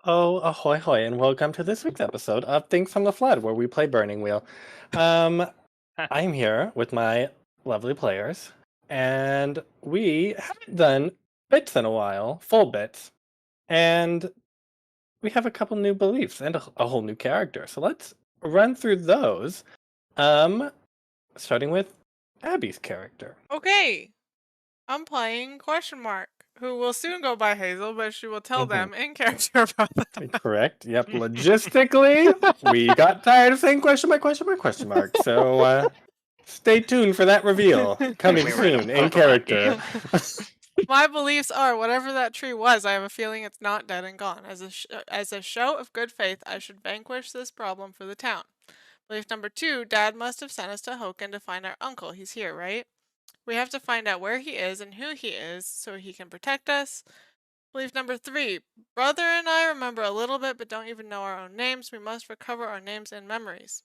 Oh, ahoy hoy, and welcome to this week's episode of Things from the Flood, where we play Burning Wheel. Um, I'm here with my lovely players, and we haven't done bits in a while, full bits, and we have a couple new beliefs and a whole new character. So let's run through those. Um, Starting with Abby's character. Okay, I'm playing question mark, who will soon go by Hazel, but she will tell Hmm. them in character about that. Correct. Yep. Logistically, we got tired of saying question mark, question mark, question mark. So stay tuned for that reveal coming We were in a soon in Pokemon character. game. My beliefs are whatever that tree was, I have a feeling it's not dead and gone. As a show of good faith, I should vanquish this problem for the town. Belief number two, Dad must have sent us to Hochen to find our uncle. He's here, right? We have to find out where he is and who he is so he can protect us. Belief number three, Brother and I remember a little bit but don't even know our own names. We must recover our names and memories.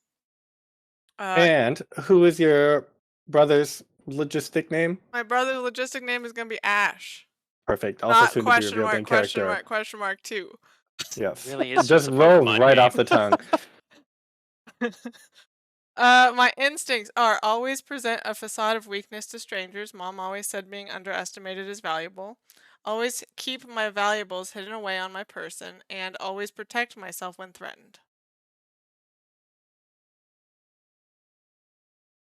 Uh, And who is your brother's logistic name? my brother's logistic name is gonna be Ash. Perfect. Also Not soon to be revealed in character. question mark two. Yes. Really is just Just a rolls Pokemon right game. off the tongue. My instincts are always present a facade of weakness to strangers. Mom always said being underestimated is valuable. Always keep my valuables hidden away on my person and always protect myself when threatened.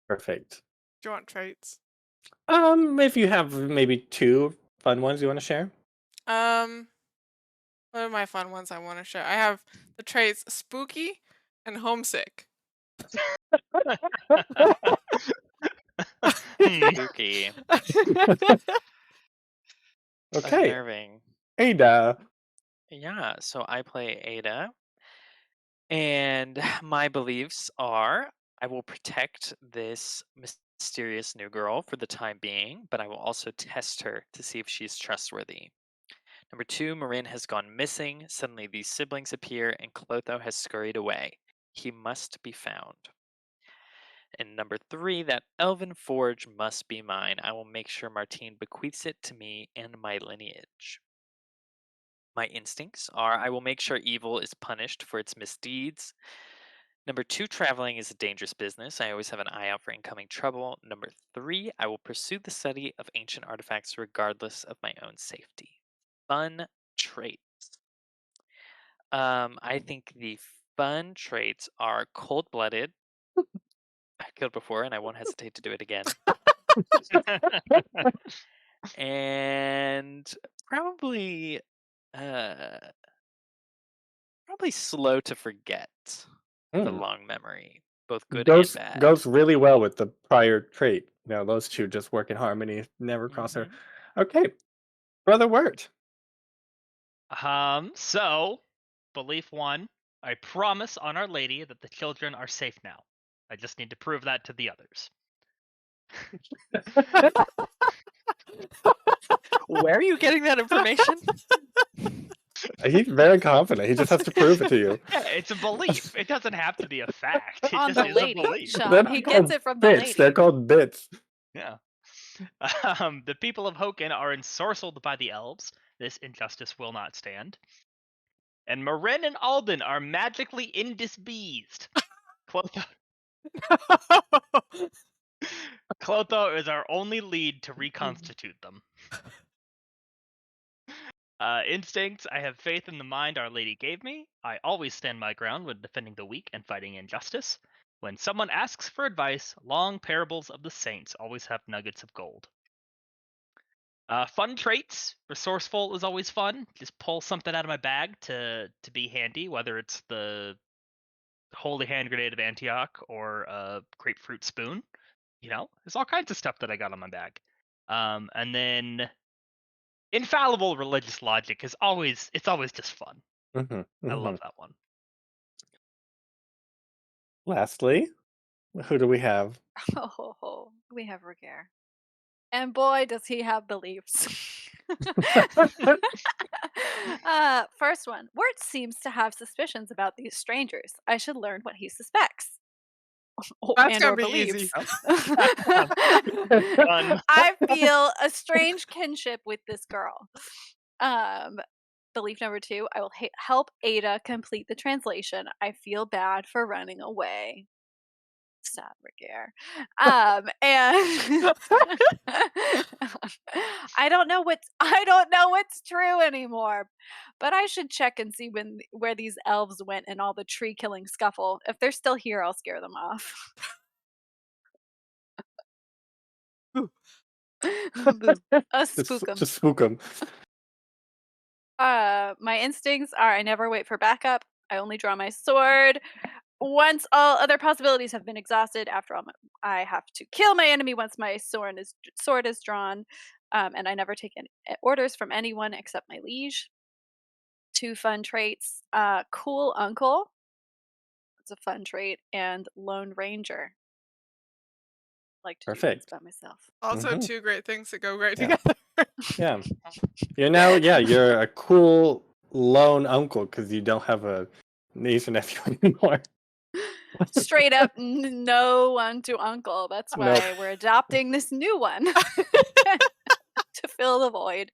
Perfect. Do you want traits? If you have maybe two fun ones you want to share. Um, what are my fun ones I want to share? I have the traits spooky and homesick. Spooky. Okay. Unnerving. Ada. Yeah, so I play Ada, and my beliefs are I will protect this mysterious new girl for the time being, but I will also test her to see if she's trustworthy. Number two, Morrine has gone missing. Suddenly, these siblings appear, and Clotho has scurried away. He must be found. And number three, that elven forge must be mine. I will make sure Martine bequeaths it to me and my lineage. My instincts are I will make sure evil is punished for its misdeeds. Number two, traveling is a dangerous business. I always have an eye out for incoming trouble. Number three, I will pursue the study of ancient artifacts regardless of my own safety. Fun traits. I think the fun traits are cold blooded. I killed before and I won't hesitate to do it again. And probably uh probably slow to forget with a Hmm. long memory, both good and Goes bad. goes really well with the prior trait. Those two just work in harmony, never cross her. Hmm. Okay, brother Wirt. So, belief one, I promise on Our Lady that the children are safe now. I just need to prove that to the others. Where are you getting that information? He's very confident. He just has to prove it to you. Yeah, it's a belief. It doesn't have to be a fact. It On just the is a lady, belief. Sean. They're not He gets called it from the bits. They're lady. called bits. Yeah. The people of Hochen are ensorcelled by the elves. This injustice will not stand. And Morrine and Alden are magically indisbeased. Clotho, Clotho is our only lead to reconstitute them. Instincts, I have faith in the mind Our Lady gave me. I always stand my ground when defending the weak and fighting injustice. When someone asks for advice, long parables of the saints always have nuggets of gold. Fun traits, resourceful is always fun. Just pull something out of my bag to be handy, whether it's the Holy Hand Grenade of Antioch or a grapefruit spoon. There's all kinds of stuff that I got on my bag. And then infallible religious logic is always just fun. I love that one. Lastly, who do we have? Oh, we have Ragaire. And boy, does he have beliefs. First one. Wirt seems to have suspicions about these strangers. I should learn what he suspects. That's And gonna or be believes. easy. Fun. I feel a strange kinship with this girl. belief number 2, I will help Ada complete the translation. I feel bad for running away. Sad Ragaire. And I don't know what's true anymore. But I should check and see where these elves went in all the tree killing scuffle. If they're still here, I'll scare them off. I'll spook them. Just spook them. My instincts are I never wait for backup. I only draw my sword. Once all other possibilities have been exhausted, after all, I have to kill my enemy once my sword is drawn. And I never take any orders from anyone except my liege. 2 fun traits. Cool uncle. That's a fun trait. And lone ranger. Like to do things Perfect. by myself. Also, Mhm. 2 great things that go great Yeah. together. Yeah. You're a cool lone uncle because you don't have a niece or nephew anymore. Straight up, no one to uncle. That's why Nope. we're adopting this new one to fill the void.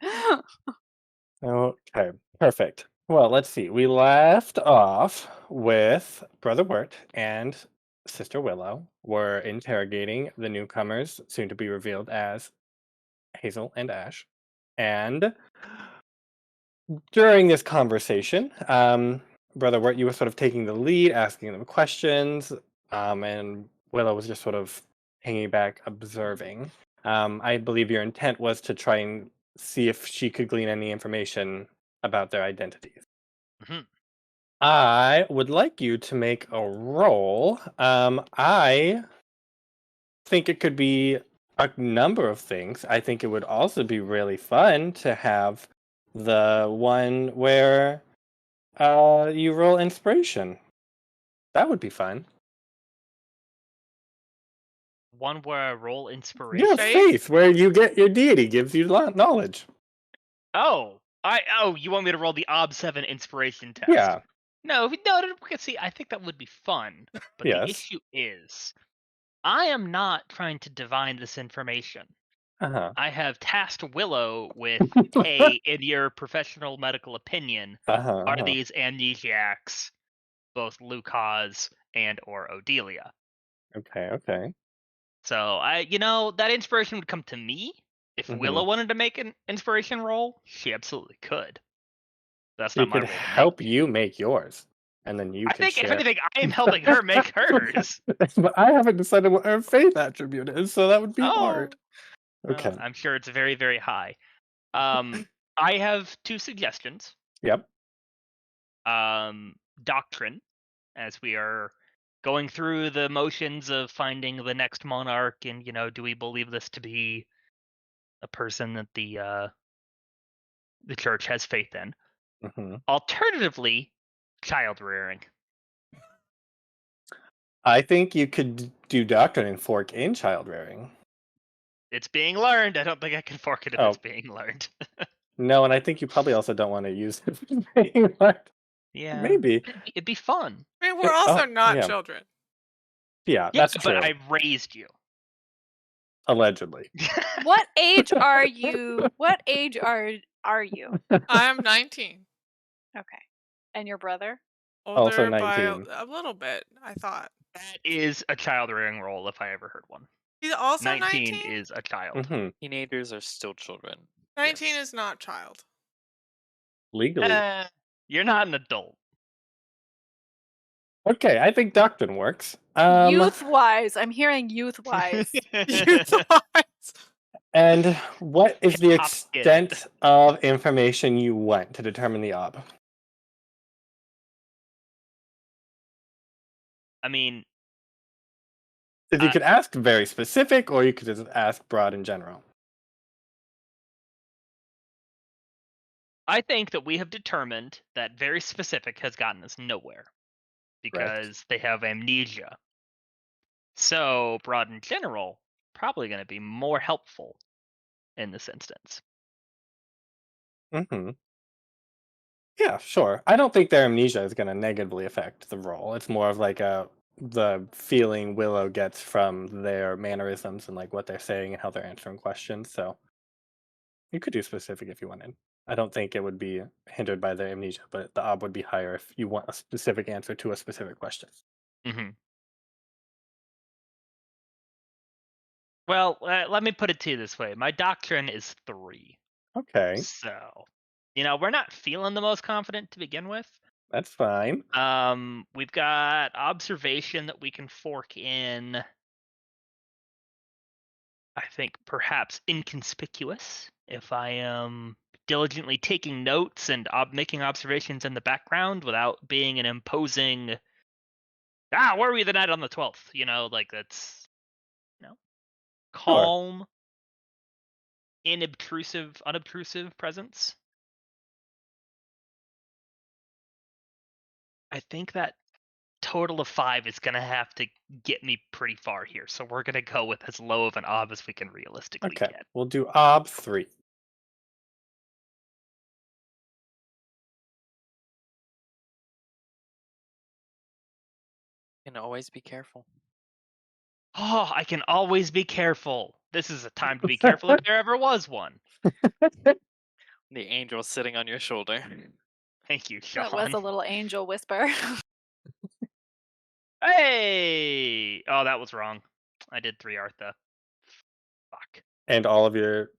Okay, perfect. Well, let's see. We left off with Brother Wirt and Sister Willow were interrogating the newcomers, soon to be revealed as Hazel and Ash. And during this conversation, Brother Wirt, you were sort of taking the lead, asking them questions, and Willow was just sort of hanging back, observing. I believe your intent was to try and see if she could glean any information about their identities. Mhm. I would like you to make a roll. I think it could be a number of things. I think it would also be really fun to have the one where you roll inspiration. That would be fun. One where I roll Yeah, inspiration. faith, where you get your deity gives you knowledge. Oh, you want me to roll the Ob 7 inspiration test? Yeah. No, see, I think that would be fun. But the Yes. issue is, I am not trying to divine this information. Uh-huh. I have tasked Willow with, hey, in your professional medical opinion, are these amnesiacs both Lucas and or Odelia? Okay. So that inspiration would come to me. If Willow wanted to make an inspiration roll, she absolutely could. That's She not my could role to help make. you make yours, and then you I could think if share. anything, I am helping her make hers. But I haven't decided what her faith attribute is, so that would be Oh, hard. Okay. I'm sure it's very, very high. I have 2 suggestions. Yep. Doctrine, as we are going through the motions of finding the next monarch, and do we believe this to be a person that the church has faith in? hmm Alternatively, child rearing. I think you could do doctrine and fork in child rearing. It's being learned. I don't think I can fork it if Oh. it's being learned. No, and I think you probably also don't want to use it for being learned. Yeah, Maybe. it'd be fun. I mean, we're also not yeah. children. Yeah, Yeah, that's but true. I raised you. Allegedly. What age are you? What age are you? I'm 19. Okay. And your brother? Also Older by 19. a little bit, I thought. That is a child rearing role if I ever heard one. He's also 19 19? is a child. hmm Teenagers are still children. 19 Yes. is not child. Legally. You're not an adult. Okay, I think doctrine works. Youth-wise. I'm hearing youth-wise. Youth-wise. And what is the Hip-hop kid. extent of information you want to determine the ob? I mean, Because you could ask very specific, or you could just ask broad in general. I think that we have determined that very specific has gotten us nowhere because they have amnesia. So broad in general, probably going to be more helpful in this instance. Mm-hmm. Yeah, sure. I don't think their amnesia is going to negatively affect the role. It's more of like the feeling Willow gets from their mannerisms and like what they're saying and how they're answering questions. So you could do specific if you wanted. I don't think it would be hindered by the amnesia, but the ob would be higher if you want a specific answer to a specific question. Mm-hmm. Well, let me put it to you this way. My doctrine is 3. Okay, So, we're not feeling the most confident to begin with. that's fine. We've got observation that we can fork in. I think perhaps inconspicuous if I am diligently taking notes and making observations in the background without being an imposing. Where were you the night on the 12th? That's Sure. calm, unobtrusive presence. I think that total of 5 is going to have to get me pretty far here. So we're going to go with as low of an ob as we can realistically Okay, get. we'll do ob 3. Can always be careful. Oh, I can always be careful. This is a time to be careful if there ever was one. The angel sitting on your shoulder. Thank you, Sean. That was a little angel whisper. Hey! Oh, that was wrong. I did 3 Artha. Fuck. And all of your.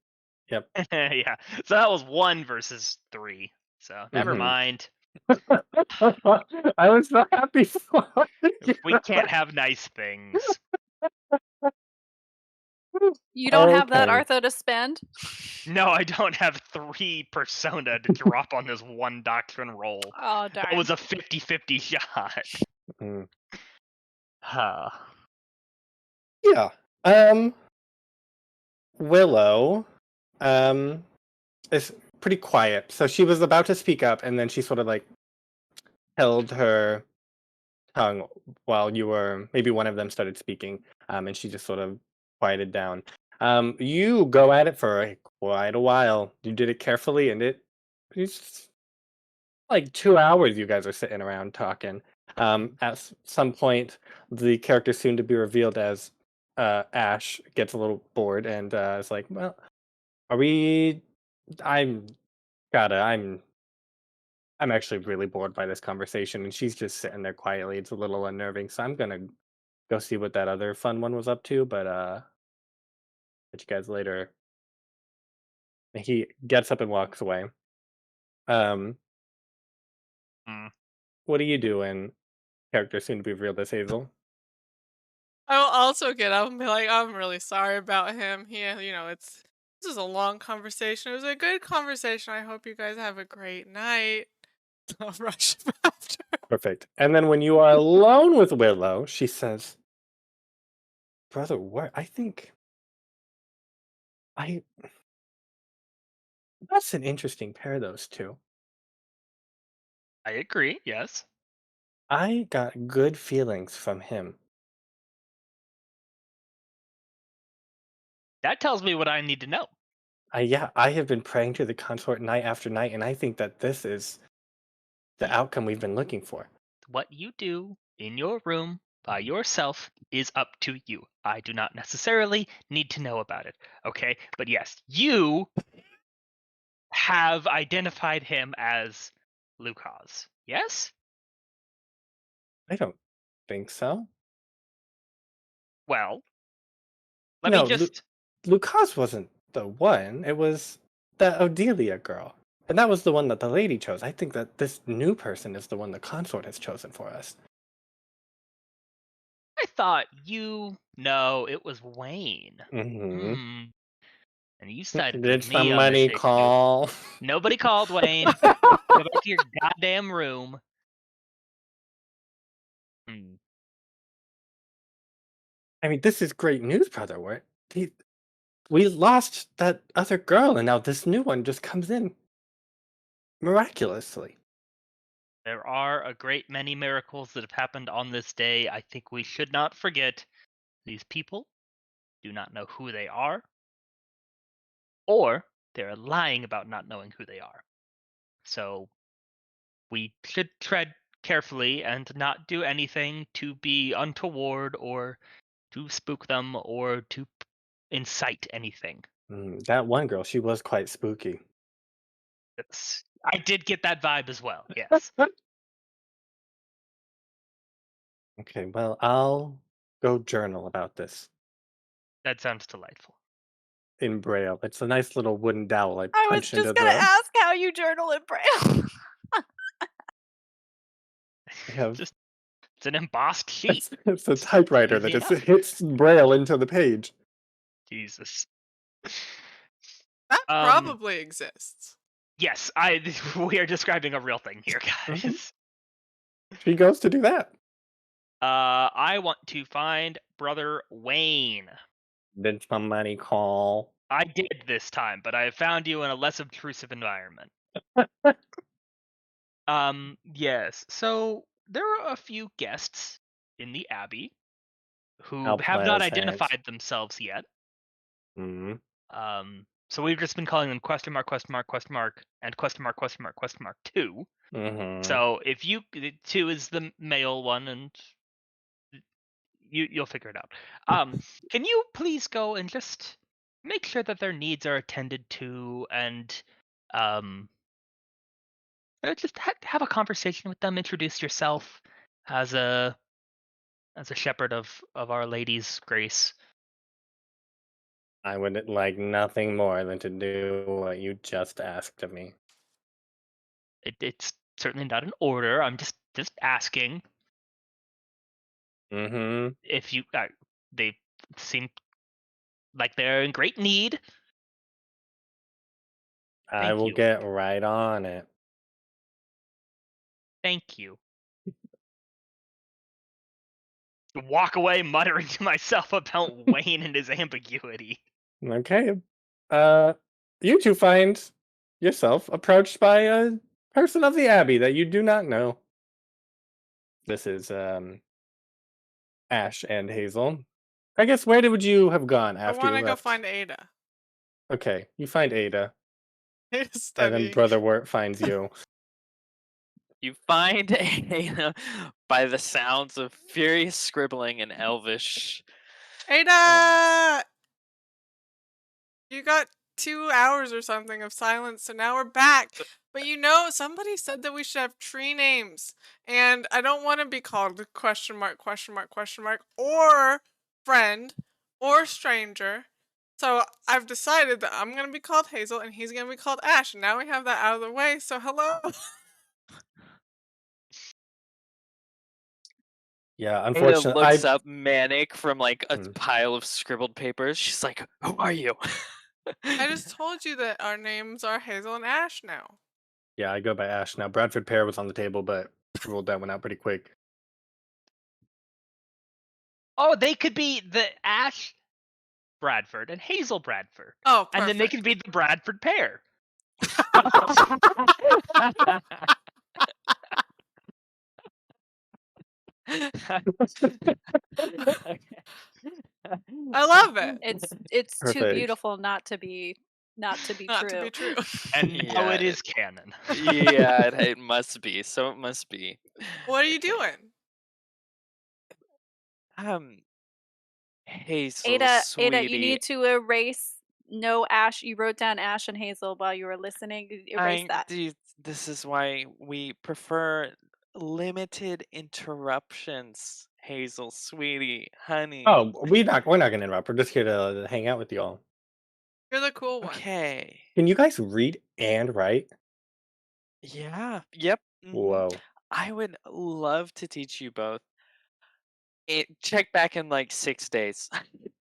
Yep. Yeah. So that was 1 versus 3. So never mind. I was so happy for you. We can't have nice things. You don't have that Okay. Artha to spend? No, I don't have 3 persona to drop on this 1 doctrine roll. Oh, darn. That was a 50-50 shot. Mm. Huh. Yeah. Willow is pretty quiet. So she was about to speak up, and then she sort of like held her tongue while you were maybe one of them started speaking, and she just sort of quieted down. You go at it for quite a while. You did it carefully, and it's like 2 hours. You guys are sitting around talking. At some point, the character soon to be revealed as Ash gets a little bored and is like, "Well, are we? I'm I'm actually really bored by this conversation," and she's just sitting there quietly. It's a little unnerving, so I'm gonna go see what that other fun one was up to. But catch you guys later. And he gets up and walks away. Um, Mm. what are you doing? Character soon to be revealed as Hazel. I'll also get up and be like, I'm really sorry about him. This is a long conversation. It was a good conversation. I hope you guys have a great night. I'll rush him after. Perfect. And then when you are alone with Willow, she says, "Brother, what? I think I. That's an interesting pair, those two. I agree, yes. I got good feelings from him." That tells me what I need to know. I have been praying to the consort night after night, and I think that this is the outcome we've been looking for. What you do in your room by yourself is up to you. I do not necessarily need to know about it, okay? But yes, you have identified him as Lucas. Yes? I don't think so. Well, let No, me just. Lucas wasn't the one. It was the Odelia girl. And that was the one that the lady chose. I think that this new person is the one the consort has chosen for us. I thought No, it was Wayne. Mm-hmm. And you sided Did with me on somebody this issue. call? Nobody called Wayne. Go back to your goddamn room. I mean, this is great news, brother. We lost that other girl, and now this new one just comes in miraculously. There are a great many miracles that have happened on this day. I think we should not forget these people do not know who they are, or they're lying about not knowing who they are. So we should tread carefully and not do anything to be untoward or to spook them or to incite anything. That one girl, she was quite spooky. I did get that vibe as well. Yes. Okay, well, I'll go journal about this That sounds delightful. in Braille. It's a nice little wooden dowel I I was punch into just gonna the. ask how you journal in Braille. I have. Just it's an embossed sheet. It's a typewriter that Easy just enough. hits Braille into the page. Jesus. That probably exists. Yes, we are describing a real thing here, guys. Mhm. She goes to do that. I want to find Brother Wayne. Did somebody call? I did this time, but I have found you in a less obtrusive environment. Yes. So there are a few guests in the Abbey who How have not pleasant. identified themselves yet. Hmm. So we've just been calling them question mark, and question mark 2. Hmm. So if you 2 is the male one, and you'll figure it out. Can you please go and just make sure that their needs are attended to, and just have a conversation with them. Introduce yourself as a shepherd of Our Lady's grace. I would like nothing more than to do what you just asked of me. It's certainly not an order. I'm just asking Hmm. if you. They seem like they're in great need. I Thank will you. get right on it. Thank you. Walk away, muttering to myself about Wayne and his ambiguity. Okay. You two find yourself approached by a person of the Abbey that you do not know. This is Ash and Hazel. I guess would you have gone I after want you to go left? find Ada. Okay, you find Ada, Ada's and then studying. Brother Wirt finds you. You find Ada by the sounds of furious scribbling in Elvish. Ada! You got 2 hours or something of silence, so now we're back. But somebody said that we should have tree names. And I don't want to be called question mark, or friend, or stranger. So I've decided that I'm going to be called Hazel and he's going to be called Ash. And now we have that out of the way, so hello. Yeah, Ada unfortunately, looks up manic from like a Hmm. pile of scribbled papers. She's like, "Who are you?" I just told you that our names are Hazel and Ash now. Yeah, I go by Ash now. Bradford Pear was on the table, but ruled that one out pretty quick. Oh, they could be the Ash Bradford and Hazel Bradford. Oh, perfect. And then they can be the Bradford pair. I love it. It's too Perfect. beautiful not to be Not true. to be true. And now Yeah, it is canon. Yeah, it must be. So it must be. What are you doing? Hazel, Ada, sweetie. you need to erase no Ash. You wrote down Ash and Hazel while you were listening. Erase that. This is why we prefer limited interruptions. Hazel, sweetie, honey. Oh, we're not gonna interrupt. We're just here to hang out with y'all. You're the cool one. Okay. Can you guys read and write? Yeah. Yep. Whoa. I would love to teach you both. Check back in like 6 days.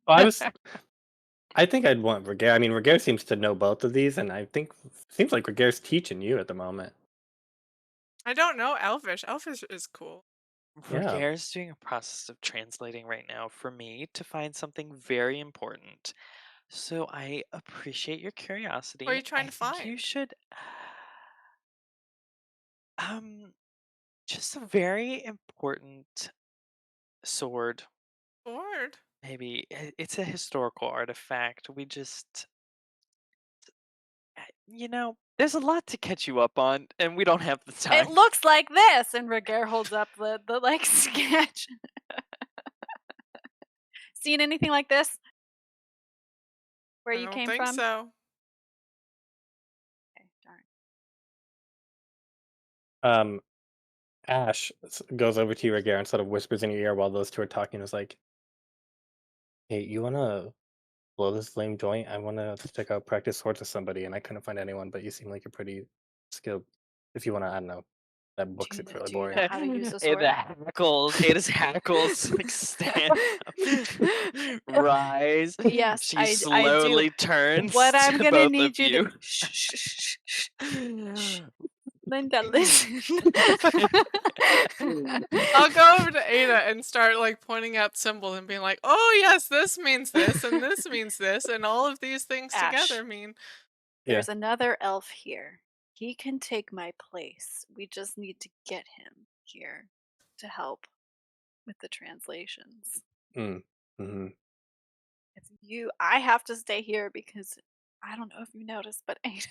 Well, I think I'd want Ragaire. I mean, Ragaire seems to know both of these, and I think seems like Ragaire's teaching you at the moment. I don't know Elvish. Elvish is cool. Yeah. Ragaire's doing a process of translating right now for me to find something very important. So I appreciate your curiosity. What are you trying to I think you find? should just a very important sword. Sword. Maybe it's a historical artifact. We just there's a lot to catch you up on, and we don't have the time. It looks like this, and Ragaire holds up the like sketch. Seen anything like this? Where I you don't came think from? so. Okay, darn. Um, Ash goes over to you, Ragaire, and sort of whispers in your ear while those two are talking. Is like, "Hey, you wanna blow this flame joint? I wanna check out practice swords with somebody, and I couldn't find anyone, but you seem like you're pretty skilled. If you wanna, I don't know, that book's Do you, really do you know boring." how to use a And sword? the hackles, Ada's hackles like stand up, rise. Yes, She I do. slowly turns What I'm to gonna both need of you you. to shh, shh, shh, shh, shh. Linda, listen. I'll go over to Ada and start like pointing out symbols and being like, "Oh yes, this means this, and this means this, and all of these things Ash. together mean." Yeah. There's another elf here. He can take my place. We just need to get him here to help with the translations. Mm-hmm. If I have to stay here because I don't know if you noticed, but Ada,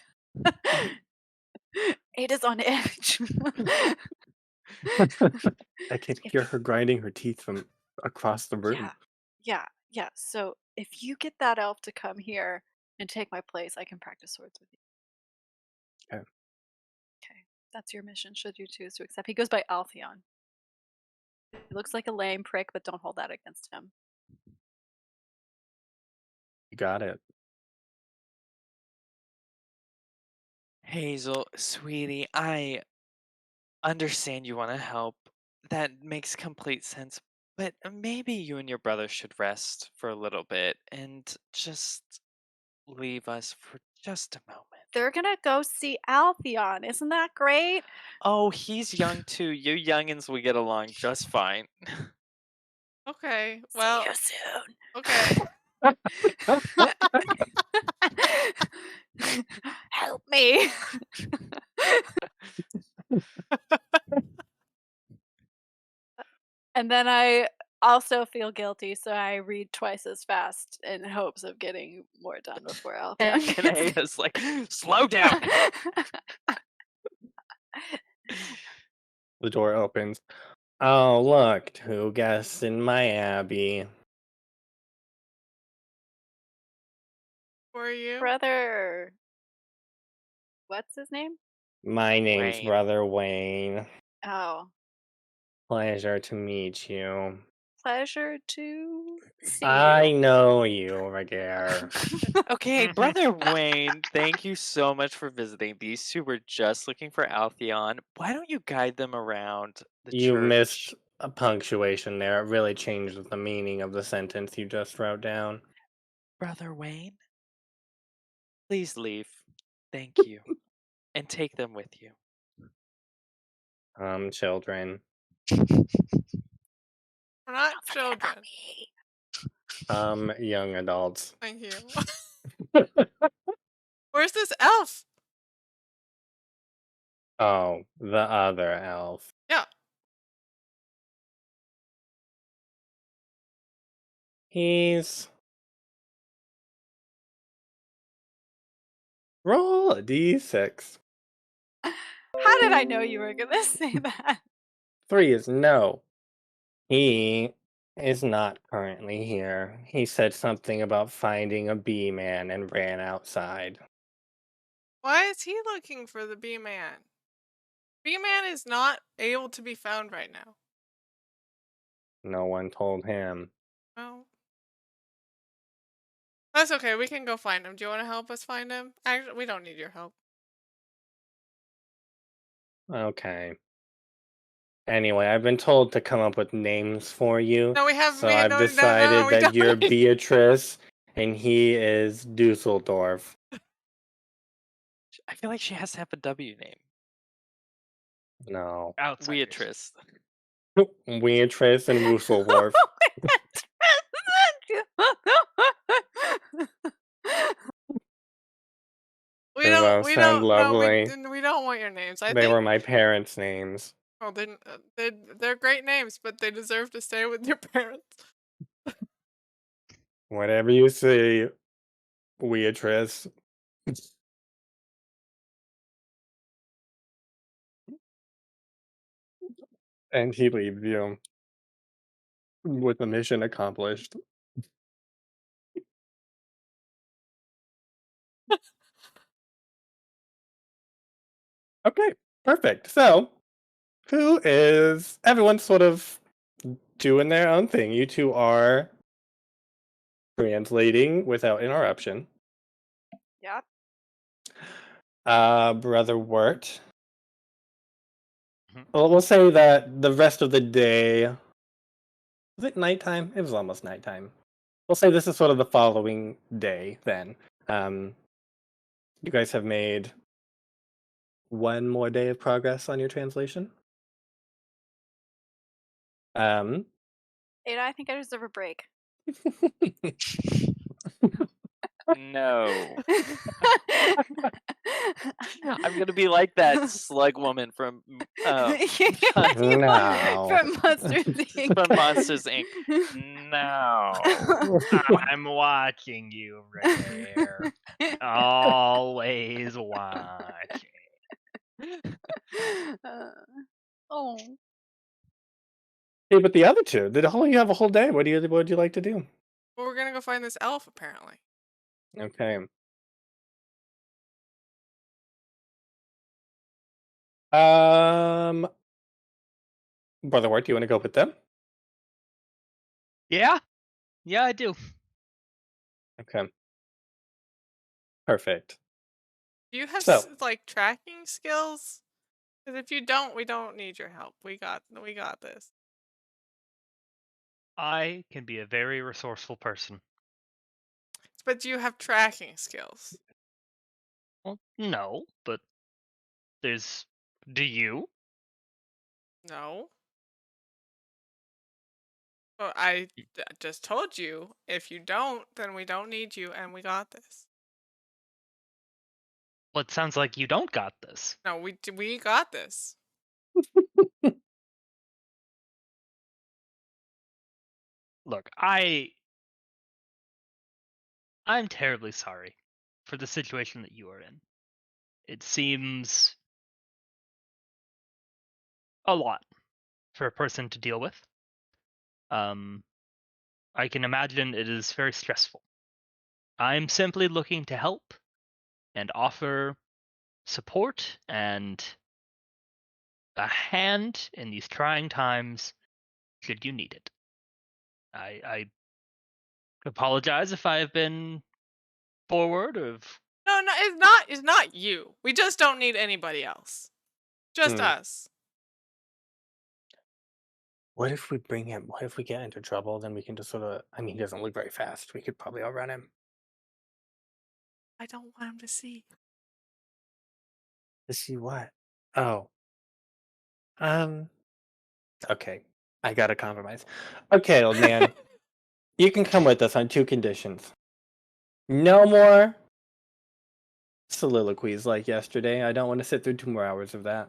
Ada's on edge. I can hear her grinding her teeth from across the room. Yeah. So if you get that elf to come here and take my place, I can practice swords with you. Okay. Okay, that's your mission. Should you choose to accept, he goes by Altheon. He looks like a lame prick, but don't hold that against him. You got it. Hazel, sweetie, I understand you want to help. That makes complete sense. But maybe you and your brother should rest for a little bit and just leave us for just a moment. They're gonna go see Altheon. Isn't that great? Oh, he's young too. You youngins will get along just fine. Okay, well, See you okay. soon. Help me. And then I also feel guilty, so I read twice as fast in hopes of getting more done before Altheon. And Ada's like, slow down. The door opens. Oh, look, two guests in my abbey. Who are you? Brother, what's his name? My name's Wayne. Brother Wayne. Oh, Pleasure to meet you. pleasure to see I you. know you, Ragaire. Okay, Brother Wayne, thank you so much for visiting. These two were just looking for Altheon. Why don't you guide them around the You church? missed a punctuation there. It really changed the meaning of the sentence you just wrote down. Brother Wayne, please leave. Thank you. And take them with you. Children. We're not children. Young adults. Thank you. Where's this elf? Oh, the other elf. Yeah. He's... Roll a d6. How did I know you were gonna say that? 3 is no. He is not currently here. He said something about finding a bee man and ran outside. Why is he looking for the bee man? Bee man is not able to be found right now. No one told him. Well, that's okay. We can go find him. Do you want to help us find him? Actually, we don't need your help. Okay. Anyway, I've been told to come up with names for you. No, we have. So we I've no, decided no, we that don't you're need- Beatrice and he is Dusseldorf. I feel like she has to have a W name. No. Outsiders. Beatrice. Beatrice and Dusseldorf. We They don't. both We sound don't. No, lovely. we don't want your names. I They think. were my parents' names. Oh, they're great names, but they deserve to stay with your parents. Whatever you say, Beatrice. And he leaves you with the mission accomplished. Okay, perfect. So who is everyone's sort of doing their own thing. You two are translating without interruption. Yep. Brother Wirt. Mhm. Well, we'll say that the rest of the day. Was it nighttime? It was almost nighttime. We'll say this is sort of the following day then. You guys have made one more day of progress on your translation. Ada, I think I deserve a break. No. I'm gonna be like that slug woman from No. From Monsters Inc. from Monsters Inc. No. I'm watching you, Ragaire. Always watching. Oh. Hey, but the other two, you have a whole day. What would you like to do? Well, we're gonna go find this elf, apparently. Okay. Brother Wirt, do you want to go with them? Yeah, I do. Okay. Perfect. Do you have So- like tracking skills? Because if you don't, we don't need your help. We got this. I can be a very resourceful person. But do you have tracking skills? Well, no, but there's. Do you? No. Well, I just told you. If you don't, then we don't need you, and we got this. Well, it sounds like you don't got this. No, we got this. Look, I'm terribly sorry for the situation that you are in. It seems a lot for a person to deal with. I can imagine it is very stressful. I'm simply looking to help and offer support and a hand in these trying times should you need it. I apologize if I have been forward of. No, it's not you. We just don't need anybody else. Just us. What if we bring him? What if we get into trouble? Then we can just sort of. I mean, he doesn't look very fast. We could probably outrun him. I don't want him to see. To see what? Oh. Okay. I gotta compromise. Okay, old man. You can come with us on two conditions. No more soliloquies like yesterday. I don't want to sit through 2 more hours of that.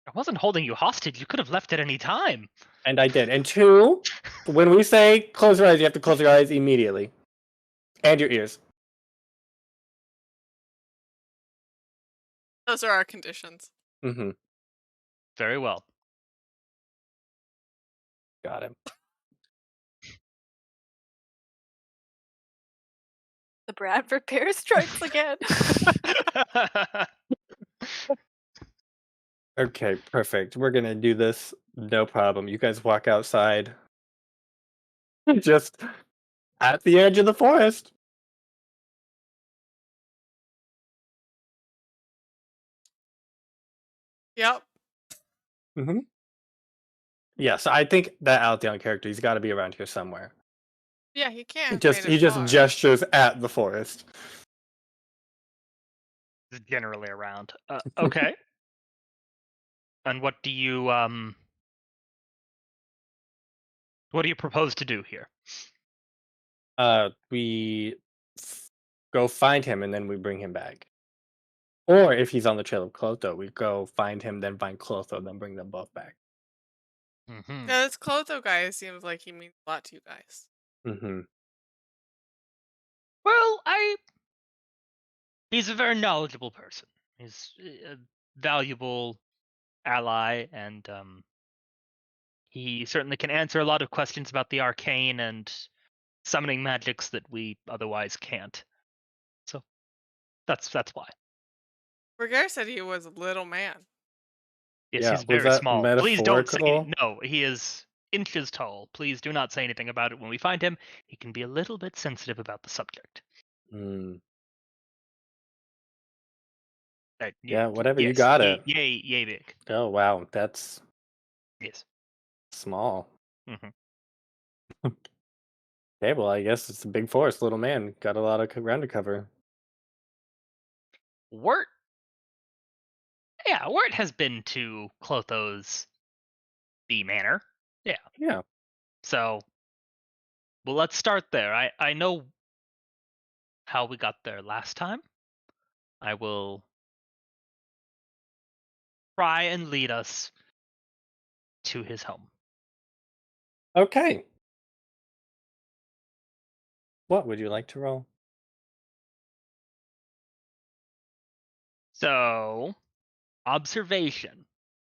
I wasn't holding you hostage. You could have left at any time. And I did. And two, when we say close your eyes, you have to close your eyes immediately. And your ears. Those are our conditions. Mm-hmm. Very well. Got him. The Bradford Bear strikes again. Okay, perfect. We're gonna do this. No problem. You guys walk outside. Just at the edge of the forest. Yep. Mm-hmm. Yeah, so I think that Altheon character, he's got to be around here somewhere. Yeah, he can't. He just gestures at the forest. Generally around. Okay. And what do you propose to do here? We go find him and then we bring him back. Or if he's on the trail of Clotho, we go find him, then find Clotho, then bring them both back. Mm-hmm. Yeah, this Clotho guy seems like he means a lot to you guys. Mm-hmm. Well, he's a very knowledgeable person. He's a valuable ally, and he certainly can answer a lot of questions about the arcane and summoning magics that we otherwise can't. So that's why. Ragaire said he was a little man. Yes, Yeah, he's was very that small. Please don't say metaphorical? no. He is inches tall. Please do not say anything about it when we find him. He can be a little bit sensitive about the subject. Hmm. Yeah, whatever, you yes, got it. yay big. Oh, wow, that's Yes. small. hmm Okay, well, I guess it's a big forest, little man. Got a lot of ground to cover. Wirt. Yeah, Wirt has been to Clotho's B Manor. Yeah. Yeah. So, well, let's start there. I know how we got there last time. I will try and lead us to his home. Okay. What would you like to roll? So, observation.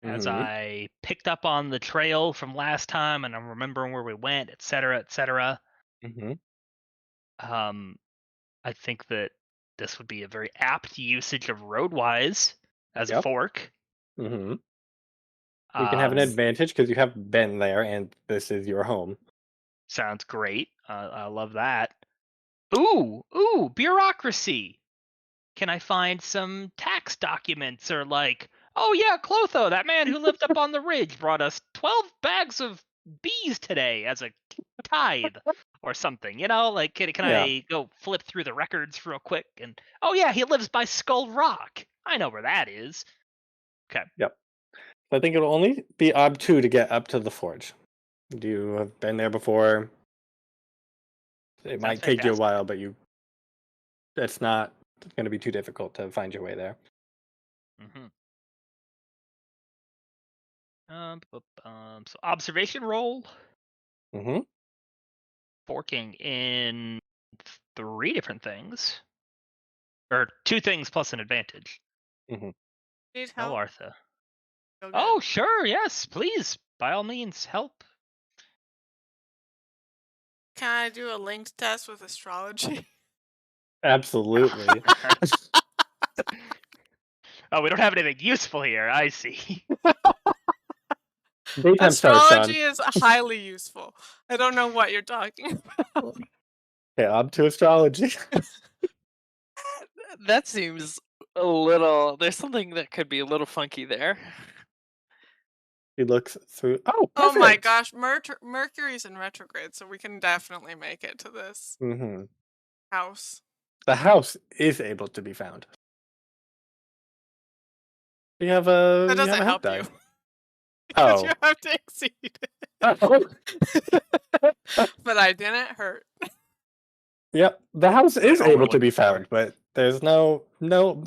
As Mm-hmm. I picked up on the trail from last time and I'm remembering where we went, etc., etc. Mm-hmm. I think that this would be a very apt usage of roadwise as a Yep. fork. Mm-hmm. You can have an Um, advantage because you have been there and this is your home. Sounds great. I love that. Ooh, bureaucracy. Can I find some tax documents or like, oh yeah, Clotho, that man who lived up on the ridge brought us 12 bags of bees today as a tithe or something, like can Yeah. I go flip through the records real quick and oh yeah, he lives by Skull Rock. I know where that is. Okay. Yep. I think it'll only be ob 2 to get up to the forge. You have been there before. It might take you a fantastic. while, but it's not going to be too difficult to find your way there. Mm-hmm. So observation roll, Mm-hmm. forking in 3 different things, or 2 things plus an advantage. Mm-hmm. Need Oh, help? Artha. Go get Oh, it. sure, yes, please, by all means, help. Can I do a linked test with astrology? Absolutely. Oh, we don't have anything useful here. I see. Daytime star, Sean. Astrology is highly useful. I don't know what you're talking about. Okay, ob 2 astrology. That seems a little. There's something that could be a little funky there. He looks through. Oh, Oh my perfect. gosh, Mercury's in retrograde, so we can definitely make it to this Mm-hmm. house. The house is able to be found. You have a That doesn't help die. you. Because Oh. you have to exceed. Oh. But I didn't hurt. Yep, the house is all we're able to be looking for. found, but there's no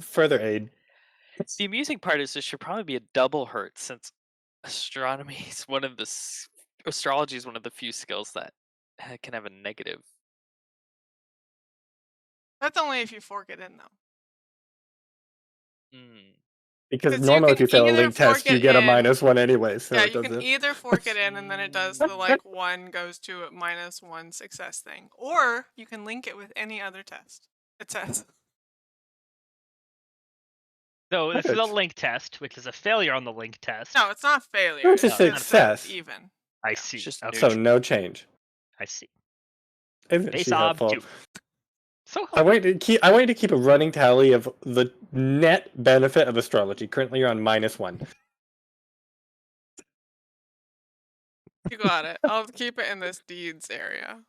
further aid. The amusing part is this should probably be a double hurt since astronomy is one of the astrology is one of the few skills that can have a negative. That's only if you fork it in, though. Mm. Because 'Cause you normally if can you fail a either link test, fork you it get a in- -1 anyway, so Yeah, it you can doesn't. either fork it in and then it does the like 1 goes to a -1 success thing, or you can link it with any other test. It says. So this is a Perfect. link test, which is a failure on the link test. No, it's not failure. It's a just success. even. I yeah, see. it's just Okay. So no change. I see. Isn't Base she ob helpful? 2. So I want you to keep a running tally of the net benefit of astrology. Currently, you're on -1. You got it. I'll keep it in this deeds area.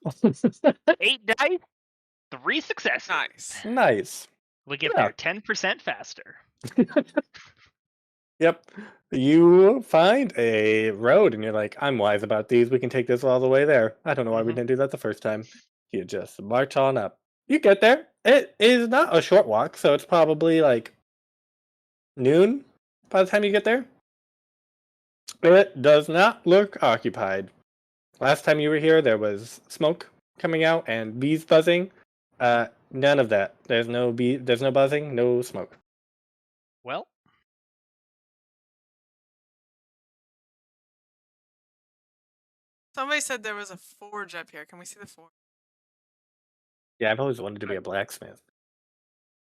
8 dice, 3 successes. Nice. Nice. We get Yeah. there 10% faster. Yep. You find a road and you're like, I'm wise about these. We can take this all the way there. I don't know why we Mhm. didn't do that the first time. You just march on up. You get there. It is not a short walk, so it's probably like noon by the time you get there. It does not look occupied. Last time you were here, there was smoke coming out and bees buzzing. None of that. There's no buzzing, no smoke. Well, Somebody said there was a forge up here. Can we see the forge? Yeah, I've always wanted to be a blacksmith.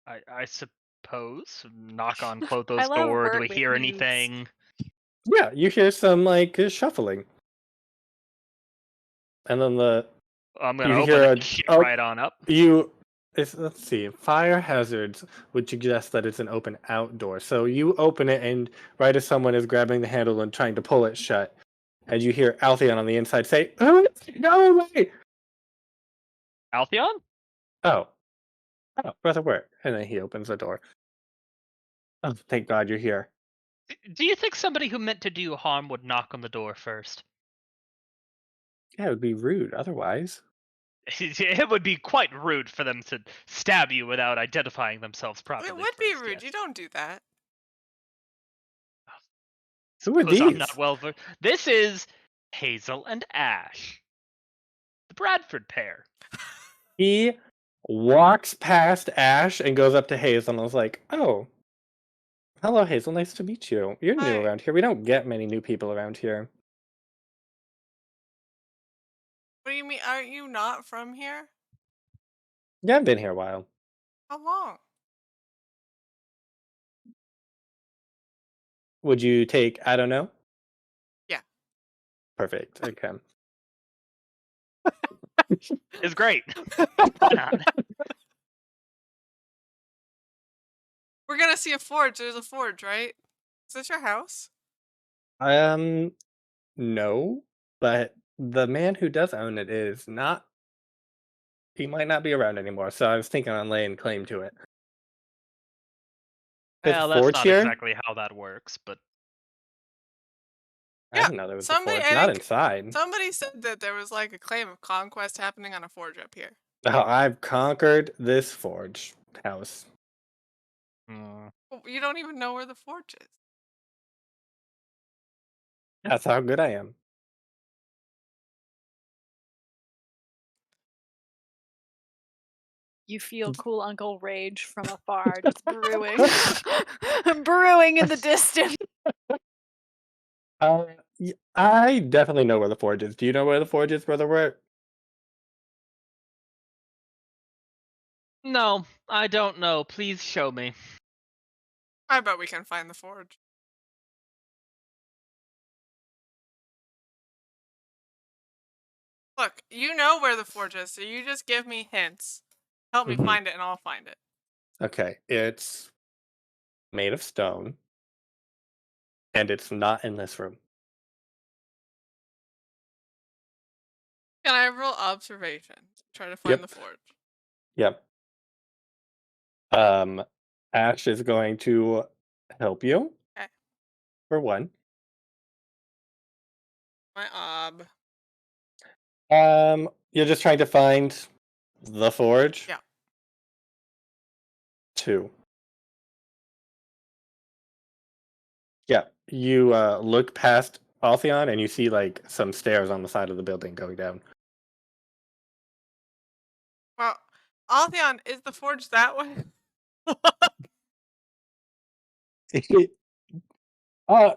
I suppose knock on Clotho's I love door. Do Wirt we with hear youths. anything? Yeah, you hear some like shuffling, and then I'm you gonna open hear that shit right on up. let's see. Fire hazards would suggest that it's an open outdoor. So you open it, and right as someone is grabbing the handle and trying to pull it shut, and you hear Altheon on the inside say, "Oh, go away!" Altheon? Oh, Brother Wirt. And then he opens the door. Oh, thank God you're here. Do you think somebody who meant to do you harm would knock on the door first? Yeah, it would be rude otherwise. It would be quite rude for them to stab you without identifying themselves properly. It would be first, rude. yes. You don't do that. Who are Because I'm these? not well versed. This is Hazel and Ash, the Bradford pair. He walks past Ash and goes up to Hazel, and I was like, "Oh, hello, Hazel. Nice to meet you. You're new Hi. around here. We don't get many new people around here." What do you mean? Aren't you not from here? Yeah, I've been here a while. How long? Would you take, I don't know? Yeah. Perfect. Okay. It's great. Why not? We're gonna see a forge. There's a forge, right? Is this your house? No, but the man who does own it is not. He might not be around anymore, so I was thinking on laying claim to it. There's a Well, that's forge not here? exactly how that works, but I Yeah, didn't know there was a somebody- forge. I Not think- inside. Somebody said that there was like a claim of conquest happening on a forge up here. Oh, I've conquered this forge house. Hmm. Well, you don't even know where the forge is. That's how good I am. You feel cool Uncle Rage from afar, just brewing, brewing in the distance. I definitely know where the forge is. Do you know where the forge is, Brother Wirt? No, I don't know. Please show me. I bet we can find the forge. Look, you know where the forge is, so you just give me hints. Help me Mhm. find it, and I'll find it. Okay, it's made of stone, and it's not in this room. Can I roll observation? Try to find Yep. the forge. Yep. Ash is going to help you. Okay. For one. My ob. You're just trying to find the forge? Yeah. 2. Yeah. You look past Altheon and you see like some stairs on the side of the building going down. Well, Altheon, is the forge that way?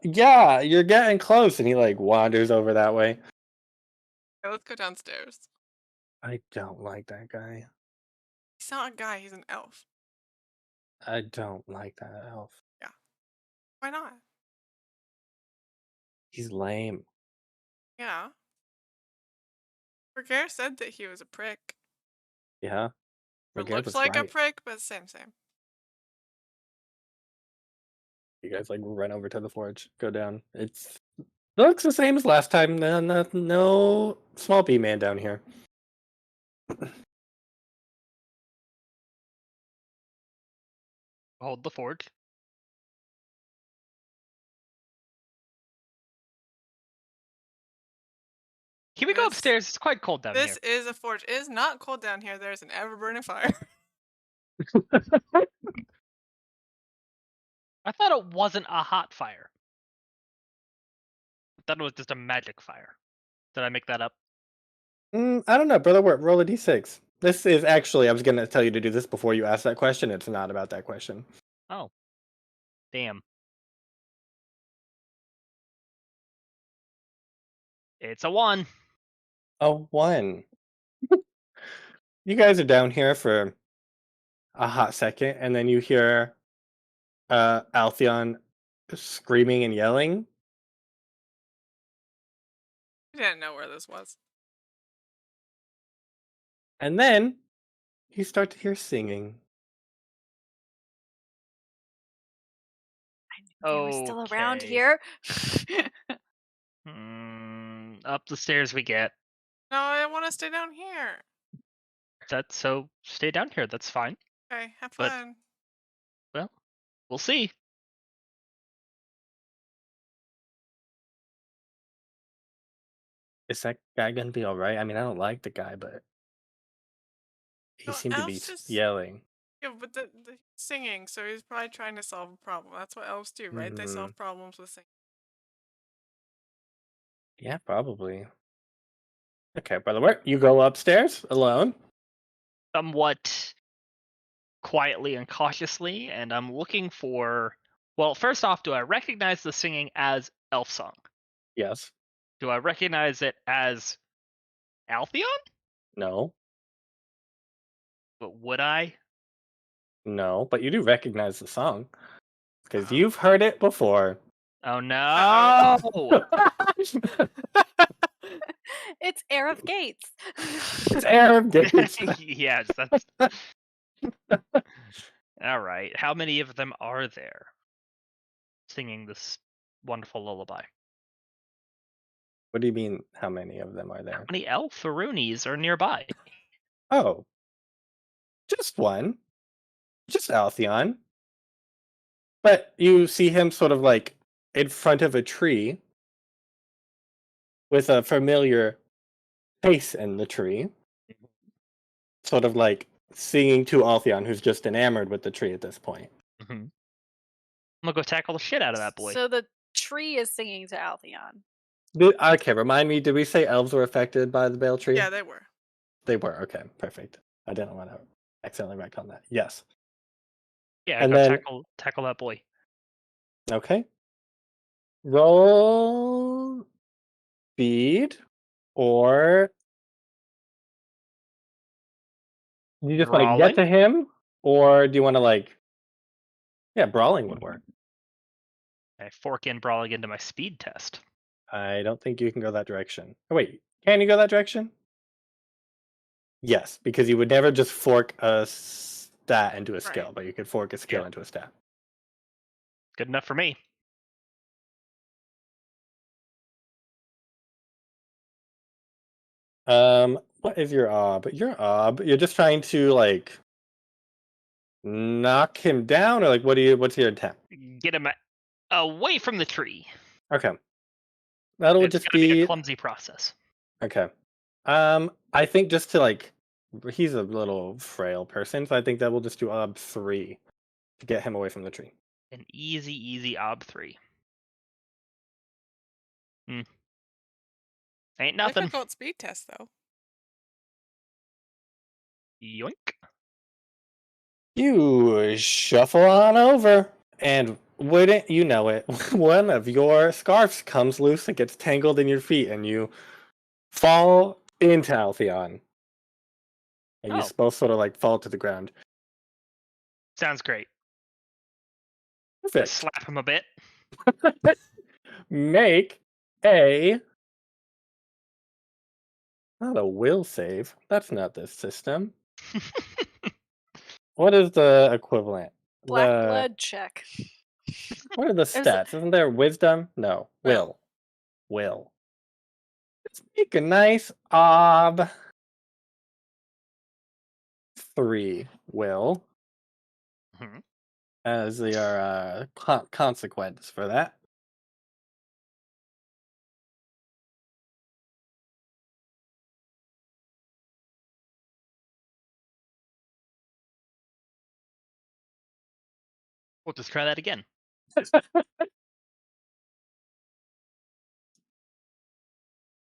Yeah, you're getting close, and he like wanders over that way. Okay, let's go downstairs. I don't like that guy. He's not a guy, he's an elf. I don't like that elf. Why not? He's lame. Yeah. Ragaire said that he was a prick. Yeah. Or Ragaire looks was like a right. prick, but same. You guys like run over to the forge, go down. It's looks the same as last time. No small B man down here. Hold the forge. Can we go This- upstairs? It's quite cold down This here. is a forge. It is not cold down here. There's an ever-burning fire. I thought it wasn't a hot fire. I thought it was just a magic fire. Did I make that up? I don't know, Brother Wirt, roll a d6. This is actually, I was going to tell you to do this before you asked that question. It's not about that question. Oh. Damn. It's a 1. A 1. You guys are down here for a hot second, and then you hear Altheon screaming and yelling, I didn't know where this was. And then you start to hear singing. They were still around Okay. here. Up the stairs we get. No, I want to stay down here. So stay down here. That's fine. Okay, have But- fun. Well, we'll see. Is that guy gonna be all right? I mean, I don't like the guy, but he No, seemed to be elves just- yelling. Yeah, but the singing, so he's probably trying to solve a problem. That's what elves do, right? They solve problems with singing. Yeah, probably. Okay, brother Wirt, you go upstairs alone. Somewhat quietly and cautiously, and I'm looking for. Well, first off, do I recognize the singing as elf song? Yes. Do I recognize it as Altheon? No. But would I? No, but you do recognize the song because you've heard it before. Oh no! It's Air of Gates. It's Arab Gates. Yes, that's. All right. How many of them are there singing this wonderful lullaby? What do you mean? How many of them are How there? many elf-Farunis are nearby? Oh, just one, just Altheon. But you see him sort of like in front of a tree with a familiar face in the tree, sort of like singing to Altheon, who's just enamored with the tree at this point. I'm gonna go tackle the shit out of that boy. So the tree is singing to Altheon. Okay, remind me, did we say elves were affected by the Bale Tree? Yeah, they were. They were, okay, perfect. I didn't want to accidentally wreck on that. Yes. Yeah, and go then- tackle that boy. Okay. Roll speed, or you just want to get Brawling? to him, or do you want to like, yeah, brawling would work. I fork in brawling into my speed test. I don't think you can go that direction. Oh, wait, can you go that direction? Yes, because you would never just fork a stat into a skill, Right. but you could fork a skill Yeah. into a stat. Good enough for me. What is your ob? Your ob, you're just trying to like knock him down, or like what's your intent? Get him away from the tree. Okay. That'll It's just gonna be be a clumsy process. okay. I think just to like, he's a little frail person, so I think that we'll just do ob 3 to get him away from the tree. An easy ob 3. Ain't nothing. Difficult speed test, though. Yoink. You shuffle on over, and wouldn't you know it, one of your scarves comes loose and gets tangled in your feet, and you fall into Altheon. And you Oh. both sort of like fall to the ground. Sounds great. Perfect. Slap him a bit. Make a not a will save. That's not this system. What is the equivalent? Black The- blood check. What are the There's a- stats? Isn't there wisdom? No. Will. Will. Let's make a nice ob 3 will Mhm. as your consequence for that. We'll just try that again.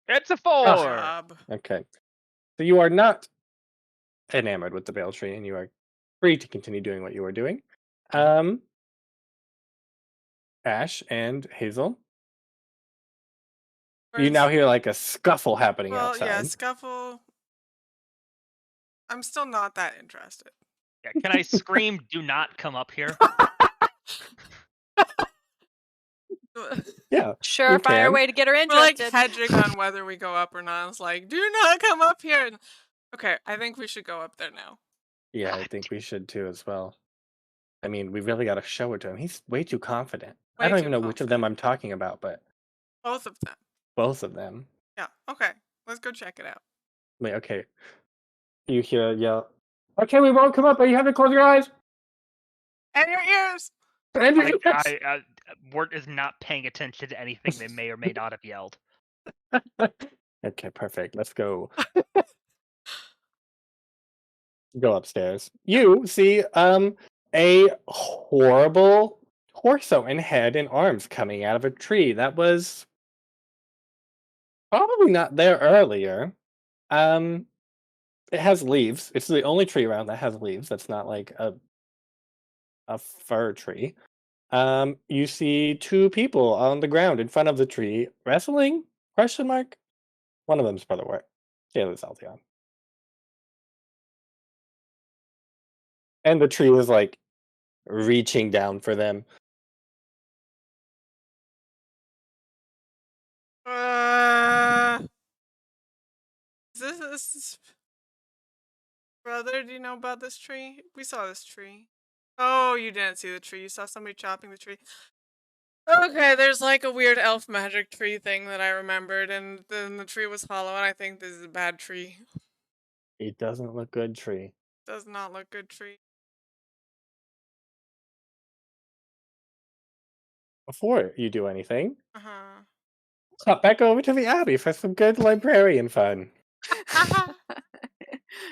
It's a 4. Job. Okay. So you are not enamored with the Bale Tree, and you are free to continue doing what you are doing. Ash and Hazel, you now hear like a scuffle happening Well, outside. yeah, scuffle. I'm still not that interested. Yeah, can I scream, do not come up here? Yeah. Surefire can. way to get her We're like interested. hedging on whether we go up or not. It's like, do not come up here. Okay, I think we should go up there now. Yeah, I think we should too as well. I mean, we really got to show it to him. He's way too confident. I Way don't too even know which of them confident. I'm talking about, but Both of them. both of them. Yeah. Okay. Let's go check it out. Wait, okay. You hear a yell. Okay, we won't come up, but you have to close your eyes. And your ears. And your ears. Wirt is not paying attention to anything they may or may not have yelled. Okay, perfect. Let's go. Go upstairs. You see a horrible torso and head and arms coming out of a tree that was probably not there earlier. It has leaves. It's the only tree around that has leaves. That's not like a fir tree. You see two people on the ground in front of the tree wrestling? Question mark. One of them's Brother Wirt. The other's Altheon. And the tree was like reaching down for them. Is this brother? Do you know about this tree? We saw this tree. Oh, you didn't see the tree. You saw somebody chopping the tree. Okay, there's like a weird elf magic tree thing that I remembered, and then the tree was hollow, and I think this is a bad tree. It doesn't look good, tree. Does not look good tree. Before you do anything, Uh-huh. hop back over to the Abbey for some good librarian fun. I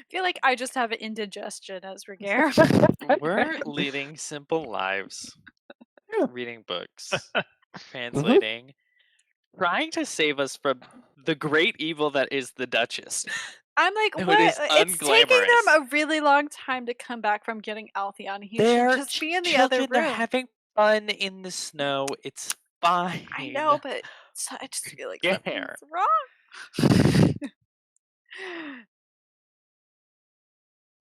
feel like I just have indigestion as Ragaire. We're leading simple lives, Yeah. reading books, translating, trying to save us from the great evil that is the Duchess. I'm like, No, what? it is It's taking unglamorous. them a really long time to come back from getting Altheon. He They're should just be in the other children. They're room. having fun in the snow. It's fine. I know, but I just feel like Ragaire. something's wrong.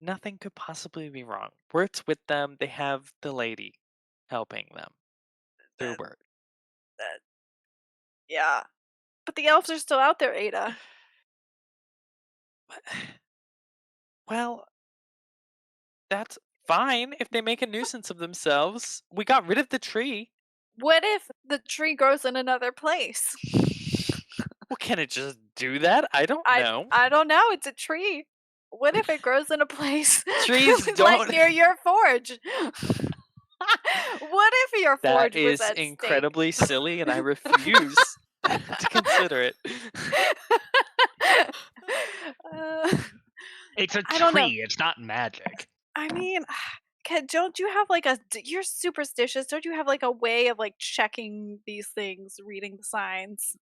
Nothing could possibly be wrong. Wirt's with them. They have the lady helping them through Wirt. Yeah. But the elves are still out there, Ada. Well, that's fine if they make a nuisance of themselves. We got rid of the tree. What if the tree grows in another place? Well, can it just do that? I don't know. I don't know. It's a tree. What if it grows in a place Trees like don't. near your forge? What if your forge That is was at incredibly silly, and I refuse to consider it. It's a I don't know. tree. It's not magic. I mean, don't you have like you're superstitious? Don't you have like a way of like checking these things, reading the signs?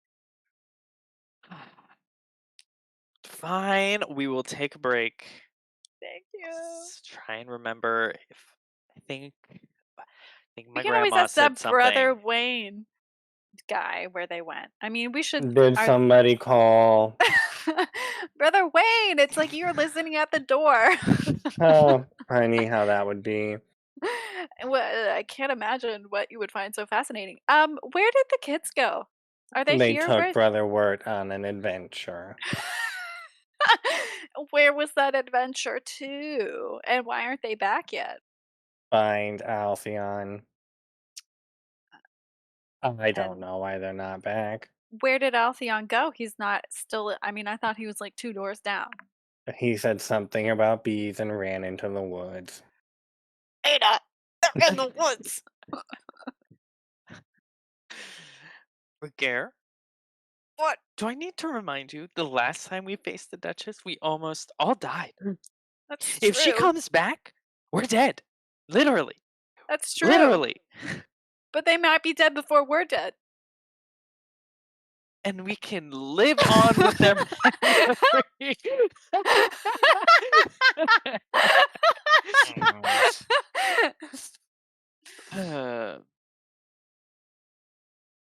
Fine, we will take a break. Thank you. Let's try and remember if I think my We can always grandma ask said that Brother something. Wayne guy where they went. I mean, we should. Did somebody call? Brother Wayne, it's like you're listening at the door. Oh, honey, how that would be. Well, I can't imagine what you would find so fascinating. Where did the kids go? Are they They here? took Brother Wirt on an adventure. Where was that adventure to? And why aren't they back yet? Find Altheon. I don't know why they're not back. Where did Altheon go? He's not still. I mean, I thought he was like 2 doors down. He said something about bees and ran into the woods. Ada, they're in the woods. Ragaire? What? Do I need to remind you, the last time we faced the Duchess, we almost all died. That's If she true. comes back, we're dead. Literally. That's true. Literally. But they might be dead before we're dead. And we can live on with their memory.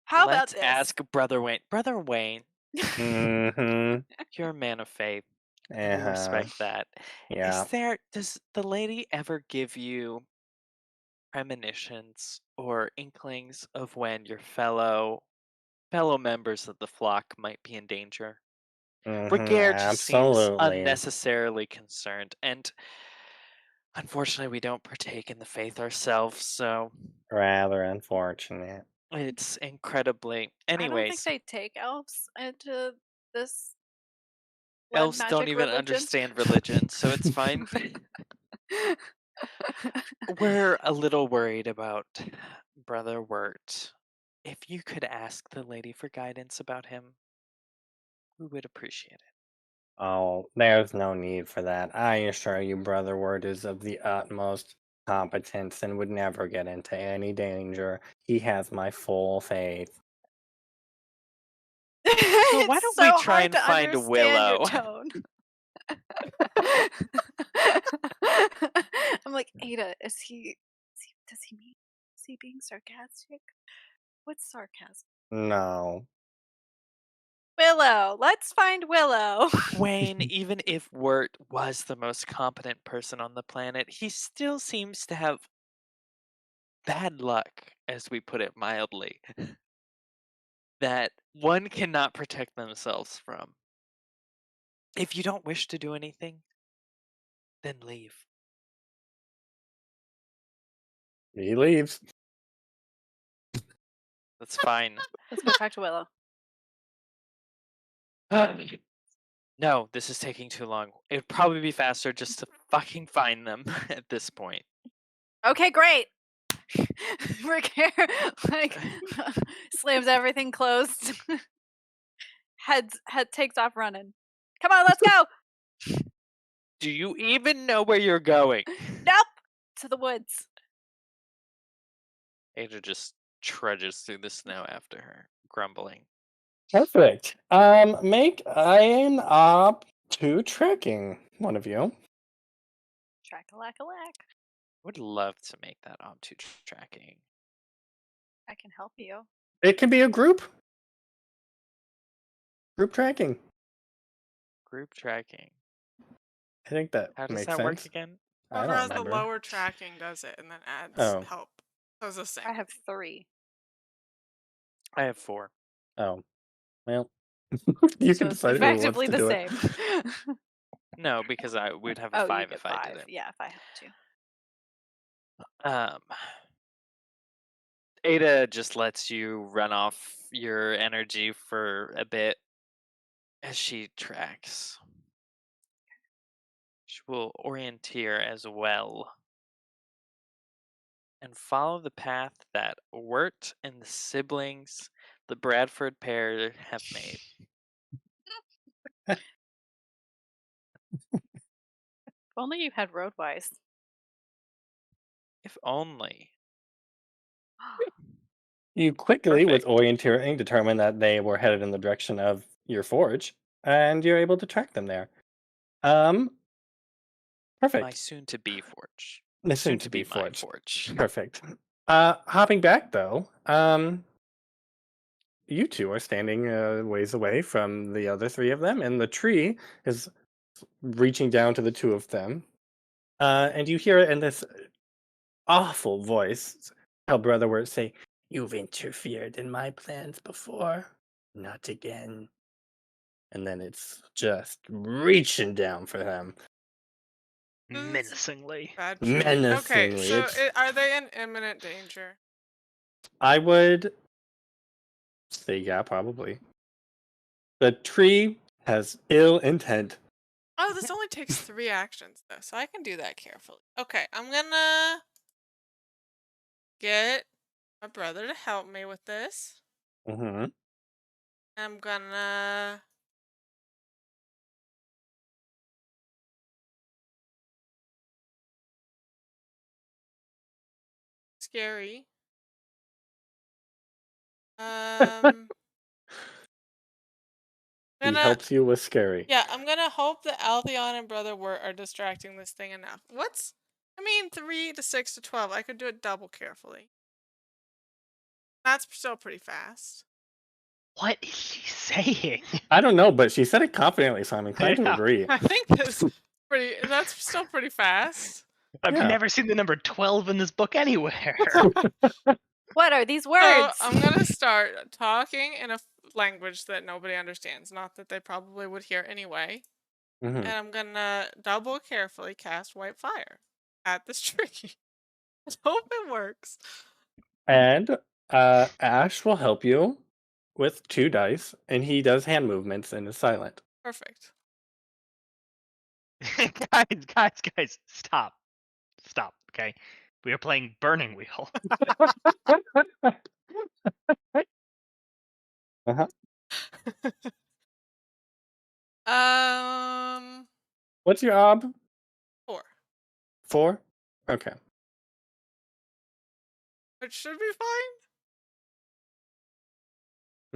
How about Let's this? ask Brother Wayne. Brother Wayne, Mm-hmm. you're a man of faith. And we respect that. Yeah. Does the lady ever give you premonitions or inklings of when your fellow members of the flock might be in danger? Ragaire just seems Absolutely. unnecessarily concerned, and unfortunately, we don't partake in the faith ourselves, so Rather unfortunate. it's incredibly. I don't think Anyways, they take elves into this blood elves don't magic even religion. understand religion, so it's fine. We're a little worried about Brother Wirt. If you could ask the lady for guidance about him, we would appreciate it. Oh, there's no need for that. I assure you, Brother Word is of the utmost competence and would never get into any danger. He has my full faith. So why It's don't we so try hard and to find understand Willow? your tone. I'm like, Ada, does he mean, is he being sarcastic? What's sarcasm? No. Willow, let's find Willow. Wayne, even if Wirt was the most competent person on the planet, he still seems to have bad luck, as we put it mildly, that one cannot protect themselves from. If you don't wish to do anything, then leave. He leaves. That's fine. Let's go talk to Willow. No, this is taking too long. It'd probably be faster just to fucking find them at this point. Okay, great. Ragaire like slams everything closed. Head takes off running. Come on, let's go. Do you even know where you're going? Nope. To the woods. Ada just trudges through the snow after her, grumbling. Perfect. Make an up to trekking, one of you. Track-a-lack-a-lack. Would love to make that onto tracking. I can help you. It can be a group. Group tracking. Group tracking. I think that How does makes that sense. work again? I Whoever don't has the remember. lower tracking does it and then adds Oh. help. So it's the same. I have 3. I have 4. Oh. Well, you So can it's decide who wants effectively to the do it. same. No, because I would have a Oh, 5 you get if I 5. did it. Yeah, if I have to. Ada just lets you run off your energy for a bit as she tracks. She will orienteer as well and follow the path that Wirt and the siblings, the Bradford pair, have made. If only you had Roadwise. If only. You quickly, with Perfect. orienteering, determine that they were headed in the direction of your forge, and you're able to track them there. My Perfect. soon-to-be forge. The Soon-to-be soon-to-be my forge. forge. Perfect. Hopping back though, you two are standing ways away from the other 3 of them, and the tree is reaching down to the 2 of them. And you hear it in this awful voice, how Brother Wirt say, "You've interfered in my plans before. Not again." And then it's just reaching down for them. Menacingly. Bad tree. Okay, Menacingly. so It's- are they in imminent danger? I would say, yeah, probably. The tree has ill intent. Oh, this only takes 3 actions though, so I can do that carefully. Okay, I'm gonna get my brother to help me with this. Mm-hmm. I'm gonna scary. I'm He gonna helps you with scary. yeah, I'm gonna hope that Altheon and Brother Wirt are distracting this thing enough. I mean 3 to 6 to 12. I could do it double carefully. That's still pretty fast. What is she saying? I don't know, but she said it confidently, so I'm inclined to Yeah. agree. I think that's still pretty fast. I've Yeah. never seen the number 12 in this book anywhere. What are these So words? I'm gonna start talking in a language that nobody understands. Not that they probably would hear anyway. Mhm. And I'm gonna double carefully cast white fire at this tree. I hope it works. And Ash will help you with 2 dice, and he does hand movements and is silent. Perfect. guys, stop. Stop, okay? We are playing Burning Wheel. Uh-huh. What's your ob? 4, 4? Okay. which should be fine.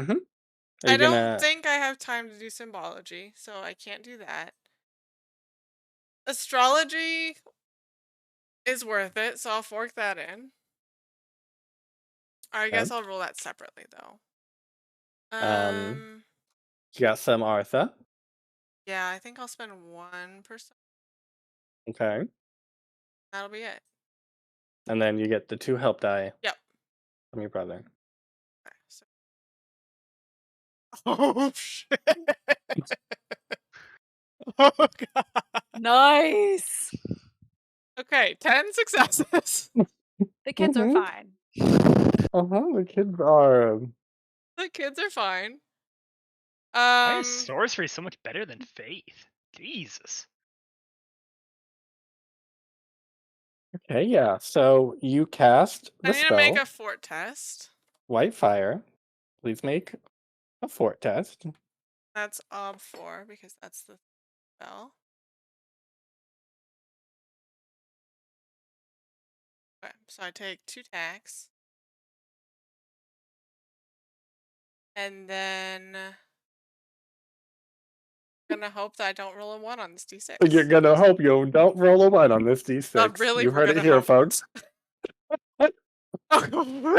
Mhm. Are I you don't gonna think I have time to do symbology, so I can't do that. Astrology is worth it, so I'll fork that in. I guess I'll roll that separately though. you got some Artha. Yeah, I think I'll spend 1%. Okay. That'll be it. And then you get the 2 help die Yep. from your brother. Okay, so... Oh shit! Oh god. Nice. Okay, 10 successes. The kids are Mhm. fine. The kids are The kids are fine. Why is sorcery so much better than faith? Jesus. okay, yeah. So you cast I the need to make spell a fort test. White Fire. Please make a fort test. That's ob 4 because that's the spell. Okay, so I take 2 tacks. And then gonna hope that I don't roll a 1 on this d6. You're gonna hope you don't roll a 1 on this d6. Not really, You we're heard it gonna here, hope. folks. Woo!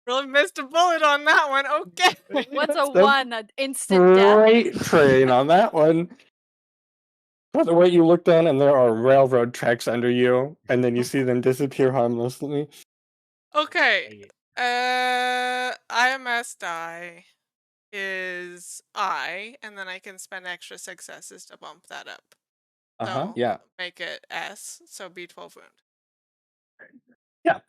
Really missed a bullet on that one. Okay. What's a The 1? An instant death? Freight train on that one. By the way, you look down and there are railroad tracks under you, and then you see them disappear harmlessly. Okay. IMS die is I, and then I can spend extra successes to bump that up. So Yeah. make it S, so B12 wound. Yeah.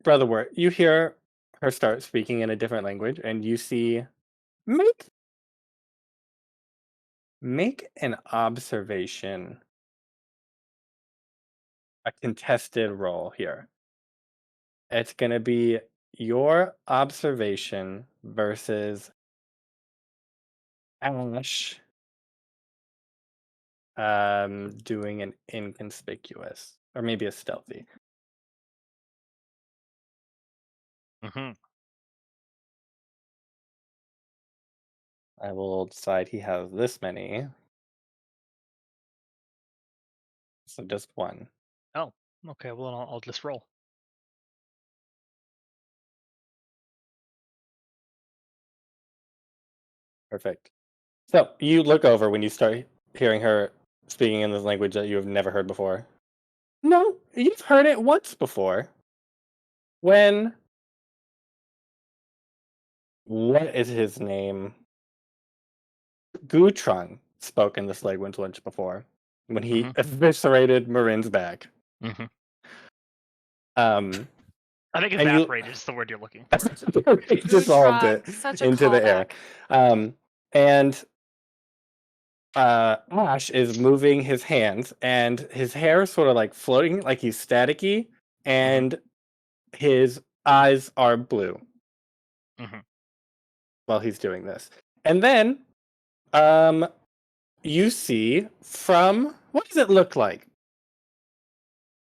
Brother Wirt, you hear her start speaking in a different language, and you see make an observation. A contested roll here. It's gonna be your observation versus Ash doing an inconspicuous or maybe a stealthy. Mm-hmm. I will decide he has this many. So just 1. Oh, okay. Well, I'll just roll. Perfect. So you look over when you start hearing her speaking in this language that you have never heard before. No, you've heard it once before. When what is his name? Gutron spoke in this language once before when he eviscerated Morrine's back. Mm-hmm. I think evaporated is the word you're looking for. dissolved it Such a into the air. callback. And Ash is moving his hands, and his hair is sort of like floating, like he's staticky, and his eyes are blue while he's doing this. And then you see from what does it look like?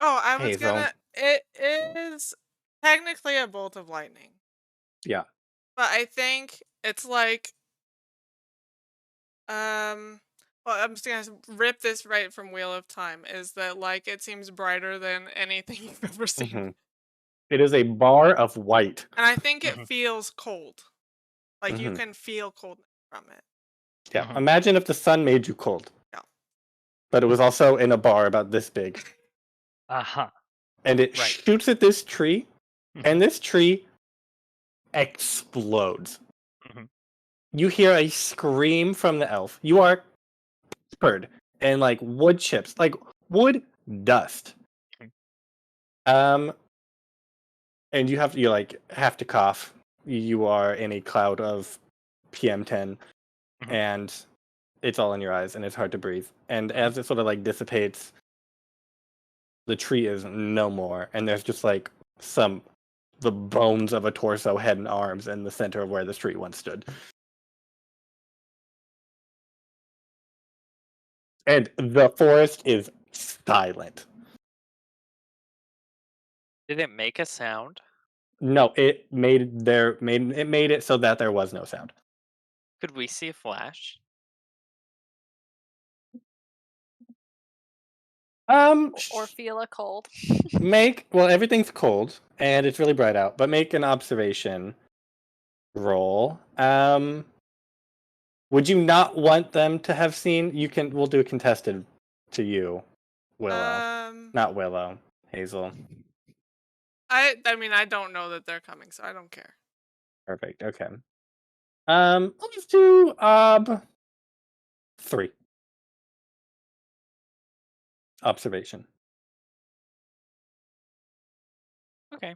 Oh, I was Hazel. gonna. It is technically a bolt of lightning. Yeah. But I think it's like. Well, I'm just gonna rip this right from Wheel of Time. Is that like it seems brighter than anything you've ever seen? It is a bar of white. And I think it feels cold. Like you can feel coldness from it. Yeah. Mhm. Imagine if the sun made you cold. Yeah. But it was also in a bar about this big. Uh-huh. And it Right. shoots at this tree, Mhm. and this tree explodes. Mhm. You hear a scream from the elf. You are covered in like wood chips, like wood dust. Mhm. And you have to cough. You are in a cloud of PM10, Mhm. and it's all in your eyes, and it's hard to breathe. And as it sort of like dissipates, the tree is no more, and there's just like the bones of a torso, head, and arms in the center of where this tree once stood. And the forest is silent. Did it make a sound? No, it made it so that there was no sound. Could we see a flash? Or feel a cold. Everything's cold and it's really bright out, but make an observation roll. Would you not want them to have seen? We'll do a contested to you, Willow. Not Willow, Hazel. I mean, I don't know that they're coming, so I don't care. Perfect. Okay. Let's do 3. Observation. Okay.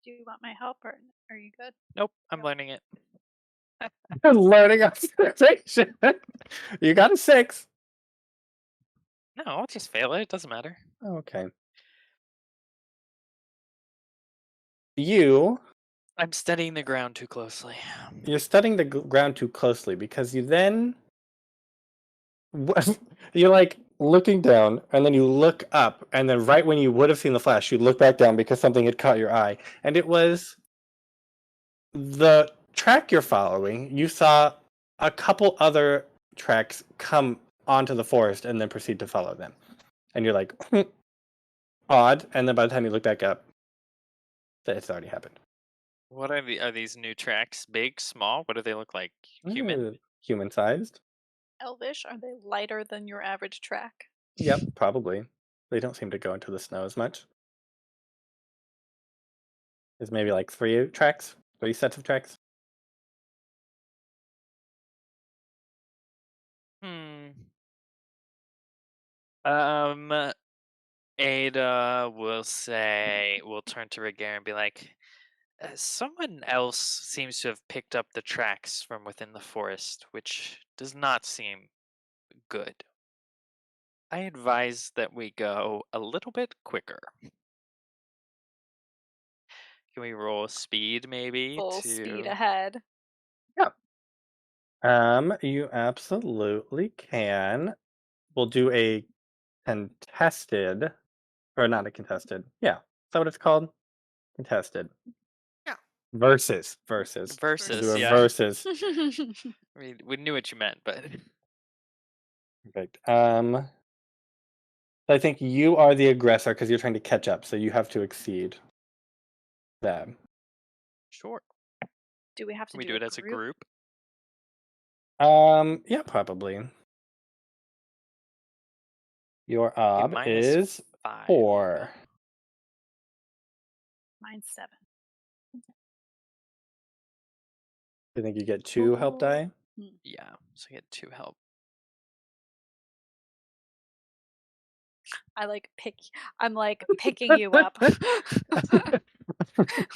Do you want my help, or are you good? Nope, I'm learning it. Learning observation. You got a 6. No, I'll just fail it. It doesn't matter. Okay. I'm studying the ground too closely. You're studying the ground too closely because you then you're like looking down and then you look up and then right when you would have seen the flash you look back down because something had caught your eye and it was the track you're following. You saw a couple other tracks come onto the forest and then proceed to follow them and you're like odd, and then by the time you look back up it's already happened. What are these new tracks? Big, small? What do they look like? Human? Human sized. Elvish? Are they lighter than your average track? Yep, probably. They don't seem to go into the snow as much. There's maybe like 3 sets of tracks. Ada will turn to Ragaire and be like, someone else seems to have picked up the tracks from within the forest, which does not seem good. I advise that we go a little bit quicker. Can we roll speed maybe? Full speed ahead. You absolutely can. We'll do a contested, or not a contested. Yeah, is that what it's called? Contested. Yeah. Versus. We'll do a Yeah. versus. We knew what you meant, but Perfect. I think you are the aggressor because you're trying to catch up, so you have to exceed them. sure. Do we have to Can we do it as a group? Yeah, probably. Your ob is 5. 4. Mine's 7. I think you get 2 help die. Yeah, so I get 2 help. I'm like picking you up.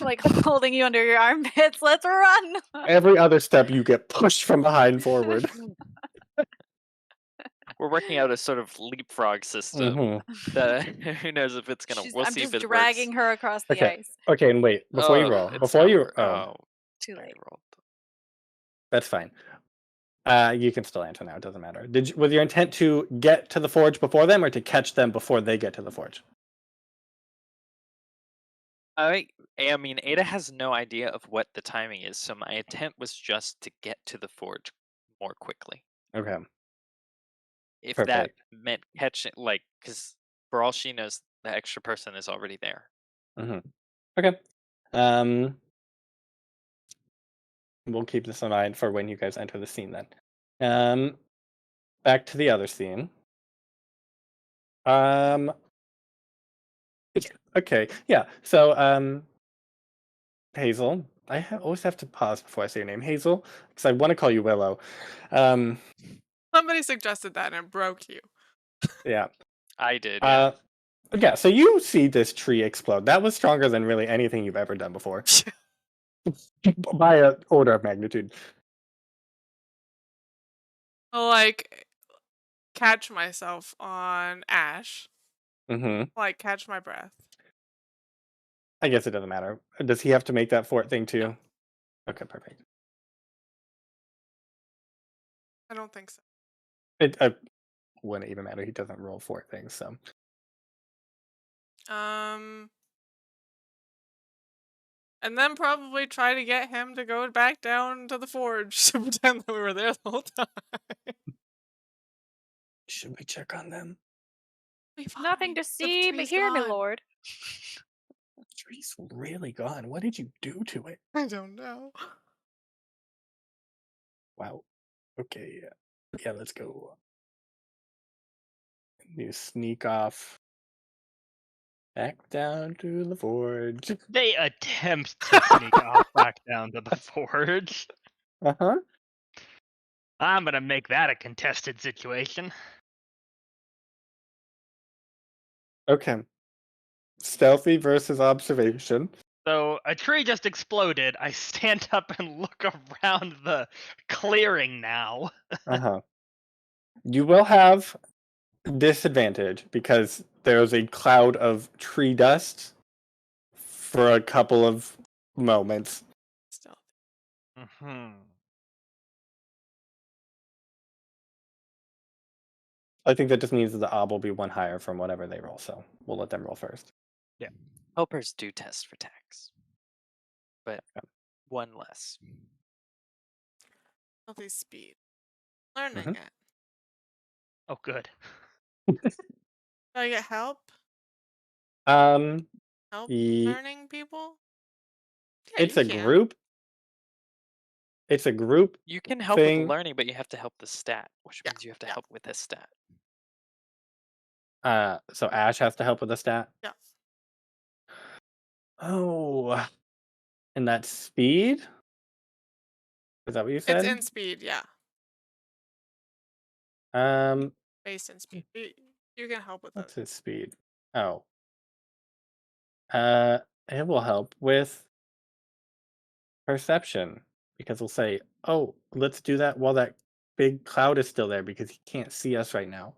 Like holding you under your armpits. Let's run. Every other step you get pushed from behind forward. We're working out a sort of leapfrog system. That who knows if it's gonna. We'll I'm see just if it dragging works. her across the ice. Okay, and wait before you roll. Too late. That's fine. You can still answer now. It doesn't matter. Was your intent to get to the forge before them, or to catch them before they get to the forge? I mean, Ada has no idea of what the timing is, so my intent was just to get to the forge more quickly. Okay. If Perfect. that meant catching, because for all she knows, the extra person is already there. Okay. We'll keep this in mind for when you guys enter the scene then. Back to the other scene. Okay, yeah. So, Hazel, always have to pause before I say your name, Hazel, because I want to call you Willow. Somebody suggested that and it broke you. Yeah. I did. Yeah. Yeah. So you see this tree explode. That was stronger than really anything you've ever done before, by an order of magnitude. I'll, like, catch myself on Ash. Mm-hmm. Like, catch my breath. I guess it doesn't matter. Does he have to make that fort thing too? No. Okay, perfect. I don't think so. It wouldn't even matter. He doesn't roll fort things, so. And then probably try to get him to go back down to the forge to pretend that we were there the whole time. Should we check on them? Be Nothing fine. to The see but tree's hear, my gone. lord. The tree's really gone. What did you do to it? I don't know. Wow. Okay, yeah, let's go. You sneak off back down to the forge. They attempt to sneak off back down to the forge. Uh-huh. I'm gonna make that a contested situation. Okay. Stealthy versus observation. So a tree just exploded. I stand up and look around the clearing now. Uh-huh. You will have disadvantage because there's a cloud of tree dust for a couple of moments. Still. Mm-hmm. I think that just means that the ob will be one higher from whatever they roll, so we'll let them roll first. Helpers do test for tax, but one less. Healthy speed. Learning Mhm. it. Oh, good. Do I get help? Um, Help Ye- learning people? Yeah, it's you a can. group. It's a group You can help thing. with learning, but you have to help the stat, which Yeah, means you have to yeah. help with this stat. So Ash has to help with the stat. Yeah. Oh, and that's speed. Is that what you said? It's in speed, yeah. Based in speed. You can help with What's it. his speed? Oh, it will help with perception because we'll say, "Oh, let's do that while that big cloud is still there because he can't see us right now."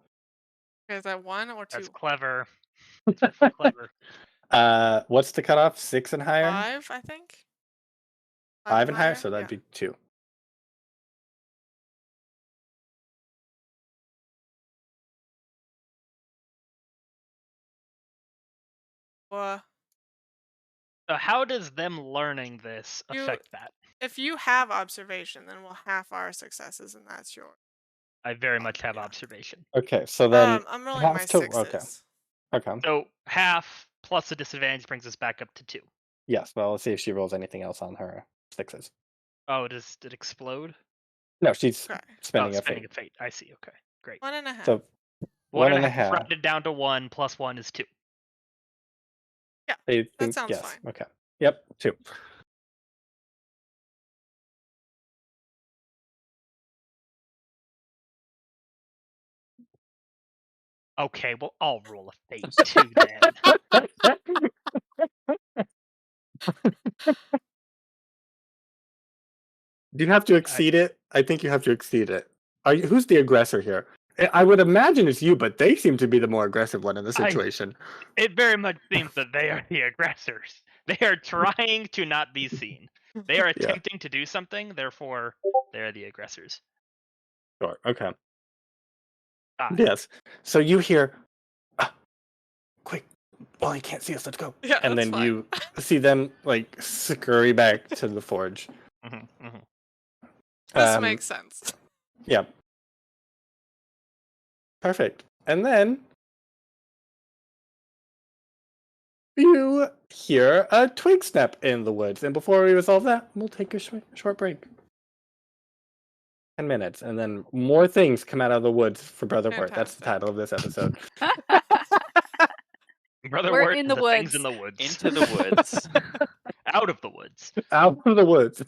Is that 1 or 2? That's clever. That's clever. What's the cutoff? 6 and higher? 5, I think. 5 and higher, so that'd yeah. be 2. Well, So how does them learning this You- affect that? if you have observation, then we'll half our successes, and that's yours. I very much have yeah. observation. Okay, so then I'm rolling has my to- 6s. okay. Okay. So half plus a disadvantage brings us back up to 2. Yes. Well, let's see if she rolls anything else on her 6s. Oh, does it explode? No, she's Okay. spending a spending fate. a fate. I see. Okay, great. 1.5. So 1.5. Rounded down to 1 plus 1 is 2. Yeah, They that think sounds yes. fine. Okay. Yep. 2. Okay, well I'll roll a fate too then. Do you have to exceed it? I think you have to exceed it. Who's the aggressor here? I would imagine it's you, but they seem to be the more aggressive one in the situation. It very much seems that they are the aggressors. They are trying to not be seen. They are attempting to do something, therefore they're the aggressors. Sure. Okay. Ah, Yes. So you hear, quick, well, he can't see us. Let's go. Yeah, And that's then fine. you see them like scurry back to the forge. This makes sense. Yeah. Perfect. And then You hear a twig snap in the woods, and before we resolve that, we'll take a short break. 10 minutes, and then more things come out of the woods for Brother Wirt. That's the Fantastic. title of this episode. Brother We're Wirt in and the the things woods. in the woods. Into the woods. Out of the woods. Out of the woods.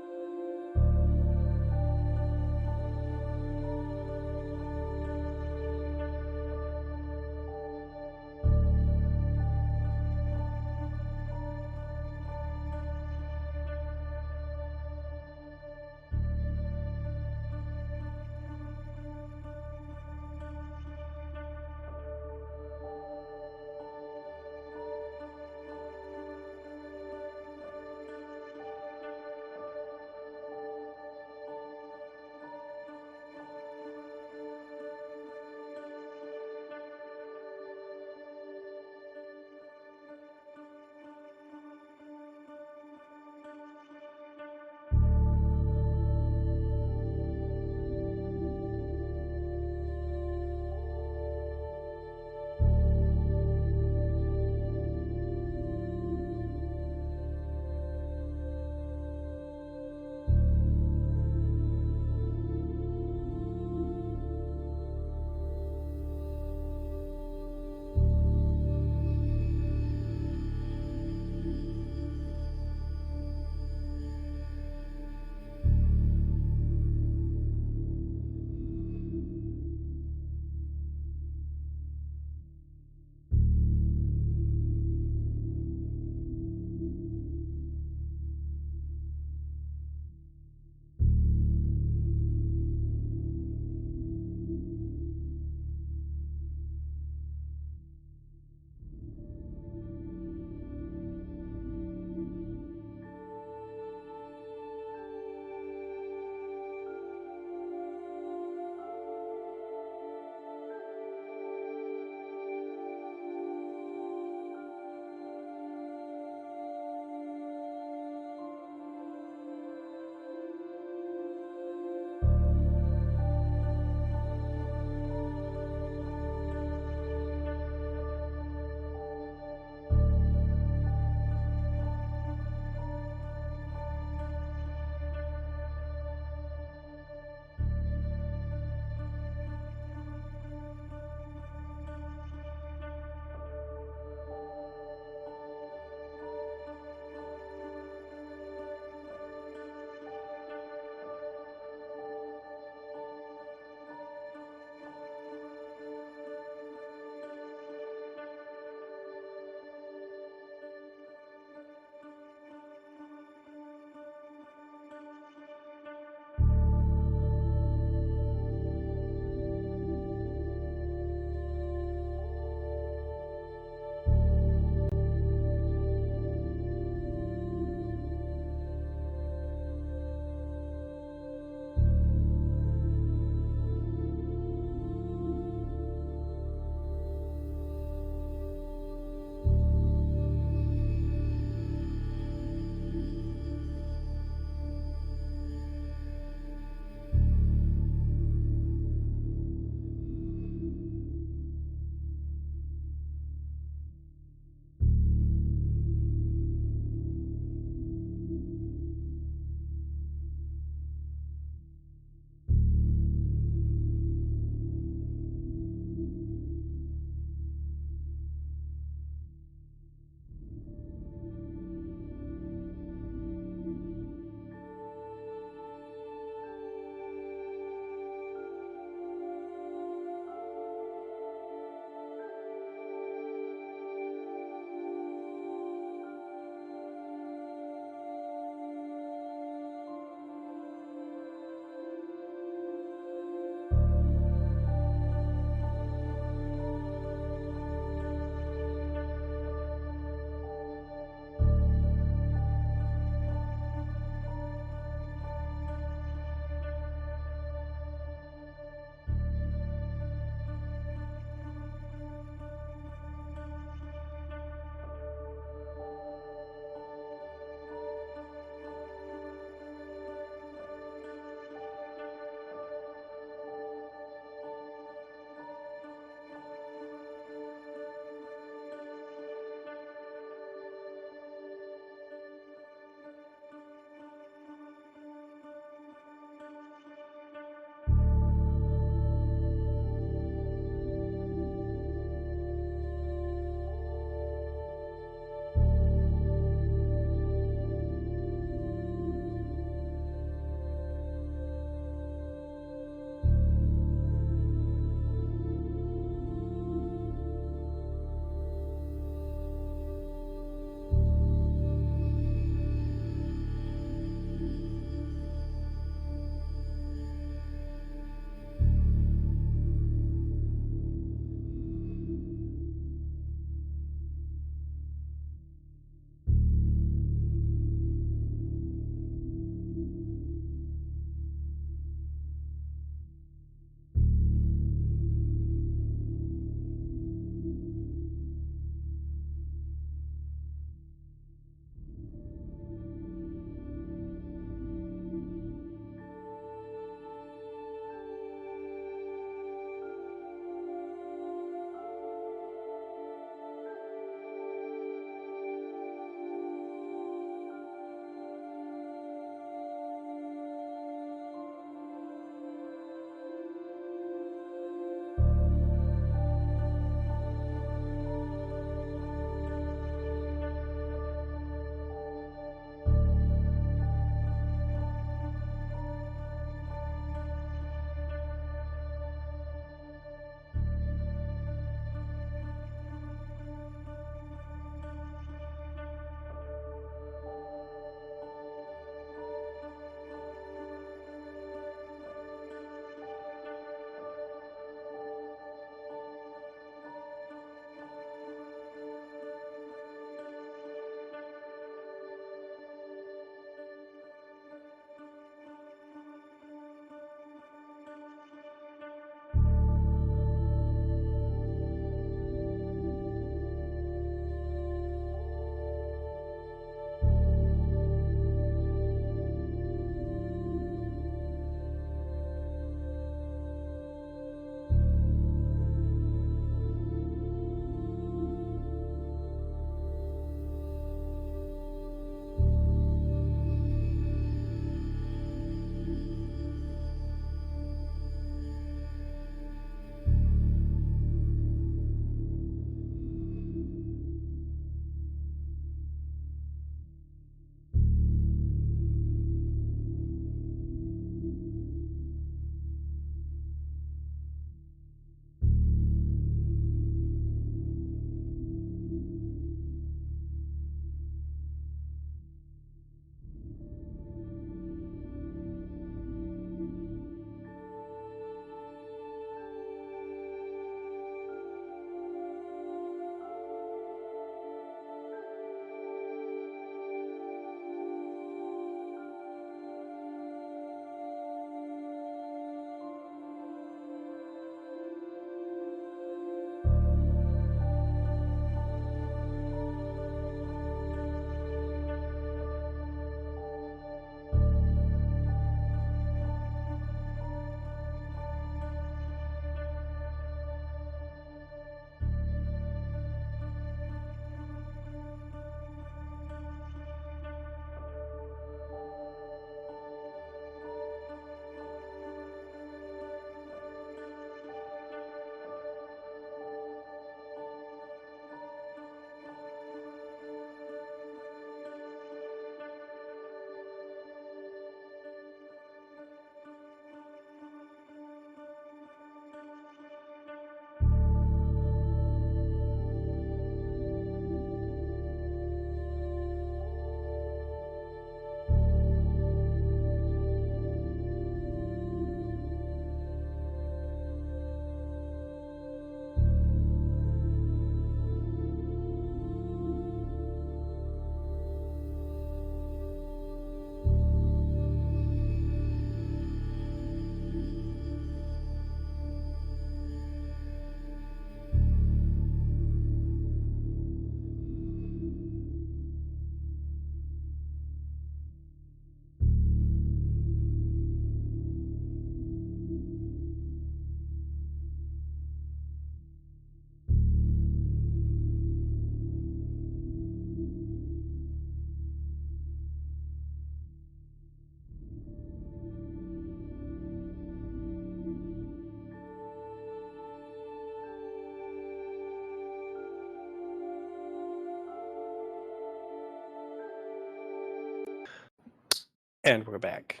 And we're back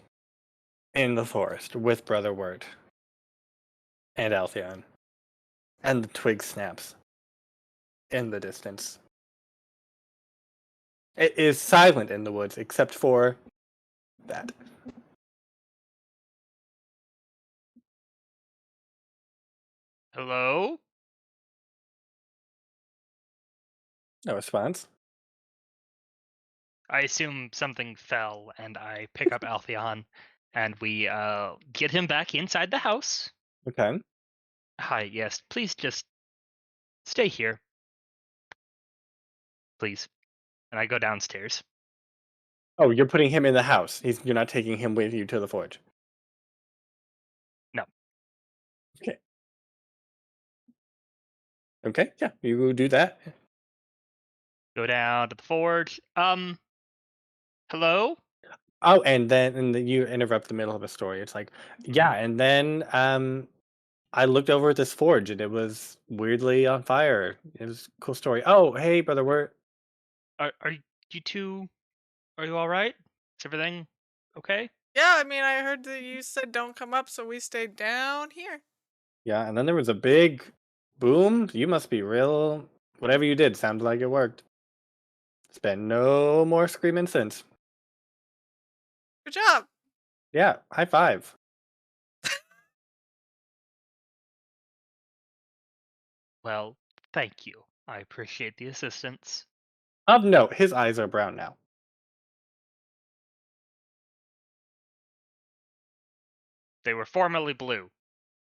in the forest with Brother Wirt and Altheon. And the twig snaps in the distance. It is silent in the woods except for that. Hello? No response. I assume something fell, and I pick up Altheon, and we get him back inside the house. Okay. Hi, yes, please just stay here. Please. And I go downstairs. Oh, you're putting him in the house. You're not taking him with you to the forge. No. Okay. Okay, yeah, you do that. Go down to the forge. Hello? Oh, and then you interrupt the middle of a story. It's like, yeah, and then I looked over at this forge and it was weirdly on fire. It was a cool story. Oh, hey, Brother Wirt. Are you two? Are you all right? Is everything okay? Yeah, I mean, I heard that you said don't come up, so we stayed down here. Yeah, and then there was a big boom. You must be real. Whatever you did sounded like it worked. It's been no more screaming since. Good job. Yeah, high five. Well, thank you. I appreciate the assistance. Of note, his eyes are brown now. They were formerly blue.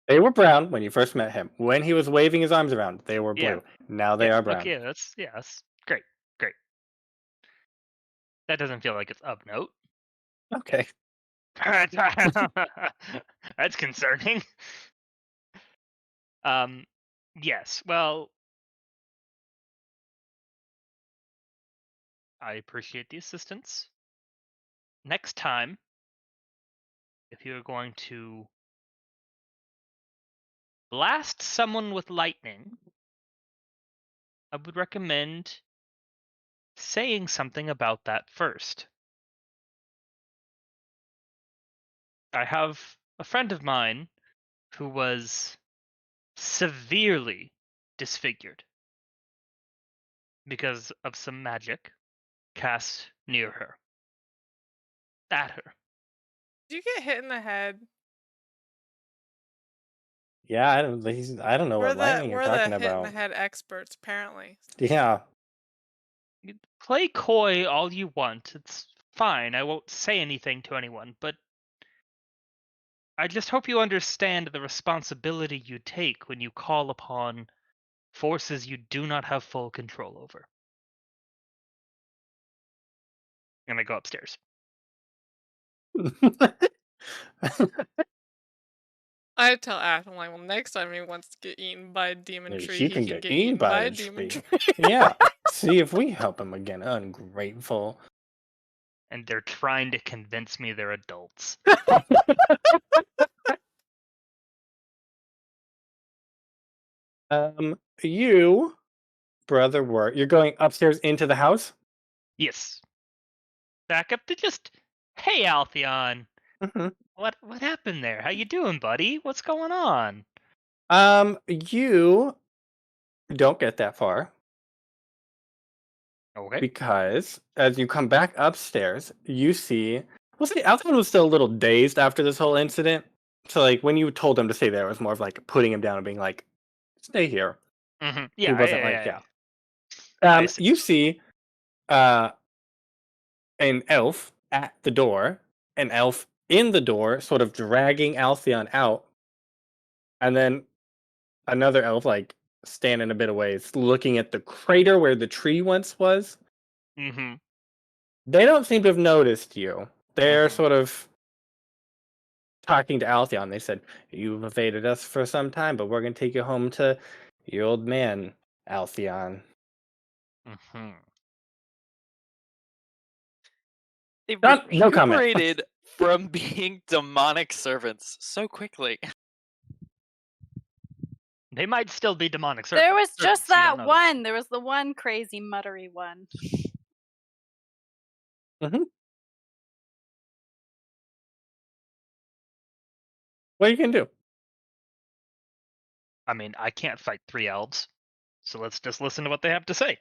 They were brown when you first met him. When he was waving his arms around, they were blue. Yeah. Now they are brown. Okay, that's great. Great. That doesn't feel like it's of note. Okay. That's concerning. Yes. Well, I appreciate the assistance. Next time, if you're going to blast someone with lightning, I would recommend saying something about that first. I have a friend of mine who was severely disfigured because of some magic cast near her. At her. Did you get hit in the head? Yeah, I don't know what lightning you're We're talking the hit in about. the head experts, apparently. Yeah. You play coy all you want. It's fine. I won't say anything to anyone, but I just hope you understand the responsibility you take when you call upon forces you do not have full control over. And I go upstairs. I tell Ash, I'm like, well, next time he wants to get eaten by a demon Maybe tree, he he can can get get eaten eaten by by a a demon tree. tree. Yeah. See if we help him again. Ungrateful. And they're trying to convince me they're adults. You, Brother Wirt, you're going upstairs into the house? Yes. Back up to just, hey, Altheon. Mm-hmm. What happened there? How you doing, buddy? What's going on? You don't get that far. Okay. Because as you come back upstairs, you see. Well, see, Alton was still a little dazed after this whole incident. So, like, when you told him to stay there, it was more of like putting him down and being like, "Stay here." Mm-hmm. He Yeah, wasn't yeah. You see, an elf at the door, an elf in the door, sort of dragging Altheon out, and then another elf like standing a bit away, looking at the crater where the tree once was. Mm-hmm. They don't seem to have noticed you. They're Mhm. sort of talking to Altheon. They said, "You've evaded us for some time, but we're going to take you home to your old man, Altheon." Mm-hmm. They No comment. recuperated from being demonic servants so quickly. They might still be demonic servants. There was just you don't that know one. There was the one crazy muttery one. What are you gonna do? I mean, I can't fight 3 elves, so let's just listen to what they have to say.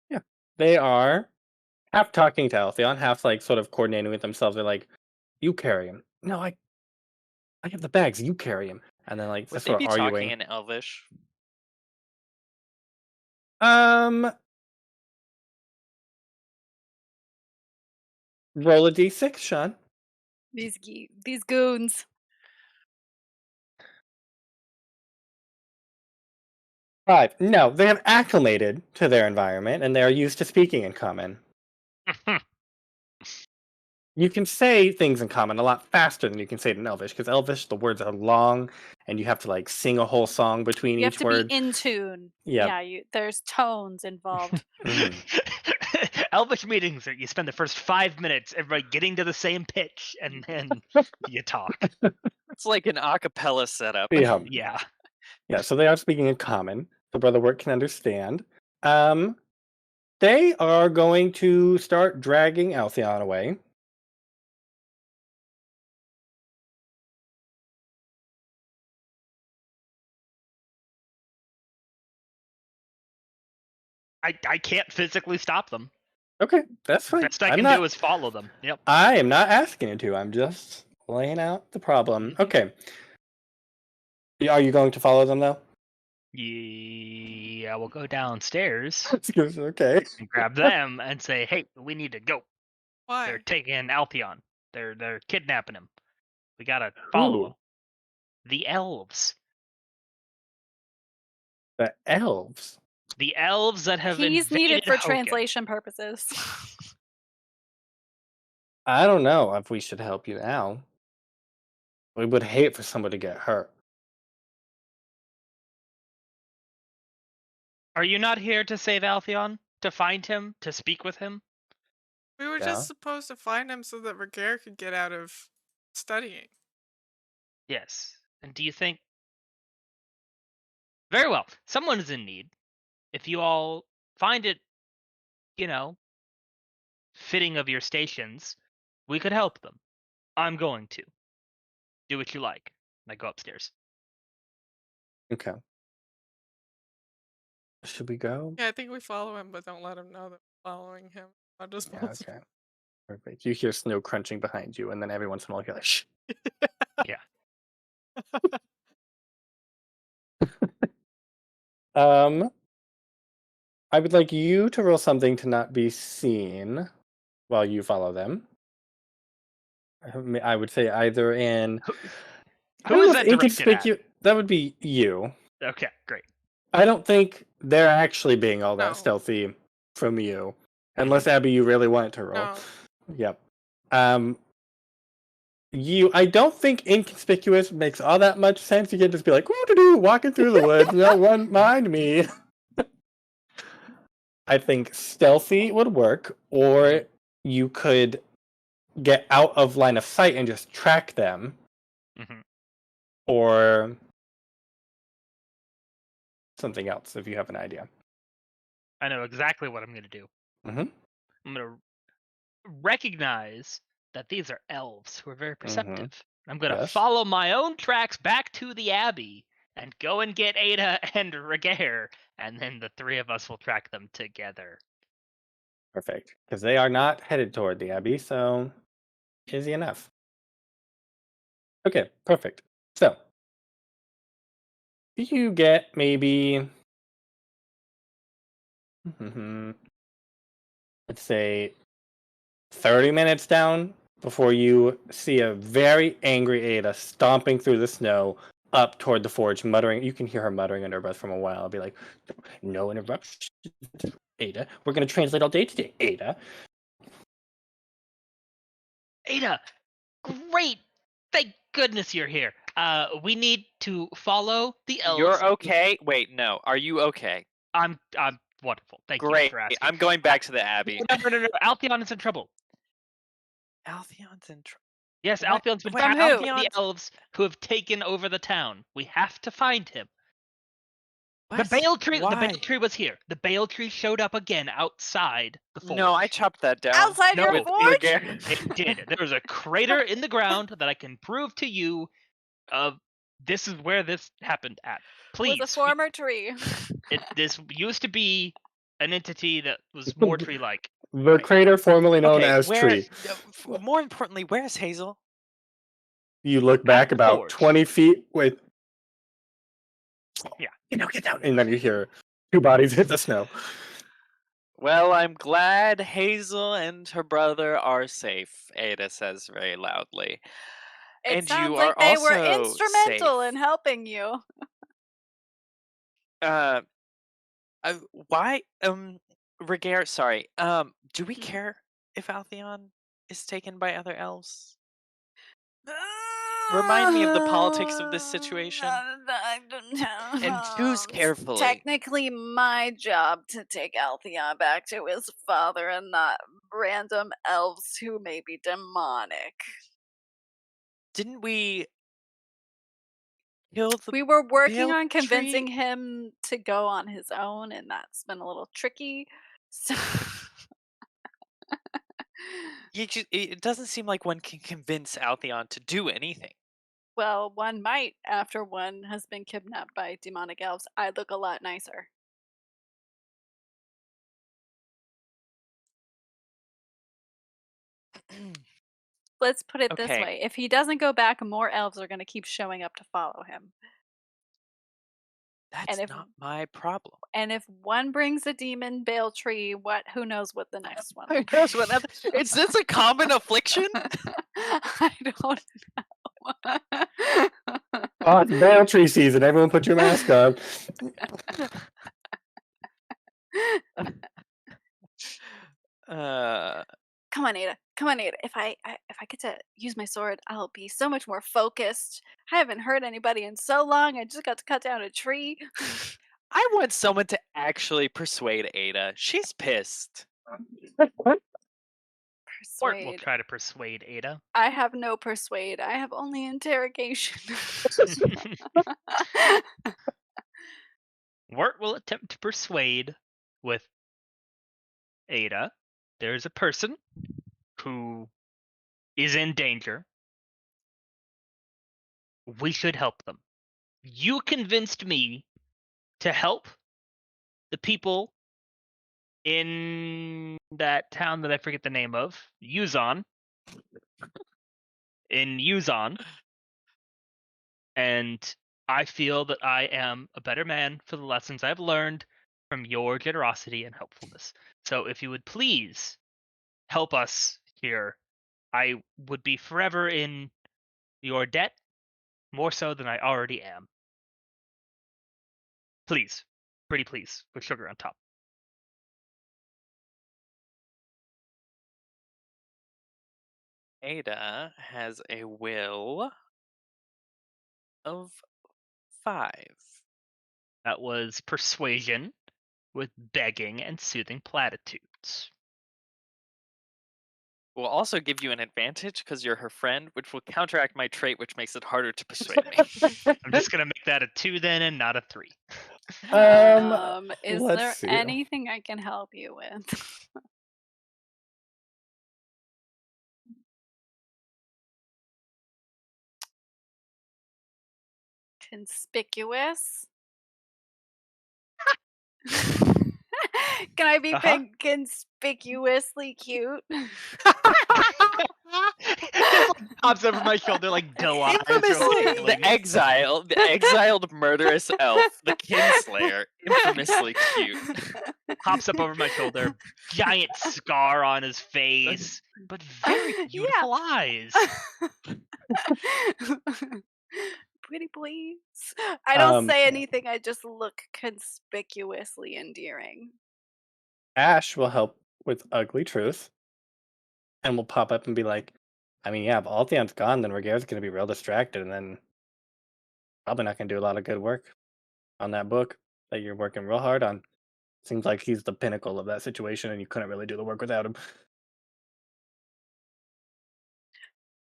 Yeah. They are half talking to Altheon, half like sort of coordinating with themselves. They're like, "You carry him." No, I have the bags. You carry him. And then like Would just they sort be of talking arguing. in Elvish? Roll a d6, Sean. These goons. 5. No, they have acclimated to their environment and they are used to speaking in common. You can say things in common a lot faster than you can say it in Elvish, because Elvish, the words are long and you have to like sing a whole song between You have each to word. be in tune. Yep. Yeah, there's tones involved. Elvish meetings are you spend the first 5 minutes everybody getting to the same pitch, and then you talk. It's like an a cappella setup. Yeah. Yeah. Yeah, so they are speaking in common. The brother Wirt can understand. They are going to start dragging Altheon away. I can't physically stop them. Okay, that's fine. Best I can do is follow them. Yep. I am not asking you to. I'm just laying out the problem. Okay. Are you going to follow them though? Yeah, we'll go downstairs Okay. and grab them and say, "Hey, we need to go. Why? They're taking Altheon. They're kidnapping him. We gotta follow Who? them." The elves. The elves. The elves that have He's needed for Hochen. translation purposes. I don't know if we should help you now. We would hate for someone to get hurt. Are you not here to save Altheon? To find him? To speak with him? We were Yeah. just supposed to find him so that Ragaire could get out of studying. Yes. And do you think... Very well. Someone is in need. If you all find it, fitting of your stations, we could help them. I'm going to. Do what you like. And I go upstairs. Okay. Should we go? Yeah, I think we follow him, but don't let him know that we're following him. Not just Yeah, okay. Perfect. You hear snow crunching behind you, and then every once in a while you're like, shh. Yeah. I would like you to roll something to not be seen while you follow them. I would say either in... Who is that directed at? That would be you. Okay, great. I don't think they're actually being all that No. stealthy from you. Unless, Abby, you really want to roll. No. Yep. I don't think inconspicuous makes all that much sense. You can just be like, woo-doo-doo, walking through the woods, no one mind me. I think stealthy would work, or you could get out of line of sight and just track them. Mm-hmm. Or something else, if you have an idea. I know exactly what I'm going to do. Mm-hmm. I'm going to recognize that these are elves who are very perceptive. I'm going to follow my own tracks back to the abbey and go and get Ada and Ragaire, and then the three of us will track them together. Perfect. Because they are not headed toward the abbey, so easy enough. Okay, perfect. So, you get maybe... let's say 30 minutes down before you see a very angry Ada stomping through the snow up toward the forge, muttering. You can hear her muttering under her breath from a while. I'll be like, no interruptions, Ada. We're going to translate all day today, Ada. Ada, great! Thank goodness you're here. We need to follow the elves. You're okay? Wait, no. Are you okay? I'm wonderful. Thank you Great. for asking. I'm going back to the abbey. No. Altheon is in trouble. Altheon's in trouble. Yes, What? Altheon's been Wait, captured by the elves who have taken over the town. We have to find him. What? The bale tree. Why? The bale tree was here. The bale tree showed up again outside the forge. No, I chopped that down. Outside your with forge? Ragaire. It did. There was a crater in the ground that I can prove to you This is where this happened at. Please. Was a former tree. This used to be an entity that was more tree-like. The crater formerly known Okay, as where? Tree. More importantly, where's Hazel? You look back the about forge. 20 feet with. Yeah. Get down. And then you hear 2 bodies hit the snow. Well, I'm glad Hazel and her brother are safe, Ada says very loudly. It And sounds you like are they were also instrumental safe. in helping you. Why? Ragaire, sorry. Do we care if Altheon is taken by other elves? Remind me of the politics of this situation. I don't know. And choose carefully. Technically my job to take Altheon back to his father and not random elves who may be demonic. Didn't we kill the We were working Bale on convincing tree? him to go on his own, and that's been a little tricky. So It doesn't seem like one can convince Altheon to do anything. well, one might after one has been kidnapped by demonic elves. I look a lot nicer. Let's put it this Okay. way. If he doesn't go back, more elves are going to keep showing up to follow him. That's if- not my problem. And if one brings a demon bale tree, who knows what the next one will Who knows what other- Is this a common affliction? I don't know. Oh, it's bale tree season. Everyone put your mask on. Come on, Ada. Come on, Ada. If I get to use my sword, I'll be so much more focused. I haven't hurt anybody in so long. I just got to cut down a tree. I want someone to actually persuade Ada. She's pissed. Wirt will Persuade. try to persuade Ada. I have no persuade. I have only interrogation. Wirt will attempt to persuade with Ada. There's a person who is in danger. We should help them. You convinced me to help the people in that town that I forget the name of, Yuzon. In Yuzon. And I feel that I am a better man for the lessons I've learned from your generosity and helpfulness. So if you would please help us here, I would be forever in your debt, more so than I already am. Please. Pretty please, with sugar on top. Ada has a will of 5. That was persuasion with begging and soothing platitudes. Will also give you an advantage because you're her friend, which will counteract my trait, which makes it harder to persuade me. I'm just gonna make that a 2 then and not a 3. Is let's there see. anything I can help you with? Conspicuous? Can I be conspicuously cute? Pops over my shoulder like doe eyes. Infamously, the exiled murderous elf, the kinslayer, infamously cute. Pops up over my shoulder, giant scar on his face, but very beautiful eyes. Pretty please. I don't say Yeah. anything, I just look conspicuously endearing. Ash will help with ugly truth. And will pop up and be like, I mean, yeah, if Altheon's gone, then Ragaire's going to be real distracted, and then probably not going to do a lot of good work on that book that you're working real hard on. Seems like he's the pinnacle of that situation, and you couldn't really do the work without him.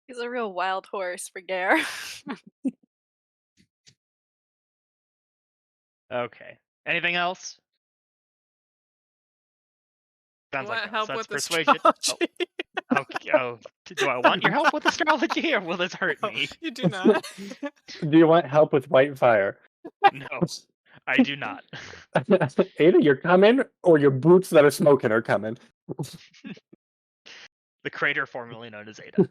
He's a real wild horse, Ragaire. Okay. Anything else? Sounds Want like no. help So that's with persuasion. astrology? Okay. Oh, Do I want your help with astrology, or will this hurt No, me? you do not. Do you want help with white fire? No, I do not. Ada, you're coming, or your boots that are smoking are coming. The crater formerly known as Ada.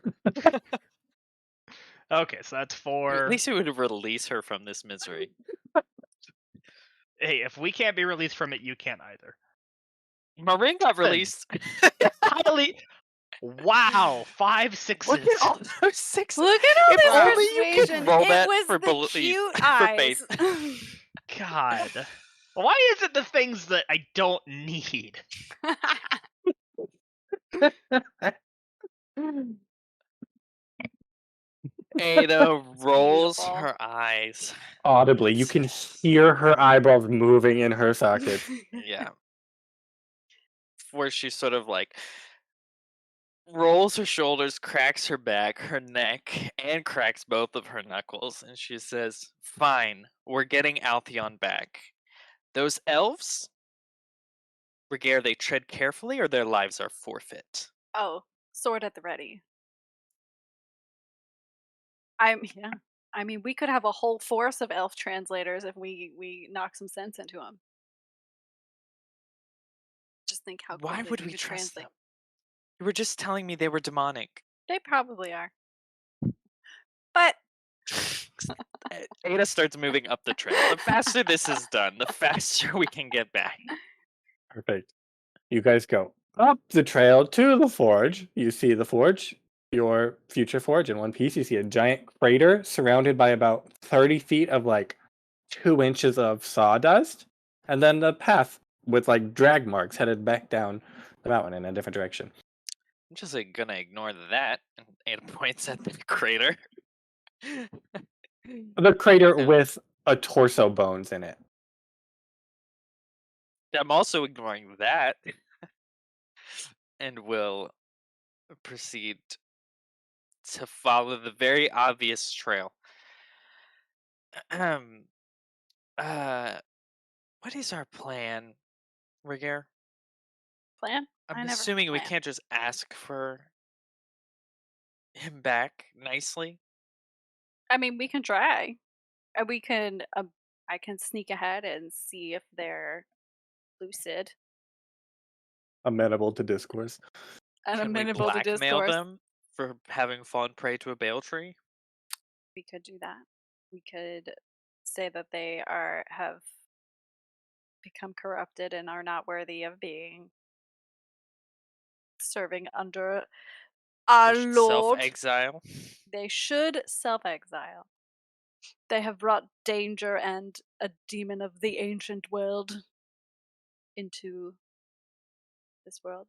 Okay, so that's At 4. least it would release her from this misery. Hey, if we can't be released from it, you can't either. Morrine got released. Highly. Wow, 5 6s. Look at all those sixes. Look at all If this only you could persuasion. roll It that was for the belief, cute for eyes. faith. God. Why is it the things that I don't need? Ada rolls Beautiful. her eyes. Audibly, you can hear her eyeballs moving in her sockets. Yeah. Where she sort of like rolls her shoulders, cracks her back, her neck, and cracks both of her knuckles, and she says, "Fine, we're getting Altheon back. Those elves, Ragaire, they tread carefully or their lives are forfeit." Oh, sword at the ready. Yeah. I mean, we could have a whole force of elf translators if we knock some sense into them. Just think how Why quickly would we we could trust translate. them? You were just telling me they were demonic. They probably are. But Ada starts moving up the trail. The faster this is done, the faster we can get back. Perfect. You guys go up the trail to the forge. You see the forge, your future forge. In one piece, you see a giant crater surrounded by about 30 feet of like 2 inches of sawdust, and then the path with like drag marks headed back down the mountain in a different direction. I'm just like, gonna ignore that. And Ada points at the crater. The crater Yeah. with a torso bones in it. I'm also ignoring that. And will proceed to follow the very obvious trail. What is our plan, Ragaire? plan? I'm I never have a assuming we plan. can't just ask for him back nicely. I mean, we can try. We can. I can sneak ahead and see if they're lucid Amenable to discourse. and Can we amenable to blackmail discourse. them for having fallen prey to a bale tree? We could do that. We could say that they have become corrupted and are not worthy of being serving under our They should Lord. self-exile. They should self-exile. They have brought danger and a demon of the ancient world into this world.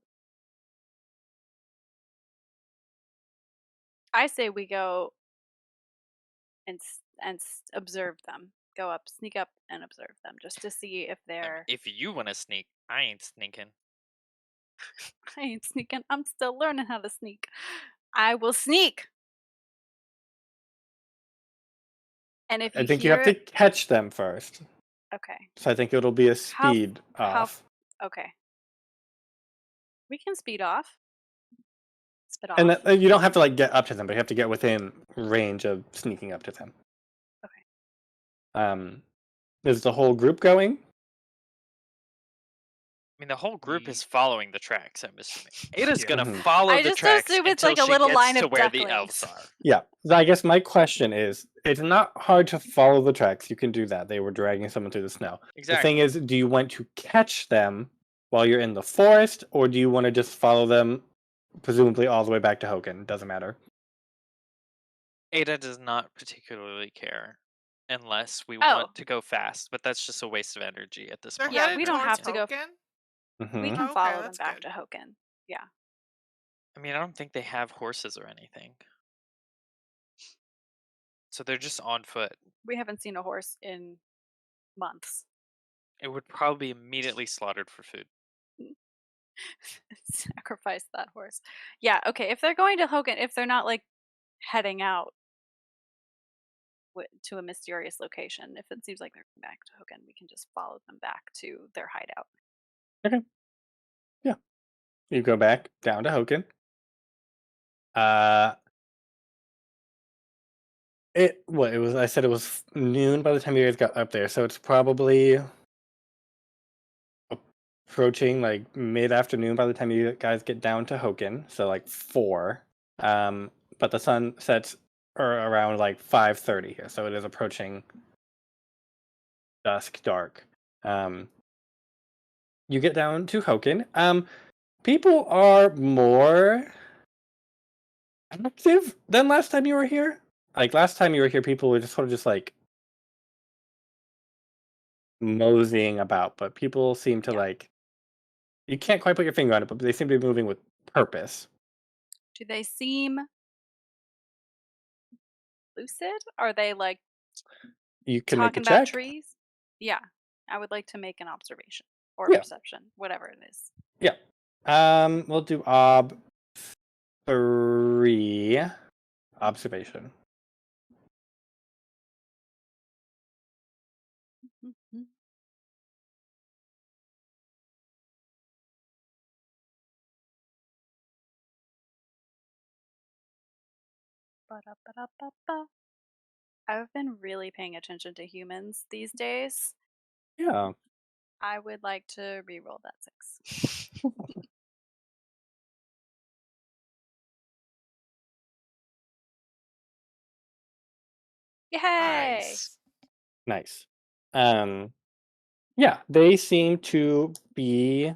I say we go and observe them. Go up, sneak up, and observe them, just to see if they're. If you want to sneak, I ain't sneaking. I ain't sneaking. I'm still learning how to sneak. I will sneak. And if you I think hear you have to catch them first. Okay. So I think it'll be a speed off. Okay. We can speed off. Spit off. And you don't have to like get up to them, but you have to get within range of sneaking up to them. Okay. Is the whole group going? I mean, the whole group is following the tracks, I'm assuming. Ada's Yeah. gonna Mhm. follow I the just tracks assume it's until like a she little gets line to of where the ducklings. elves are. Yeah. I guess my question is, it's not hard to follow the tracks. You can do that. They were dragging someone through the snow. Exactly. The thing is, do you want to catch them while you're in the forest, or do you want to just follow them, presumably all the way back to Hochen? Doesn't matter. Ada does not particularly care unless we Oh. want to go fast, but that's just a waste of energy at this They're point. Yeah, headed we don't towards have to go. Hochen? Mhm. We can Okay, follow them that's back good. to Hochen. Yeah. I mean, I don't think they have horses or anything. So they're just on foot. We haven't seen a horse in months. It would probably be immediately slaughtered for food. Sacrifice that horse. Yeah, okay. If they're going to Hochen, if they're not like heading out to a mysterious location, if it seems like they're going back to Hochen, we can just follow them back to their hideout. You go back down to Hochen. Uh, it was. I said it was noon by the time you guys got up there, so it's probably approaching like mid-afternoon by the time you guys get down to Hochen, so like 4. But the sun sets around like 5:30 here, so it is approaching dusk, dark. You get down to Hochen. People are more active than last time you were here. Like last time you were here, people were just sort of just like moseying about, but people seem to like, you can't quite put your finger on it, but they seem to be moving with purpose. Do they seem lucid? Are they like You can make a talking about check. trees? Yeah. I would like to make an observation or Yeah. perception, whatever it is. Yeah. We'll do 3 observation. Ba-da-ba-da-ba-ba. I've been really paying attention to humans these days. Yeah. I would like to re-roll that 6. Yay! Nice. Nice. Yeah, they seem to be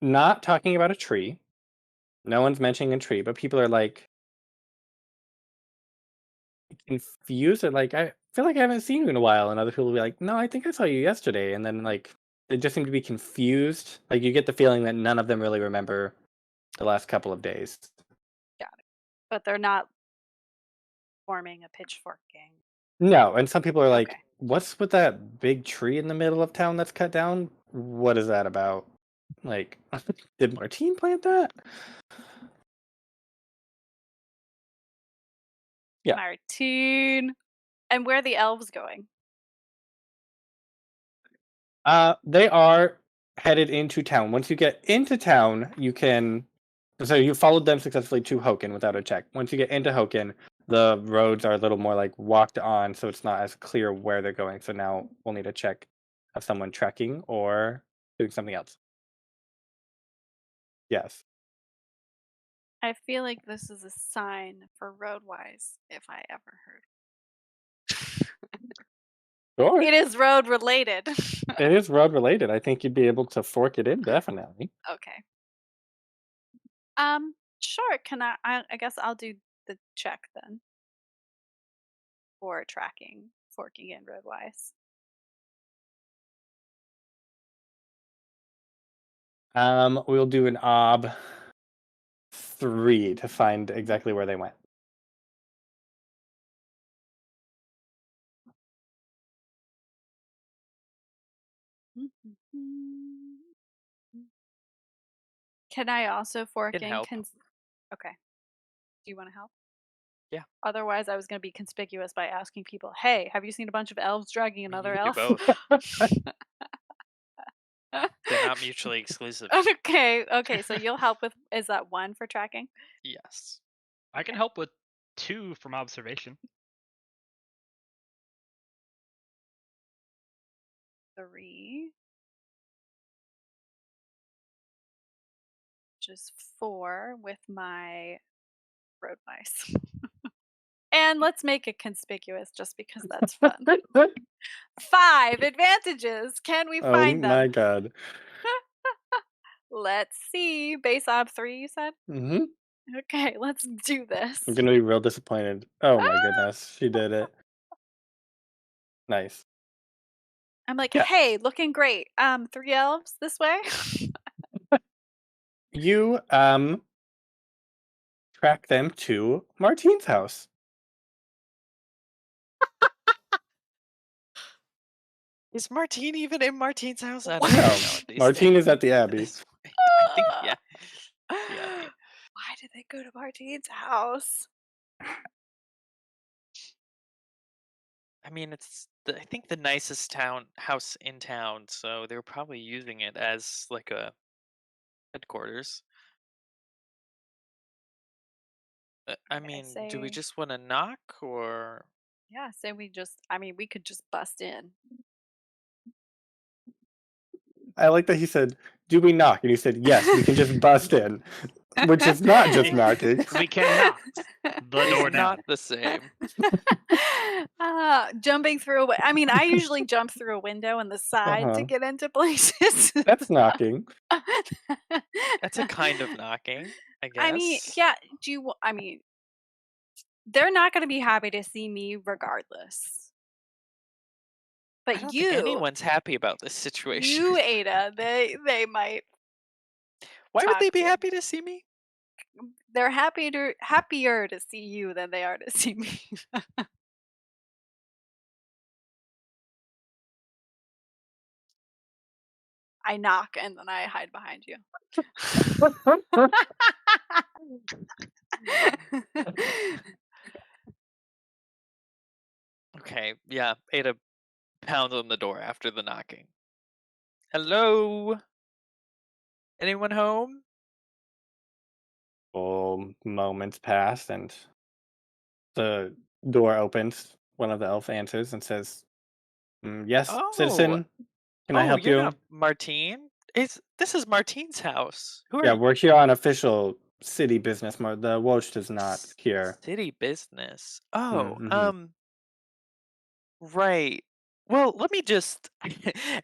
not talking about a tree. No one's mentioning a tree, but people are like confused or like, I feel like I haven't seen you in a while, and other people will be like, no, I think I saw you yesterday, and then like they just seem to be confused. Like you get the feeling that none of them really remember the last couple of days. But they're not forming a pitchfork gang. No, and some people are like, Okay. what's with that big tree in the middle of town that's cut down? What is that about? Like, did Martine plant that? Yeah. Martine. And where are the elves going? They are headed into town. Once you get into town, you can. So you followed them successfully to Hochen without a check. Once you get into Hochen, the roads are a little more like walked on, so it's not as clear where they're going. So now we'll need a check of someone trekking or doing something else. Yes. I feel like this is a sign for Roadwise, if I ever heard. Sure. It is road related. It is road related. I think you'd be able to fork it in definitely. Okay. Sure. Can I guess I'll do the check then. For tracking, forking in Roadwise. We'll do an ob 3 to find exactly where they went. Can I also fork Can in? help. Okay. Do you want to help? Yeah. Otherwise, I was going to be conspicuous by asking people, "Hey, have you seen a bunch of elves dragging another You elf?" do both. They're not mutually exclusive. Okay. So you'll help with, is that 1 for tracking? Yes. I can help with 2 from observation. 3. Which is 4 with my road mice. And let's make it conspicuous just because that's fun. 5 advantages. Can we Oh find them? my god. Let's see. Base ob 3, you said? Mm-hmm. Okay, let's do this. I'm gonna be real disappointed. Oh my goodness, she did it. Nice. I'm like, Yeah. hey, looking great. 3 elves this way. You track them to Martine's house. Is Martine even in Martine's house? I No, don't even know at these Martine is days. at the Abbey. I think, yeah. Yeah. Why did they go to Martine's house? I mean, I think the nicest house in town, so they were probably using it as like a headquarters. I mean, do we say- just want to knock or? Yeah, say we could just bust in. I like that he said, "Do we knock?" And you said, "Yes, we can just bust in," which is not just knocking. We cannot. The door It's down. not the same. Jumping through a I usually jump through a window in the side Uh-huh. to get into places. That's knocking. That's a kind of knocking, I guess. I mean, yeah, they're not going to be happy to see me regardless. I But don't think anyone's happy about this situation. you, Ada, they might. Why would they talk be to- happy to see me? They're happier to see you than they are to see me. I knock and then I hide behind you. Okay, yeah. Ada pounds on the door after the knocking. Hello? Anyone home? Moments pass and the door opens. One of the elf answers and says, "Yes, citizen. Can I help you're you?" not Martine? This is Martine's house. Who are Yeah, you? we're here on official city business. The Welsh is not here. City business. Oh, Mhm. right. Well, let me just.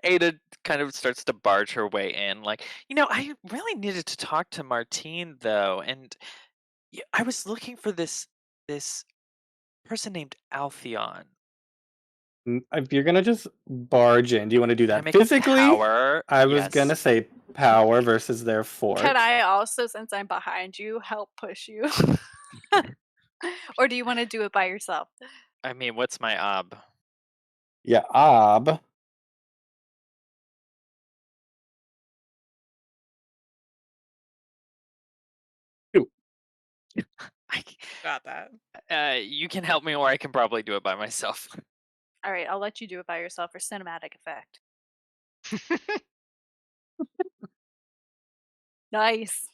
Ada kind of starts to barge her way in. Like, I really needed to talk to Martine though, and I was looking for this person named Altheon. If you're gonna just barge in, do you want to do Can I that make a physically? power? I was Yes. gonna say power versus their fort. Can I also, since I'm behind you, help push you? Or do you want to do it by yourself? I mean, what's my ob? Yeah, ob. Got that. You can help me, or I can probably do it by myself. All right, I'll let you do it by yourself for cinematic effect. Nice.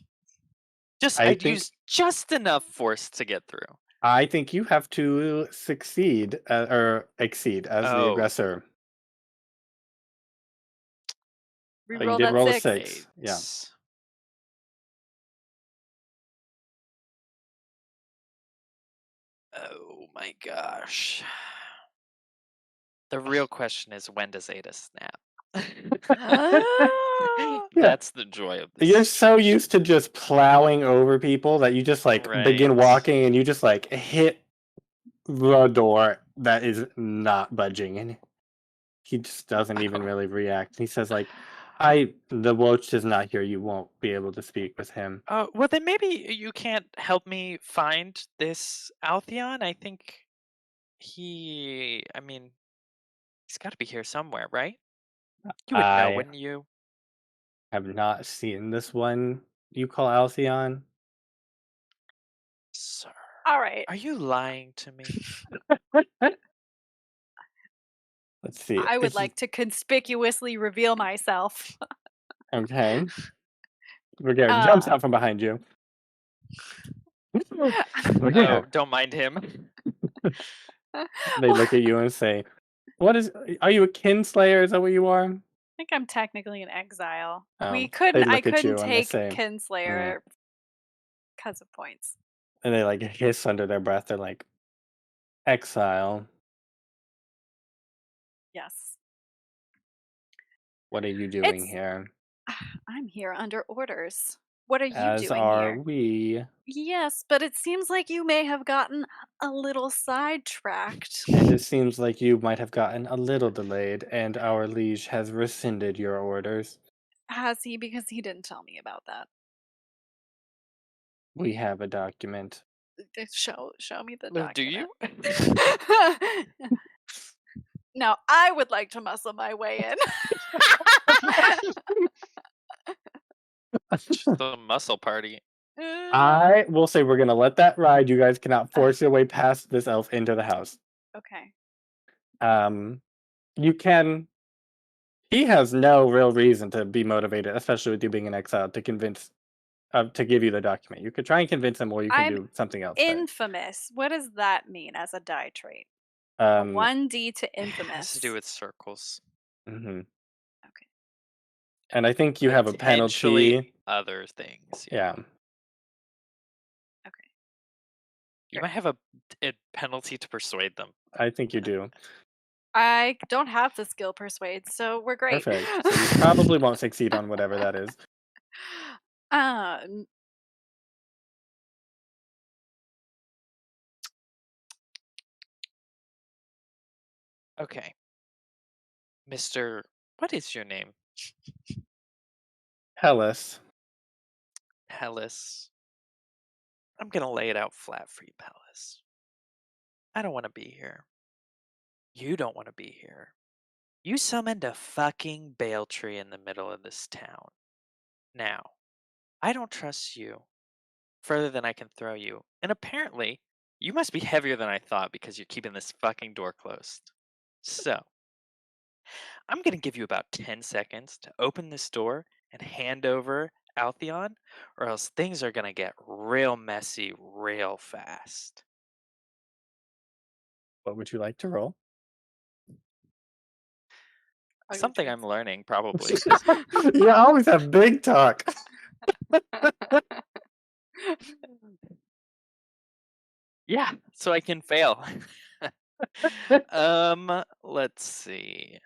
I'd use just enough force to get through. I think you have to succeed or exceed as the aggressor. You Reroll did that roll a 6. 6. Yeah. Oh my gosh. The real question is, when does Ada snap? That's the joy of this. You're so used to just plowing over people that you just begin walking and you just hit the door that is not budging, and he just doesn't even really react. He says the Welch is not here. You won't be able to speak with him. Oh, well then maybe you can't help me find this Altheon. I think he's got to be here somewhere, right? You would know, wouldn't you? Have not seen this one you call Altheon. Sir, All right. are you lying to me? Let's see. I would like to conspicuously reveal myself. Okay. Ragaire jumps out from behind you. Oh, don't mind him. They look at you and say, are you a kinslayer? Is that what you are? I think I'm technically an exile. I couldn't take kinslayer because of points. And they hiss under their breath. They're like, exile. Yes. What are you doing here? I'm here under orders. What are you As doing are here? we. Yes, but it seems like you may have gotten a little sidetracked. And it seems like you might have gotten a little delayed, and our liege has rescinded your orders. Has he? Because he didn't tell me about that. We have a document. Show me the document. Do you? Now, I would like to muscle my way in. Just a muscle party. I will say we're going to let that ride. You guys cannot force your way past this elf into the house. Okay. You can. He has no real reason to be motivated, especially with you being an exile, to convince to give you the document. You could try and convince them, or you can I'm do something else. But, infamous. What does that mean as a die trait? A 1d to It has to do infamous. with circles. mhm. Okay. And I think you have a Potentially penalty. other things. Yeah. Okay. You might have a penalty to persuade them. I think you do. I don't have the skill persuade, so we're great. Perfect. So you probably won't succeed on whatever that is. Um, Okay. Mr. What is your name? Hellas. Hellas. I'm going to lay it out flat for you, Hellas. I don't want to be here. You don't want to be here. You summoned a fucking bale tree in the middle of this town. Now, I don't trust you further than I can throw you. And apparently, you must be heavier than I thought because you're keeping this fucking door closed. So, I'm going to give you about 10 seconds to open this door and hand over Altheon, or else things are going to get real messy real fast. What would you like to roll? Something I'm learning, probably. You always have big talk. Yeah, so I can fail. Let's see.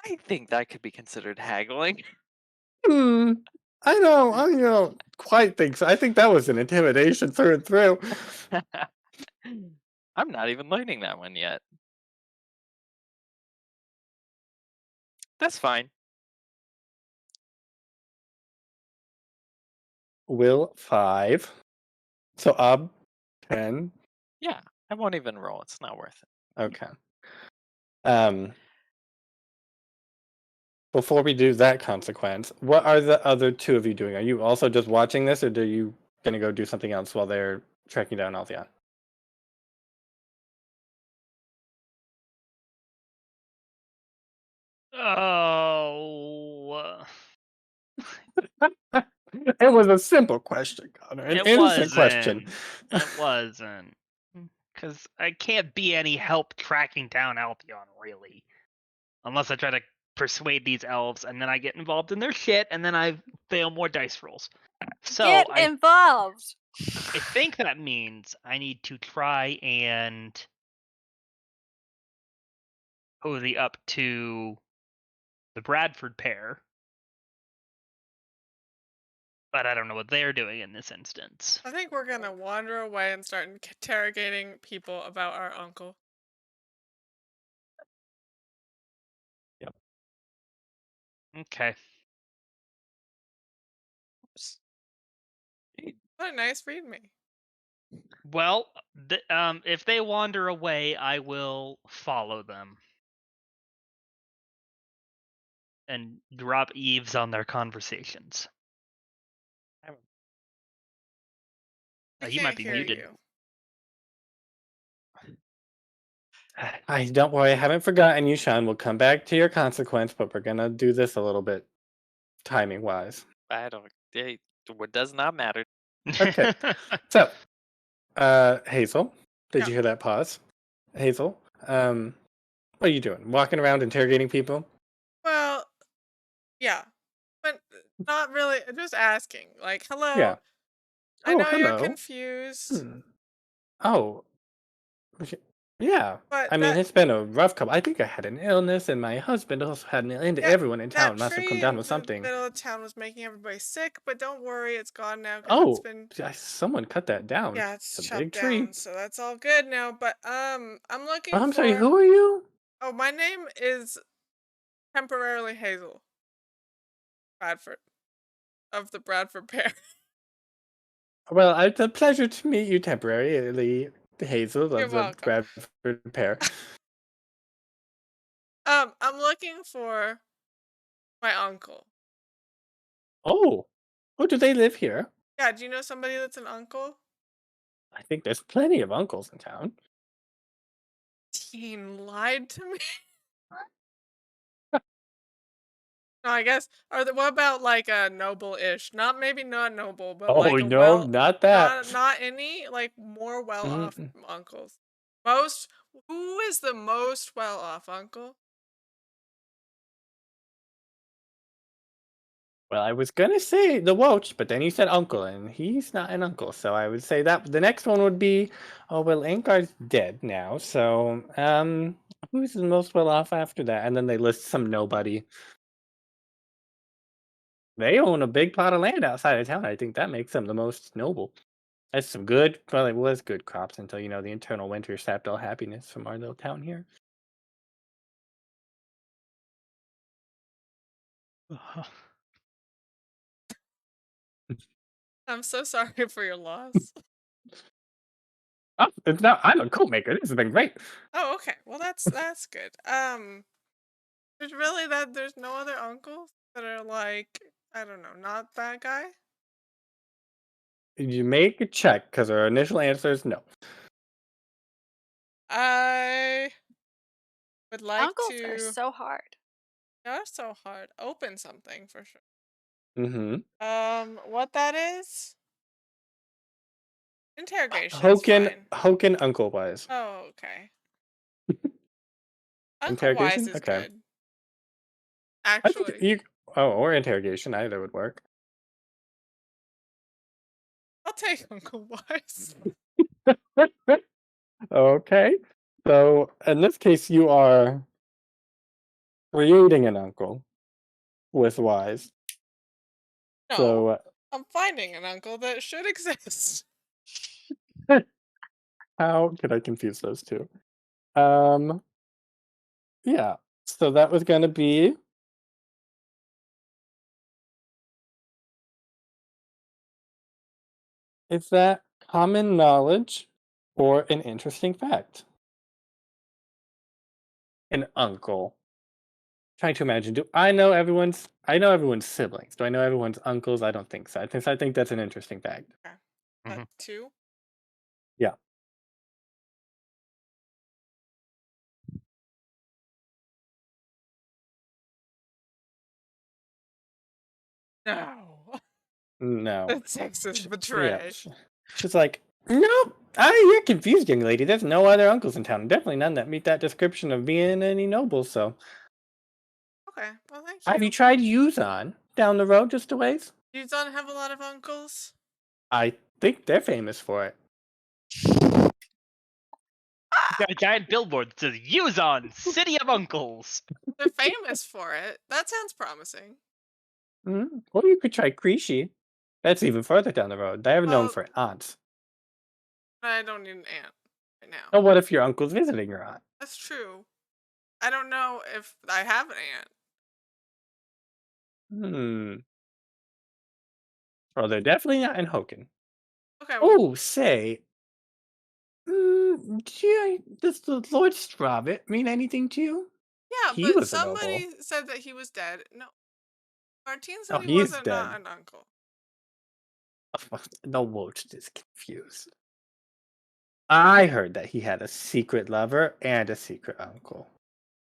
I think that could be considered haggling. I don't quite think so. I think that was an intimidation through and through. I'm not even learning that one yet. That's fine. Will 5. So 10. Yeah, I won't even roll. It's not worth it. Okay. Before we do that consequence, what are the other two of you doing? Are you also just watching this, or are you going to go do something else while they're tracking down Altheon? Oh. It was a simple question, Connor. An innocent question. It wasn't. Because I can't be any help tracking down Altheon, really. Unless I try to persuade these elves, and then I get involved in their shit, and then I fail more dice rolls. So get involved. I think that means I need to try and cozy up to the Bradford pair. But I don't know what they're doing in this instance. I think we're gonna wander away and start interrogating people about our uncle. Yep. Okay. Oops. What a nice read me. Well, if they wander away, I will follow them and drop eaves on their conversations. You might be hear muted. you. Don't worry, I haven't forgotten you, Sean. We'll come back to your consequence, but we're gonna do this a little bit timing wise. I don't. It does not matter. Okay. So, Hazel, did you hear that pause? Hazel, what are you doing? Walking around interrogating people? Well, yeah, but not really. Just asking, like, hello. Yeah. I Oh, know you're hello. confused. Oh, yeah. But I mean, it's been a rough couple. I think I had an illness, and my husband also had an illness. Everyone in town must have come down with something. The middle of town was making everybody sick, but don't worry, it's gone now. Oh, someone cut that down. Yeah, it's a chopped big down, tree. so that's all good now. But I'm looking. I'm sorry. Who are you? Oh, my name is temporarily Hazel Bradford of the Bradford pair. Well, it's a pleasure to meet you temporarily, Hazel You're of the welcome. Bradford pair. I'm looking for my uncle. Oh, do they live here? Yeah, do you know somebody that's an uncle? I think there's plenty of uncles in town. Teen lied to me. No, I guess. What about like a noble-ish? Maybe not noble, but Oh like a no, not that. not any like more well-off Mm-mm. uncles. Most. Who is the most well-off uncle? Well, I was gonna say the Welch, but then you said uncle, and he's not an uncle, so I would say that the next one would be, oh well, Angar's dead now, so who's the most well off after that? And then they list some nobody. They own a big plot of land outside of town. I think that makes them the most noble. That's some good, well, it was good crops until the internal winter sapped all happiness from our little town here. I'm so sorry for your loss. Oh, it's not. I'm a coat maker. This has been great. Oh, okay. Well, that's good. There's no other uncles that are like, I don't know, not that guy. Did you make a check? Because our initial answer is no. I would like Uncles are to. so hard. They are so hard. Open something for sure. Mm-hmm. What that is? Interrogation is Hoken, fine. Hoken, uncle wise. Oh, okay. Uncle Interrogation? Wise is Okay. good. I think Actually, you. Oh, or interrogation. Either would work. I'll take Uncle Wise. Okay. So in this case, you are creating an uncle with wise. No, So I'm finding an uncle that should exist. how could I confuse those two? Yeah. So that was gonna be. Is that common knowledge or an interesting fact? An uncle. Trying to imagine. I know everyone's siblings. Do I know everyone's uncles? I don't think so. I think that's an interesting fact. Okay. Mhm. 2? Yeah. No. No. The Texas Yeah. betray. She's like, nope. You're confused, young lady. There's no other uncles in town. Definitely none that meet that description of being any noble. So, Okay. Well, thank have you you. tried Yuzon down the road just a ways? You don't have a lot of uncles? I think they're famous for it. Got a giant billboard that says Yuzon, City of Uncles. They're famous for it. That sounds promising. Or you could try Krishi. That's even further down the road. They're known Well, for aunts. I don't need an aunt right now. Oh, what if your uncle's visiting your aunt? That's true. I don't know if I have an aunt. Well, they're definitely not in Hoken. Okay. Well, Oh, say, does the Lord Stravit mean anything to you? yeah, He but was a noble. somebody said that he was dead. No. Martine said Oh, he he's wasn't dead. not an uncle. The Welch is confused. I heard that he had a secret lover and a secret uncle.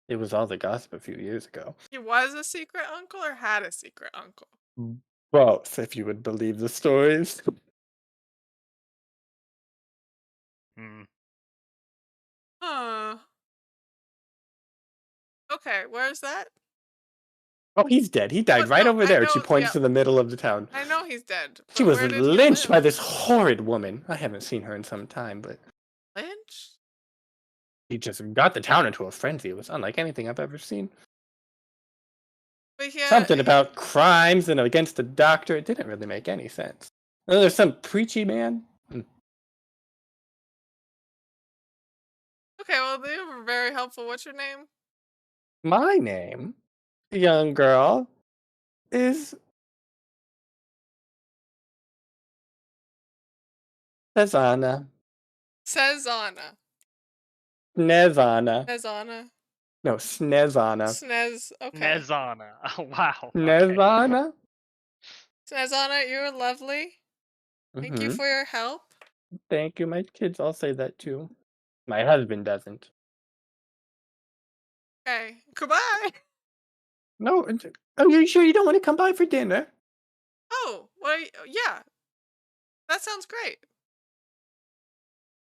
It was all the gossip a few years ago. He was a secret uncle or had a secret uncle? Both, if you would believe the stories. Hmm. Huh. Okay, where's that? Oh, he's dead. He died But right no, over I there. She know- points yeah. to the middle of the town. I know he's dead. She but was where did he lynched by live? this horrid woman. I haven't seen her in some time, but Lynch? he just got the town into a frenzy. It was unlike anything I've ever seen. But yeah, Something about crimes and against the doctor. It didn't really make any sense. And then there's some preachy man. Okay, well, they were very helpful. What's your name? My name, young girl, is Nezana. Sezana. Snezana. Sezana. No, Snezana. Snez. Okay. Nezana. Oh, wow. Okay. Snezana? Snezana, you're lovely. Thank you for your help. Thank you. My kids all say that too. My husband doesn't. Okay. Goodbye. No, are you sure you don't want to come by for dinner? Oh, well, yeah. That sounds great.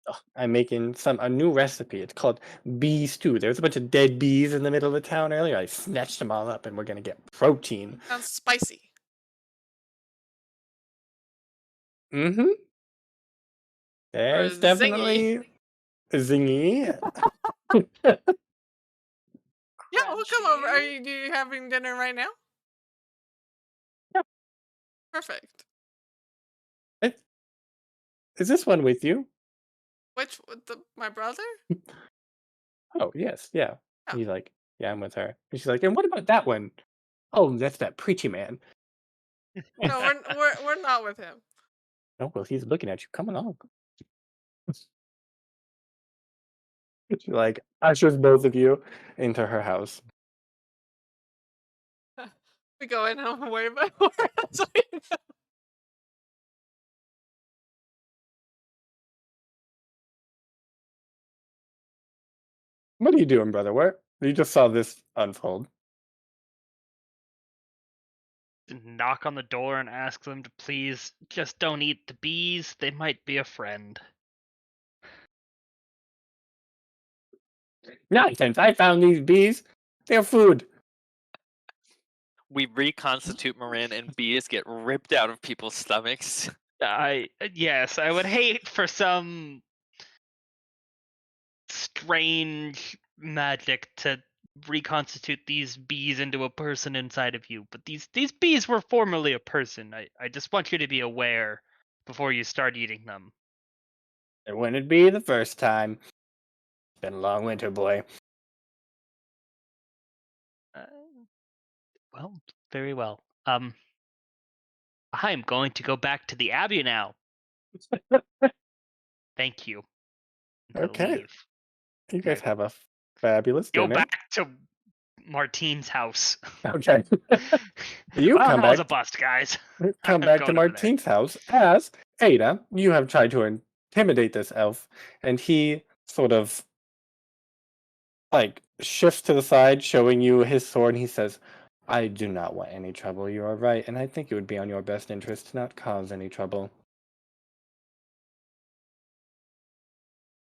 Oh, I'm making a new recipe. It's called bee stew. There's a bunch of dead bees in the middle of the town earlier. I snatched them all up, and we're gonna get protein. Sounds spicy. Mm-hmm. There's zingy. definitely zingy. Yeah, we'll come over. Are Crunchy. you having dinner right now? Yep. Perfect. Is this one with you? Which my brother? Oh, yes, yeah. Yeah. He's like, yeah, I'm with her. And she's like, and what about that one? Oh, that's that preachy man. No, we're not with him. Oh, well, he's looking at you. Come along. She like ushers both of you into her house. We go in and I'm way by word. So you know. What are you doing, brother? Where you just saw this unfold? Knock on the door and ask them to please just don't eat the bees. They might be a friend. Nonsense! I found these bees. They're food. We reconstitute Morrine, and bees get ripped out of people's stomachs. Yes, I would hate for some strange magic to reconstitute these bees into a person inside of you. But these bees were formerly a person. I just want you to be aware before you start eating them. It wouldn't be the first time. It's been a long winter, boy. Well, very well. I'm going to go back to the abbey now. Thank you. And he'll Okay. leave. You guys have a fabulous Go dinner. back to Martine's house. Okay. You Well, come that was back. a bust, guys. Come I'm back to going over there. Martine's house as Ada. You have tried to intimidate this elf, and he sort of like shifts to the side, showing you his sword, and he says, I do not want any trouble. You are right, and I think it would be on your best interest to not cause any trouble.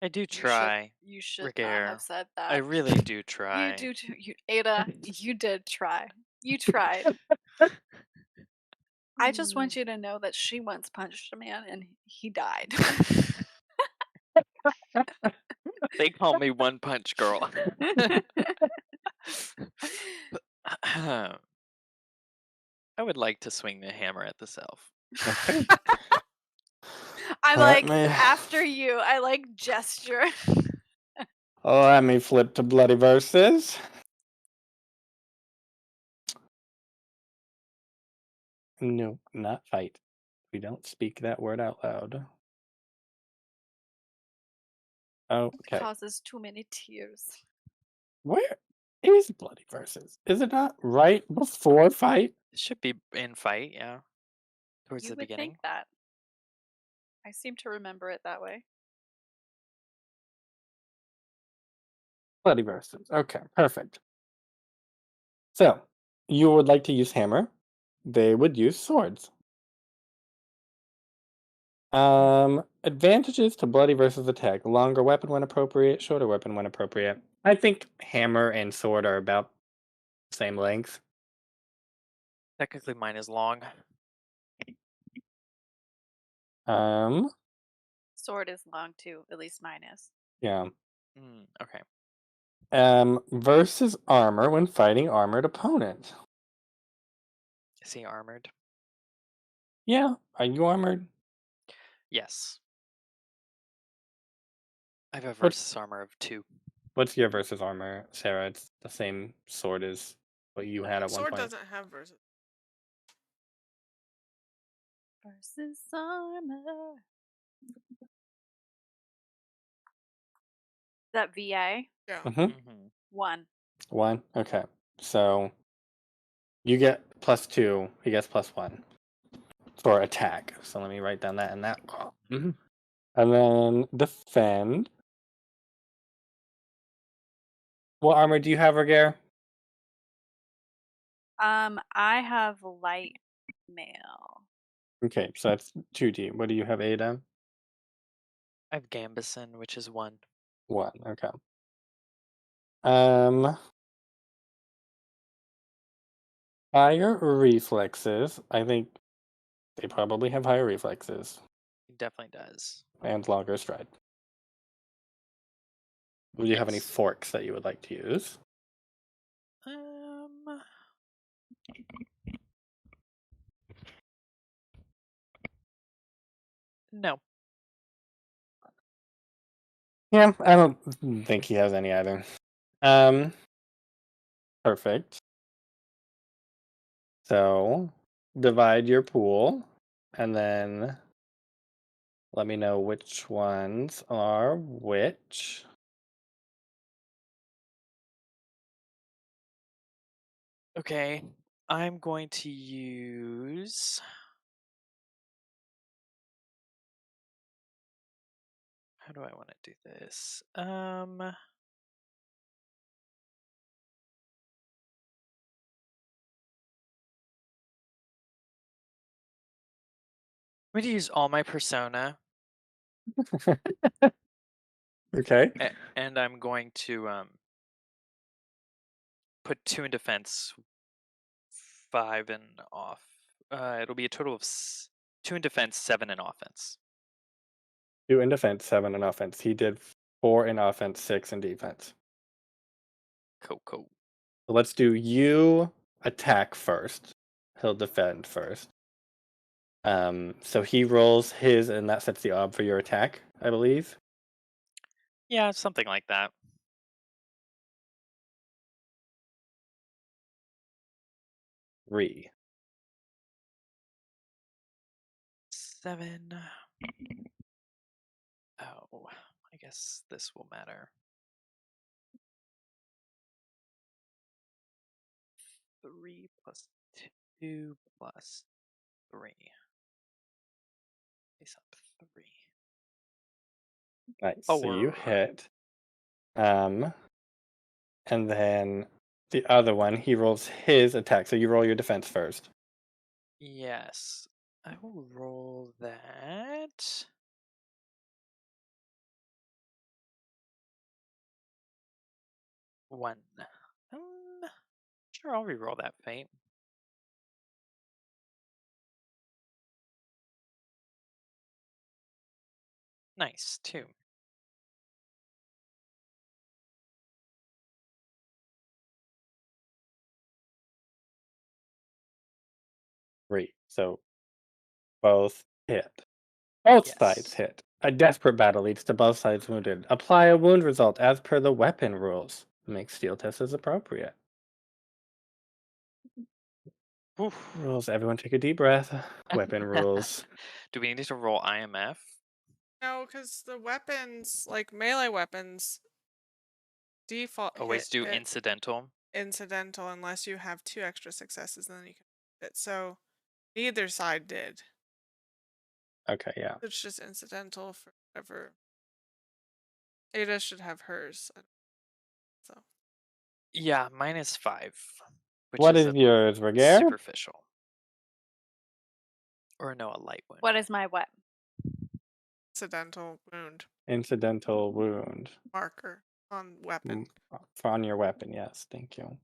I do try. You should not Ragaire. have said that. I really do try. You do too. Ada, you did try. You tried. I just want you to know that she once punched a man and he died. They call me One Punch Girl. I would like to swing the hammer at this elf. Okay. I'm Let like, me- after you. I like gesture. Let me flip to bloody verses. No, not fight. We don't speak that word out loud. Okay. Causes too many tears. Where is bloody verses? Is it not right before fight? It should be in fight, yeah. Towards You the would beginning. think that. I seem to remember it that way. Bloody verses. Okay, perfect. So, you would like to use hammer. They would use swords. Advantages to bloody versus attack. Longer weapon when appropriate, shorter weapon when appropriate. I think hammer and sword are about the same length. Technically, mine is long. Sword is long too, at least mine is. Yeah. Okay. Versus armor when fighting armored opponent. Is he armored? Yeah. Are you armored? Yes. I have a versus armor of 2. What's your versus armor, Sarah? It's the same sword as what you had at one Sword point. doesn't have versus. Versus armor. Is that VA? Yeah. Mm-hmm. 1. 1. Okay. So you get +2. He gets +1 for attack. So let me write down that and that. Mm-hmm. And then defend. What armor do you have, Ragaire? I have light mail. Okay, so that's 2D. What do you have, Ada? I have Gambison, which is 1. 1. Okay. Um, higher reflexes. I think they probably have higher reflexes He definitely does. and longer stride. Do you have any Yes. forks that you would like to use? No. Yeah, I don't think he has any either. Perfect. So divide your pool and then let me know which ones are which. Okay, I'm going to use. How do I want to do this? I'm going to use all my persona, Okay. and I'm going to put 2 in defense, 5 in off. It'll be a total of 2 in defense, 7 in offense. 2 in defense, 7 in offense. He did 4 in offense, 6 in defense. Cool. So let's do you attack first. He'll defend first. So he rolls his, and that sets the ob for your attack, I believe. Yeah, something like that. Three. 7. Oh, I guess this will matter. 3 plus 2 plus 3. Face up 3. Nice. So you 4. hit. And then the other one, he rolls his attack. So you roll your defense first. Yes. I will roll that. One. Sure, I'll re-roll that fate. Nice, 2. Three. So both hit. Both sides Yes. hit. A desperate battle leads to both sides wounded. Apply a wound result as per the weapon rules. Make steel tests as appropriate. Oof. Rules. Everyone take a deep breath. Weapon rules. Do we need to roll IMF? No, because the weapons, like melee weapons, default Always hit do incidental. incidental unless you have 2 extra successes, and then you can hit it. So neither side did. Okay, yeah. It's just incidental for whatever. Ada should have hers. So Yeah, mine is 5. Which What is is a yours, Ragaire? superficial. Or no, a light wound. What is my what? incidental wound Incidental wound. marker on weapon. On your weapon, yes. Thank you.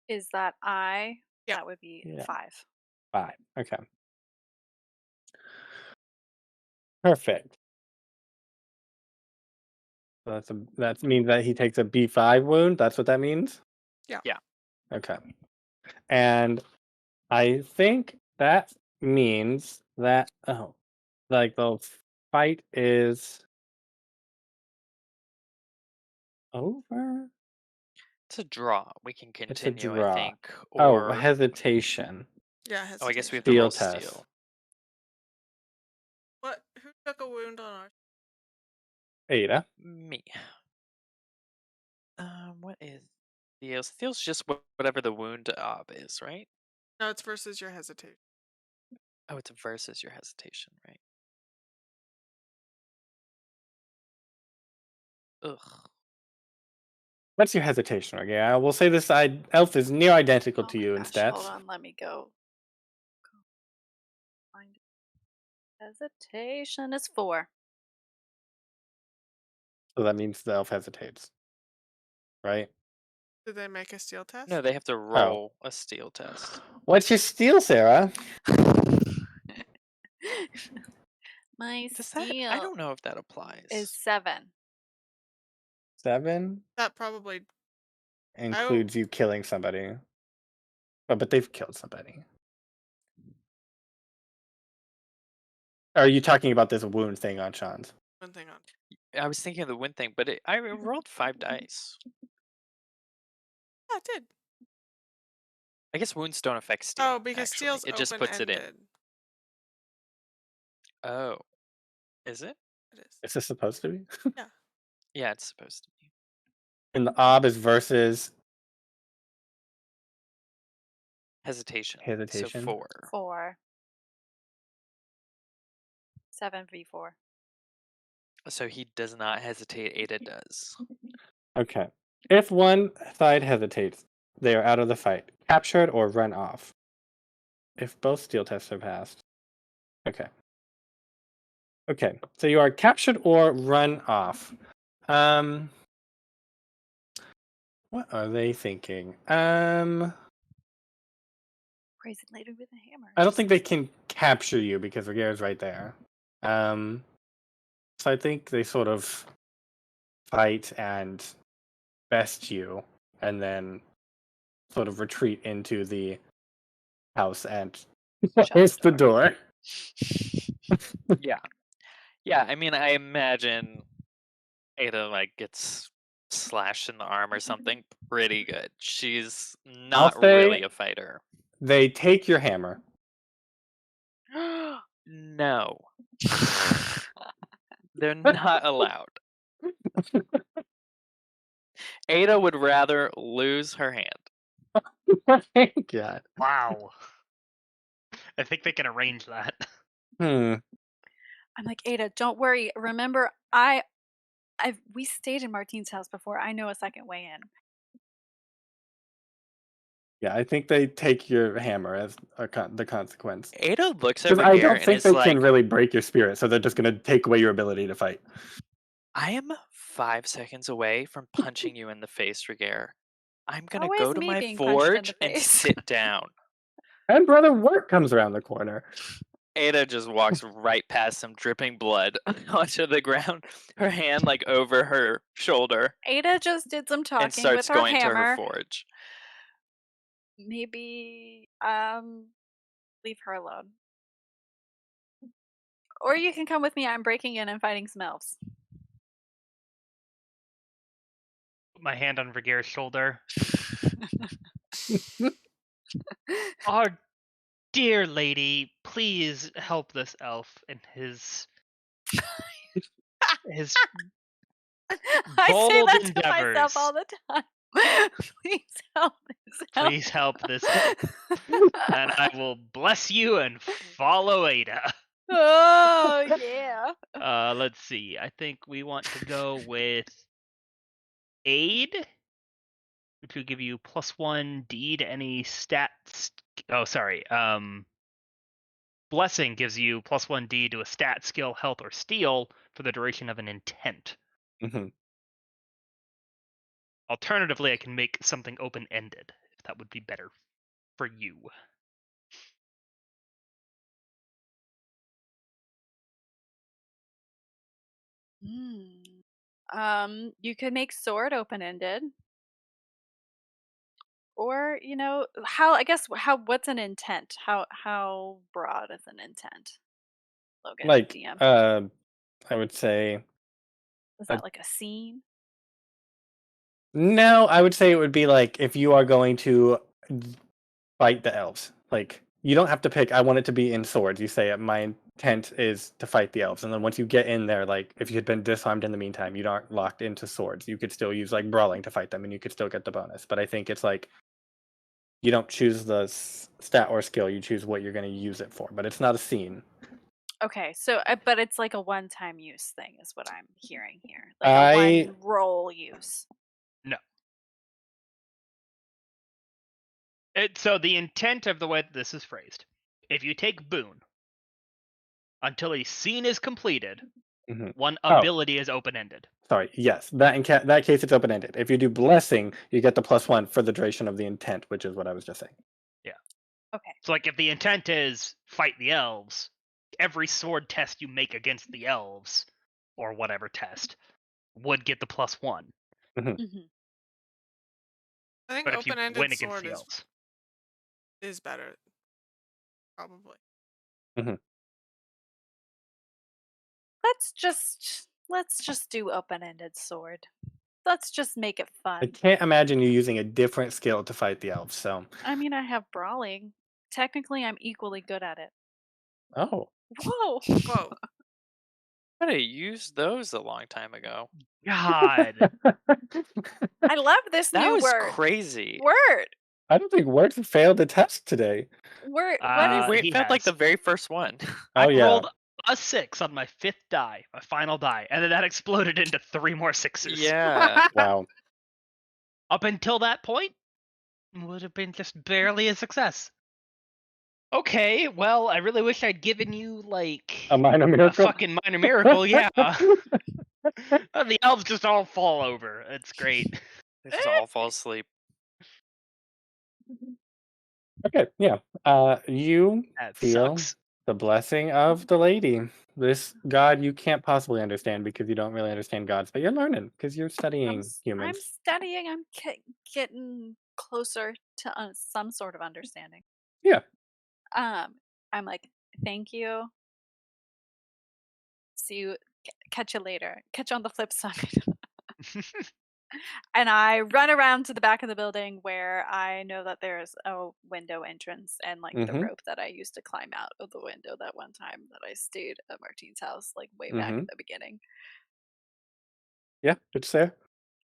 Is that I? Yeah. That would be Yeah. 5. 5. Okay. Perfect. So that means that he takes a B5 wound. That's what that means? Yeah. Yeah. Okay. And I think that means that like the fight is over? It's a draw. We can It's a continue, draw. I think. Oh, Or hesitation. Yeah, I guess we have hesitation. to Steel roll test. steel. What? Who took a wound on our? Ada. Me. What is steel? Steel's just whatever the wound ob is, right? No, it's versus your hesitation. Oh, it's versus your hesitation, right? Ugh. What's your hesitation, Ragaire? We'll say this elf is near identical to my you in gosh, stats. hold on, let me go. Find it. Hesitation is 4. So that means the elf hesitates. Right? Did they make a steel test? No, they have to roll a steel test. What's your steal, Sarah? My Does that? I steal don't know if that applies. is 7. 7 That probably. includes you killing somebody. Oh, but they've killed somebody. Are you talking about this wound thing on Sean's? One thing on. I was thinking of the wind thing, but I rolled 5 dice. Yeah, it did. I guess wounds don't affect steel. Oh, because actually. steel's it just puts it in. open-ended. Oh, is it? It is. Is this supposed to be? Yeah, it's supposed to be. And the ob is versus Hesitation. hesitation. So 4. 4. 7v4. So he does not hesitate. Ada does. Okay. If one side hesitates, they are out of the fight, captured or run off. If both steel tests are passed. Okay. Okay. So you are captured or run off. What are they thinking? Raise it later with a hammer. I don't think they can capture you because Ragaire's right there. So I think they sort of fight and best you, and then sort of retreat into the house and close the door. Yeah. Yeah, I mean, I imagine Ada, like, gets slashed in the arm or something pretty good. She's not say- really a fighter. They take your hammer. No. They're not allowed. Ada would rather lose her hand. God. Wow. I think they can arrange that. I'm like, Ada, don't worry. Remember, we stayed in Martine's house before. I know a second way in. Yeah, I think they take your hammer as the consequence. Ada looks at Because I Ragaire don't and think is they like, can really break your spirit, so they're just going to take away your ability to fight. I am 5 seconds away from punching you in the face, Ragaire. I'm going to Always go to me my being punched in forge the and face. sit down. And Brother Wirt comes around the corner. Ada just walks right past him, dripping blood onto the ground, her hand like over her shoulder, Ada just did some and talking starts with her going to her hammer. forge. Maybe leave her alone. Or you can come with me. I'm breaking in and fighting some elves. Put my hand on Ragaire's shoulder. Our dear lady, please help this elf in his I say bold that to endeavors. myself all the time. Please help this elf. Please help this elf. And I will bless you and follow Ada. Oh yeah. Let's see. I think we want to go with aid, which will give you +1 D to any stats. Oh, sorry. Blessing gives you +1 D to a stat, skill, health, or steel for the duration of an intent. Mm-hmm. Alternatively, I can make something open-ended, if that would be better for you. You could make sword open-ended. Or, what's an intent? How broad is an intent? Logan, Like, DM. I would say... Is that like a scene? No, I would say it would be like if you are going to fight the elves. Like, you don't have to pick, I want it to be in swords. You say, my intent is to fight the elves. And then once you get in there, like, if you had been disarmed in the meantime, you aren't locked into swords. You could still use, like, brawling to fight them, and you could still get the bonus. But I think it's like, you don't choose the stat or skill, you choose what you're going to use it for. But it's not a scene. Okay, so but it's like a one-time use thing, is what I'm hearing here. Like a one roll use. No. So the intent of the way that this is phrased, if you take boon until a scene is completed, one ability is open-ended. Sorry, yes. That in that case, it's open-ended. If you do blessing, you get the +1 for the duration of the intent, which is what I was just saying. Yeah. Okay. So like if the intent is fight the elves, every sword test you make against the elves, or whatever test, would get the +1. Mhm. I think But if you open-ended win against sword the elves, is better, probably. Let's just do open-ended sword. Let's just make it I fun. can't imagine you using a different skill to fight the elves. So, I mean, I have brawling. Technically, I'm equally good at it. oh, Whoa! Whoa. I used those a long time ago. God, I love this That new was word. crazy. Word. I don't think Wirt failed the test today. Word. What is? We he failed like has. the very first one. Oh I yeah. rolled a 6 on my 5th die, my final die, and then that exploded into 3 more 6s. Yeah. Wow. Up until that point, would have been just barely a success. Okay, well, I really wish I'd given you like A minor a miracle. fucking minor miracle. Yeah, the elves just all fall over. It's great. They just all fall asleep. Okay, yeah. You That feel sucks. the blessing of the lady. This god you can't possibly understand because you don't really understand gods, but you're learning because you're studying I'm humans. studying. I'm getting closer to some sort of understanding. Yeah. I'm like, thank you. See you. Catch you later. Catch you on the flip side. And I run around to the back of the building where I know that there's a window entrance and like the Mm-hmm. rope that I used to climb out of the window that one time that I stayed at Martine's house, like way back Mm-hmm. at the beginning. Yeah, it's there.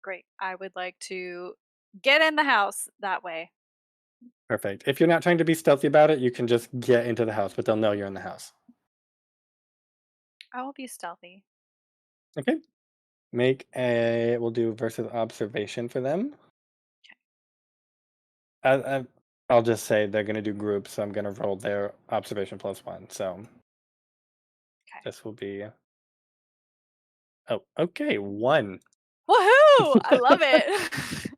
Great. I would like to get in the house that way. Perfect. If you're not trying to be stealthy about it, you can just get into the house, but they'll know you're in the house. I will be stealthy. Okay. We'll do versus observation for them. I'll just say they're going to do groups, so I'm going to roll their observation +1. So Okay. this will be. Oh, okay. 1. Woohoo! I love it.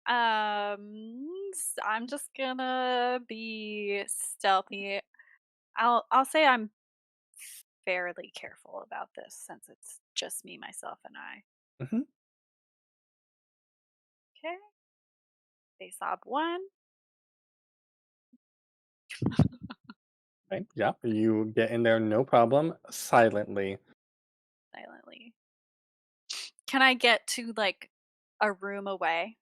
I'm just gonna be stealthy. I'll say I'm fairly careful about this since it's just me, myself, and I. Mm-hmm. Okay. They sob 1. Right. Yeah. You get in there, no problem, silently. Silently. Can I get to like a room away?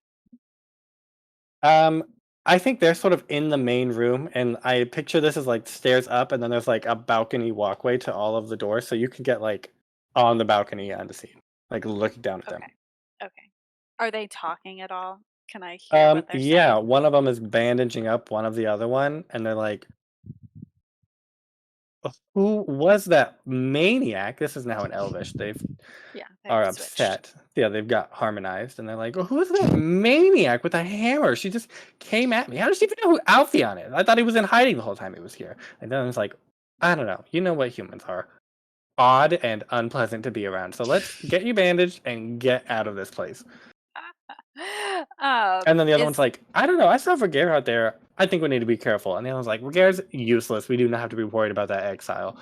I think they're sort of in the main room, and I picture this as like stairs up, and then there's like a balcony walkway to all of the doors, so you can get like on the balcony and the scene, like looking down at them. Okay. Are they talking at all? Can I hear what they're Yeah, saying? one of them is bandaging up one of the other one, and they're like, "Who was that maniac?" This is now in Elvish. They've Yeah, are they've switched. upset. Yeah, they've got harmonized, and they're like, "Who is that maniac with a hammer? She just came at me. How does she even know who Altheon is? I thought he was in hiding the whole time he was here." And then it's like, I don't know. You know what humans are. Odd and unpleasant to be around. So let's get you bandaged and get out of this place. And then the other one's like, I don't know. I saw Ragaire out there. I think we need to be careful. And the other one's like, Ragaire's useless. We do not have to be worried about that exile.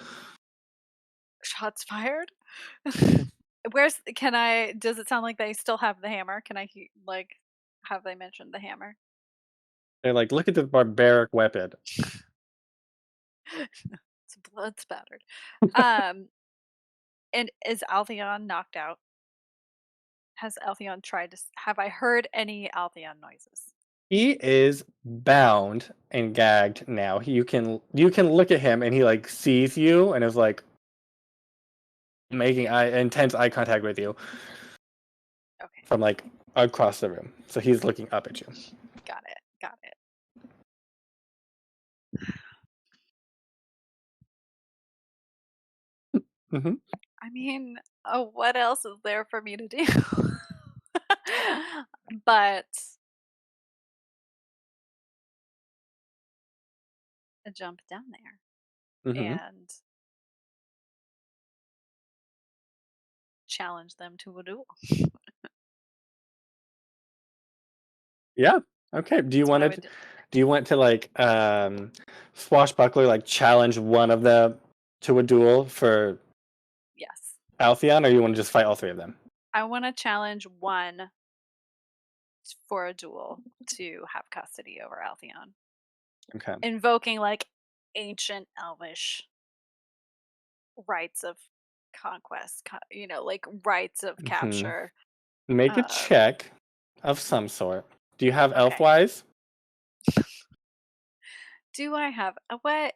Shots fired. Does it sound like they still have the hammer? Can I have they mentioned the hammer? They're like, look at this barbaric weapon. It's blood spattered. And is Altheon knocked out? Has Altheon tried to? Have I heard any Altheon noises? He is bound and gagged now. You can look at him and he like sees you and is like making intense eye contact with you. Okay. From like across the room. So he's looking up at you. Got it. Mm-hmm. I mean, what else is there for me to do? But jump down there Mm-hmm. and challenge them to a duel. Yeah. Okay. Do you That's what want I to? would do. Do you want to like swashbuckler, like challenge one of them to a duel for Yes. Altheon, or you want to just fight all three of them? I want to challenge one for a duel to have custody over Altheon, Okay. invoking like ancient elvish rites of conquest, like rites of Mhm. capture. Make a Um, check of some sort. Do you have Okay. Elfwise? Do I have why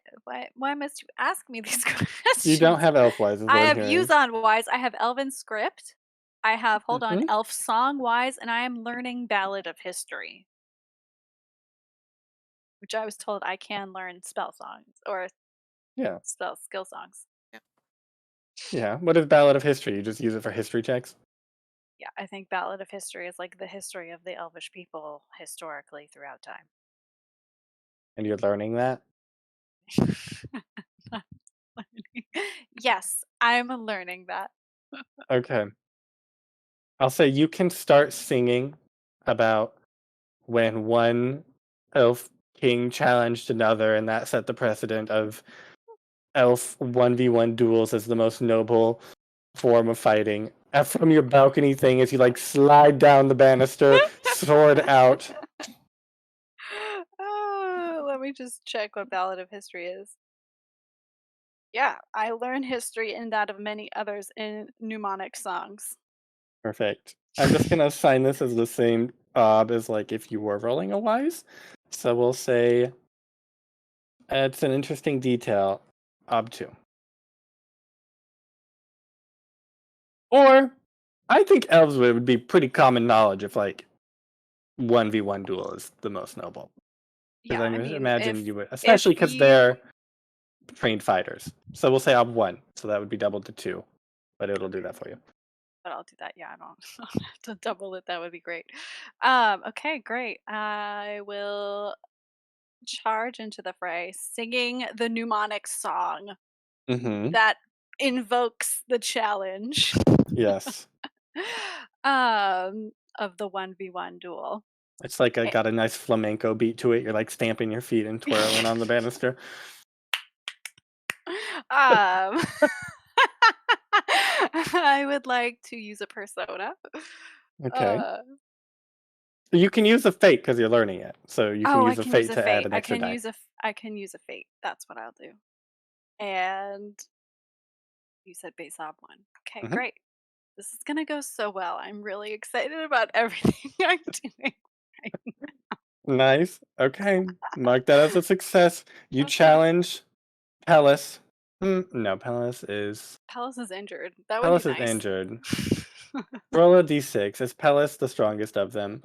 must you ask me these questions? You don't have Elfwise, is what I I'm have hearing. Use on Wise. I have Elven Script. I have Mhm. Elf Song Wise, and I am learning Ballad of History, which I was told I can learn spell songs or Yeah. skill songs. Yeah. What is Ballad of History? You just use it for history checks? Yeah, I think Ballad of History is like the history of the Elvish people historically throughout time. And you're learning that? Yes, I'm learning that. Okay. I'll say you can start singing about when one elf king challenged another, and that set the precedent of elf 1v1 duels as the most noble form of fighting. And from your balcony thing, as you like slide down the banister, sword out. Let me just check what Ballad of History is. Yeah, I learn history and that of many others in mnemonic songs. Perfect. I'm just gonna assign this as the same as like if you were rolling a wise. So we'll say it's an interesting detail. 2. Or I think elves would be pretty common knowledge if like 1v1 duel is the most noble. Because Yeah, I I mean, imagine if you would, especially because you, they're trained fighters. So we'll say 1, so that would be doubled to 2, but it'll do that for you. but I'll do that. Yeah, I don't have to double it. That would be great. Okay, great. I will charge into the fray, singing the mnemonic song Mm-hmm. that invokes the challenge. Yes. Of the 1v1 duel. It's like got a nice flamenco beat to it. You're like stamping your feet and twirling on the banister. I would like to use a persona. Okay. You can use a fate because you're learning it. So you can use a fate to add an extra die. I can use a fate. That's what I'll do. And you said base ob 1. Okay, Mhm. great. This is gonna go so well. I'm really excited about everything I'm doing. Nice. Okay. Mark that as a success. You Okay. challenge Palace. No, Palace is injured. That would Palace be is nice. injured. Roll a d6. Is Palace the strongest of them?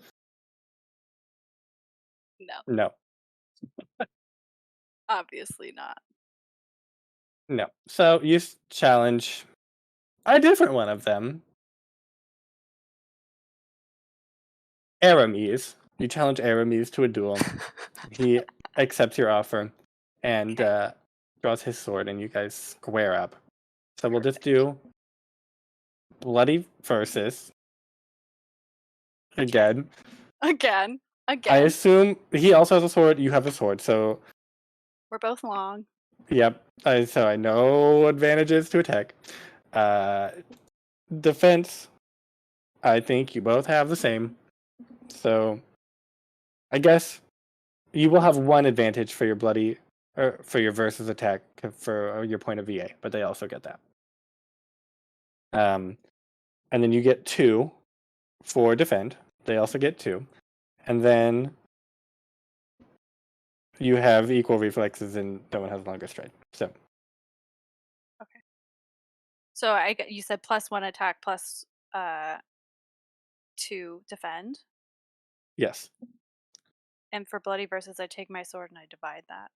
No, No. obviously not. No. So you challenge a different one of them. Aramis. You challenge Aramis to a duel. He accepts your offer and draws his sword, and you guys square up. So we'll just do bloody versus again. Again. I assume he also has a sword. You have a sword, so We're both long. yep. So I know advantages to attack. Defense. I think you both have the same. So I guess you will have one advantage for your bloody or for your versus attack for your point of VA, but they also get that. And then you get 2 for defend. They also get 2, and then you have equal reflexes, and no one has longer stride. So So you said +1 attack plus 2 defend. yes, And for bloody versus, I take my sword and I divide that.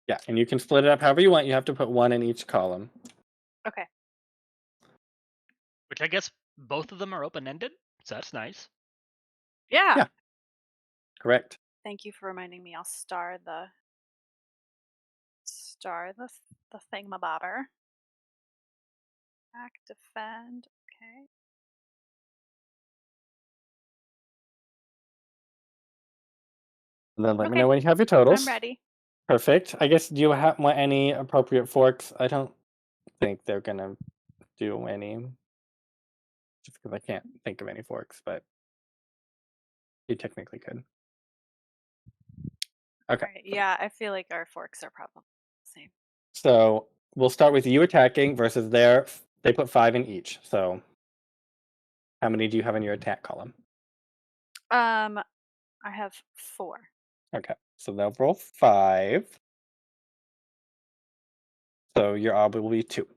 yeah, and you can split it up however you want. You have to put 1 in each column. Okay. Which I guess both of them are open-ended, so that's nice. Yeah. Correct. Thank you for reminding me. I'll star the star the thingamabobber. Attack, defend. Okay. And then let me Okay. know when you have your totals. I'm ready. Perfect. I guess, do you want any appropriate forks? I don't think they're gonna do any, just because I can't think of any forks, but you technically could. Okay. Alright, yeah, I feel like our forks are probably the same. So we'll start with you attacking versus they put 5 in each. So how many do you have in your attack column? I have 4. Okay. So they'll roll 5. So your ob will be 2.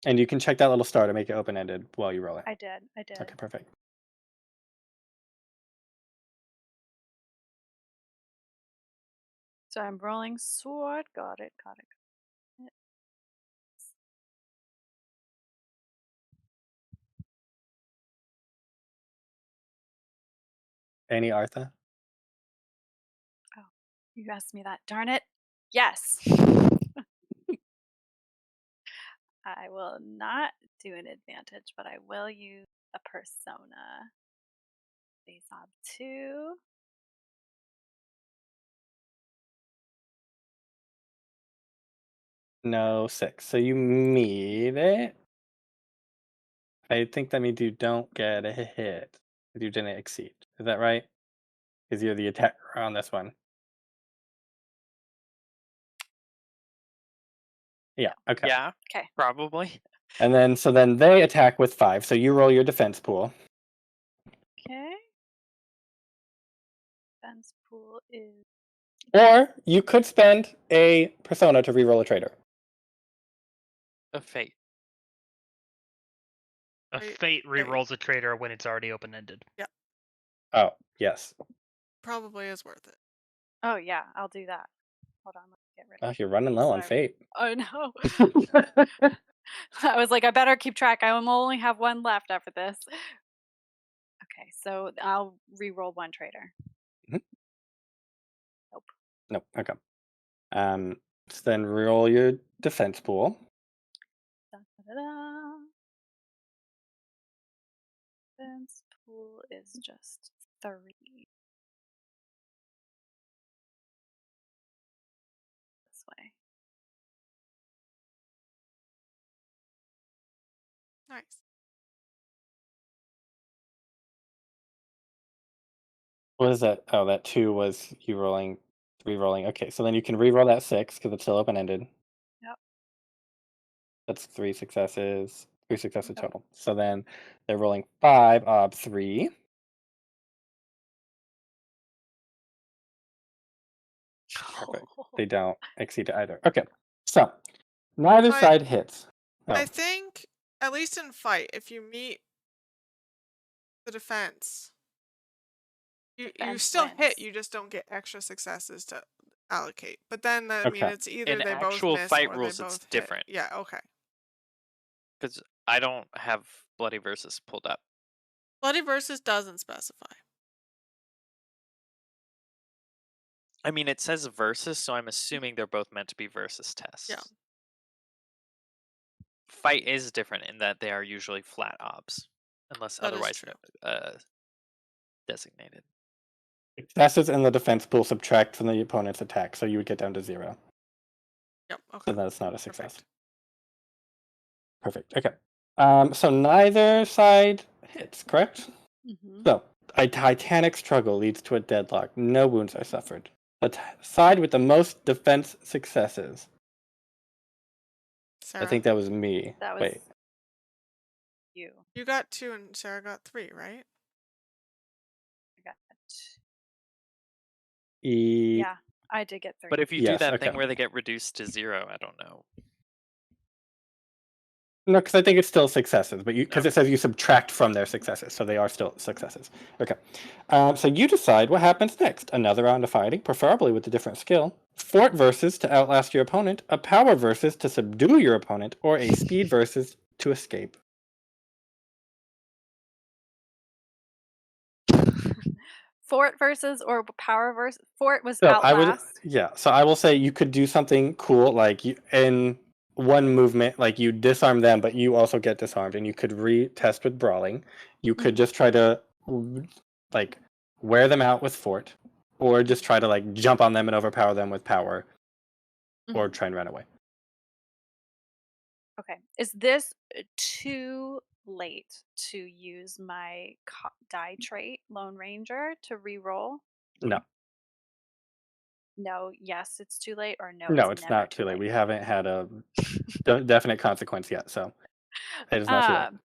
And you can check that little star to make it open-ended while you roll it. I did. Okay, perfect. So I'm rolling sword. Got it. Any Artha? You asked me that. Darn it. Yes. I will not do an advantage, but I will use a persona. Base ob 2. No, 6. So you meet it. I think that means you don't get a hit if you didn't exceed. Is that right? Because you're the attacker on this one. Yeah, okay. Yeah, Okay. probably. And then, so then they attack with 5. So you roll your defense pool. Okay. Defense pool is Or you could spend a persona to reroll a traitor. A fate. A Wait, fate wait. rerolls a traitor when it's already open-ended. Oh, yes. Probably is worth it. Oh yeah, I'll do that. Hold on, let's get rid Oh, of you're running low on Sorry. fate. Oh no. I was like, I better keep track. I only have 1 left after this. Okay, so I'll re-roll 1 traitor. Mhm. Nope. Nope, okay. So then roll your defense pool. Da-da-da-da. Defense pool is just 3. This way. Nice. What is that? Oh, that 2 was you re-rolling. Okay, so then you can re-roll that 6 because it's still open-ended. Yep. That's 3 successes. 3 successes Okay. total. So then they're rolling 5 ob 3. Perfect. They don't exceed it either. Okay, so neither I- side hits. I Oh, think, at least in fight, if you meet the defense, you Defense still wins. hit. You just don't get extra successes to allocate. But then I mean, Okay. it's either In they both actual miss fight or rules, they it's both hit. different. Yeah. Okay. Because I don't have Bloody Versus pulled up. Bloody versus doesn't specify. I mean, it says versus, so I'm assuming they're both meant to be versus tests. Yeah. Fight is different in that they are usually flat obs, unless That is otherwise true. designated. Successes in the defense pool subtract from the opponent's attack, so you would get down to 0. Yep. Okay. So that's not a success. Perfect. Perfect. Okay. So neither side hits, correct? Mhm. So a titanic struggle leads to a deadlock. No wounds are suffered. The side with the most defense successes. Sarah, I think that was me. That was Wait. you. you got 2 and Sarah got 3, right? I got E- Yeah, I did get 3. But if you do Yes, that okay. thing where they get reduced to 0, I don't know. No, because I think it's still successes, but because Okay. it says you subtract from their successes, so they are still successes. Okay. So you decide what happens next. Another round of fighting, preferably with a different skill. Fort versus to outlast your opponent, a power versus to subdue your opponent, or a speed versus to escape. Fort versus or power versus Fort was So I would, outlast. so I will say you could do something cool, like in one movement, like you disarm them, but you also get disarmed, and you could retest with brawling. You could just try to like wear them out with fort, or just try to like jump on them and overpower them with power, or try and run away. Okay. Is this too late to use my die trait, Lone Ranger, to re-roll? No, No, yes, it's too late, or no, no, it's it's never not too late. We haven't had a definite consequence yet, so it is not too late.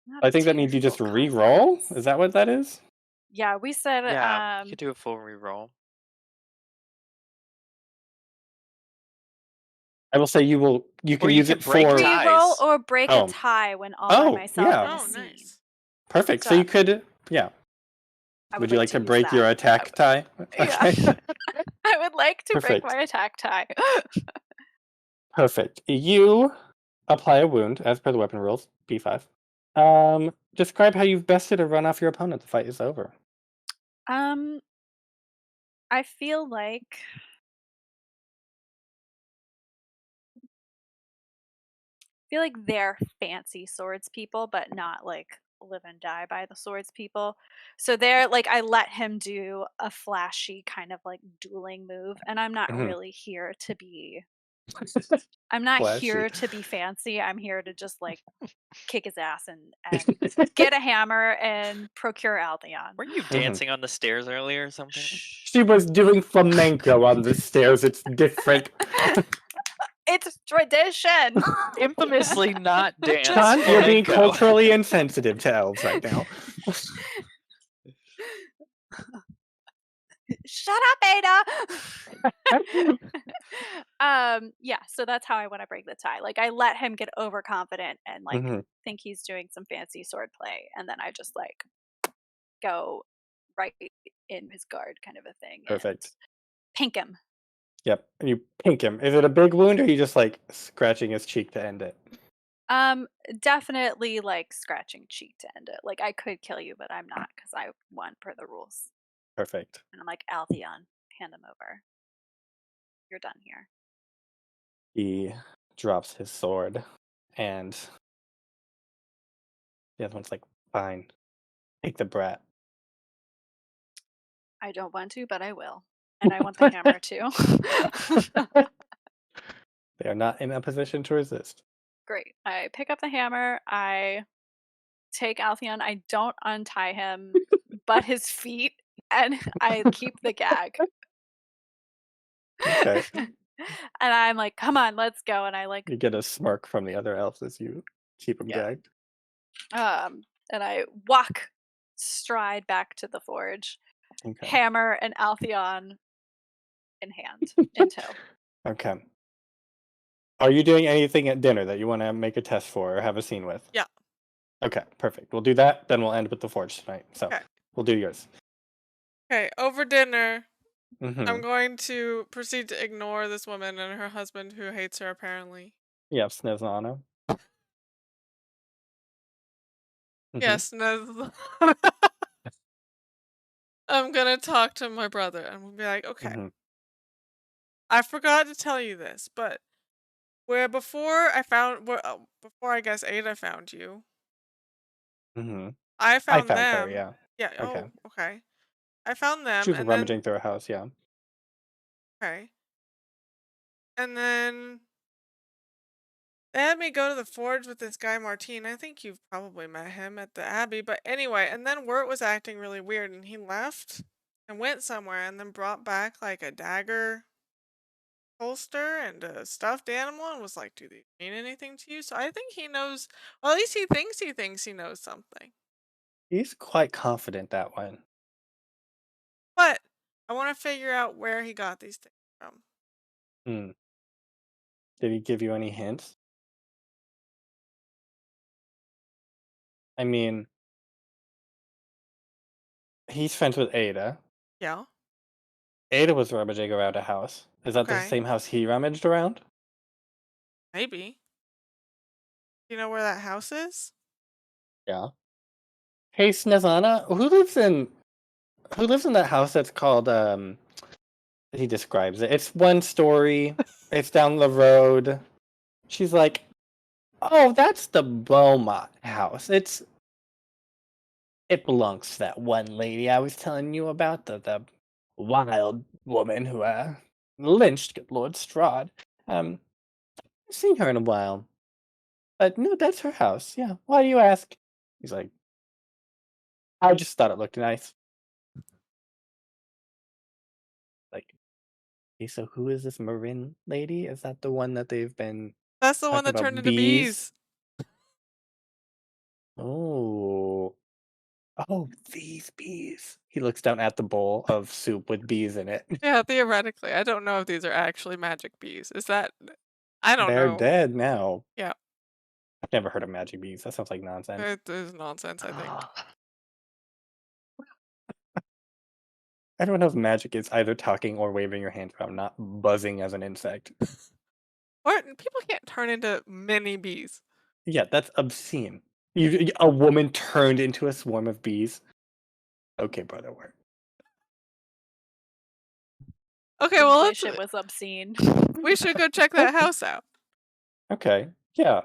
Not I a think that means you just terrible re-roll. consequence. Is that what that is? Yeah, we said Yeah, you could do a full reroll. I will say you can Or you use could it break for tie. re-roll ties. or break a Oh. tie when all by Oh, myself yeah. in a Oh, scene. nice. Perfect. So So you could, yeah. I Would you like to use break your that. attack tie? Yeah. Okay. I would like to break Perfect. my attack tie. Perfect. You apply a wound as per the weapon rules, P5. Describe how you've bested or run off your opponent. The fight is over. I feel like they're fancy swords people, but not like live and die by the swords people. So they're like, I let him do a flashy kind of like dueling move, and I'm not Mhm. really here to be. I'm not Flashy. here to be fancy. I'm here to just like kick his ass and get a hammer and procure Altheon. Weren't you dancing on the stairs earlier or something? She was doing flamenco on the stairs. It's different. It's tradition. Infamously not dance. John, you're being flamenco. culturally insensitive to elves right now. Shut up, Ada. Yeah, so that's how I want to break the tie. Like I let him get overconfident and like think he's doing some fancy sword play, and then I just like go right in his guard kind of a thing. Perfect. And pink him. Yep. And you pink him. Is it a big wound, or are you just like scratching his cheek to end it? Definitely like scratching cheek to end it. Like I could kill you, but I'm not because I won per the rules. Perfect. And I'm like, Altheon, hand him over. You're done here. He drops his sword, and the other one's like, fine. Take the brat. I don't want to, but I will. And I want the hammer too. They are not in a position to resist. Great. I pick up the hammer. I take Altheon. I don't untie him, but his feet, and I keep the gag. Okay. And I'm like, come on, let's go. And I like, You get a smirk from the other elves as you keep him gagged. and I stride back to the forge, Okay. hammer and Altheon in hand, in tow. Okay. Are you doing anything at dinner that you want to make a test for or have a scene with? Yeah. Okay, perfect. We'll do that. Then we'll end with the forge tonight. So Okay. we'll do yours. Okay, over dinner, Mm-hmm. I'm going to proceed to ignore this woman and her husband who hates her apparently. Yep, Snezano. Yes, no. I'm gonna talk to my brother and we'll be like, okay, I forgot to tell you this, but before I guess Ada found you, I I found found them. her, yeah. Yeah. Okay. Oh, okay. I found them, She was and rummaging then through her house, yeah. okay, and then they had me go to the forge with this guy Martine. I think you've probably met him at the abbey, but anyway. And then Wirt was acting really weird, and he left and went somewhere, and then brought back like a dagger holster and a stuffed animal, and was like, "Do these mean anything to you?" So I think he knows. Well, at least he thinks he knows something. He's quite confident, that one. But I want to figure out where he got these things from. Did he give you any hints? I mean, he's friends with Ada. Yeah. Ada was rummaging around a house. Is that the Okay. same house he rummaged around? Maybe. Do you know where that house is? Yeah. Hey, Snezana, who lives in that house that's called he describes it. It's 1 story. It's down the road. She's like, "Oh, that's the Beaumont house. It belongs to that one lady I was telling you about, the wild woman who lynched Lord Strahd. I've seen her in a while. But no, that's her house. Yeah. Why do you ask?" He's like, "I just thought it looked nice." Like, okay, so who is this Morrine lady? Is that the one that they've been That's the one talking that turned about into bees. Oh. Oh, these bees. He looks down at the bowl of soup with bees in it. Yeah, theoretically. I don't know if these are actually magic bees. Is that? I don't They're know. dead now. Yeah, I've never heard of magic bees. That sounds like nonsense. it is nonsense. I think. I don't know if magic is either talking or waving your hands around, not buzzing as an insect. Or people can't turn into many bees. Yeah, that's obscene. A woman turned into a swarm of bees. Okay, brother, work. Okay, well, wish it was obscene. we should go check that house out. Okay, yeah.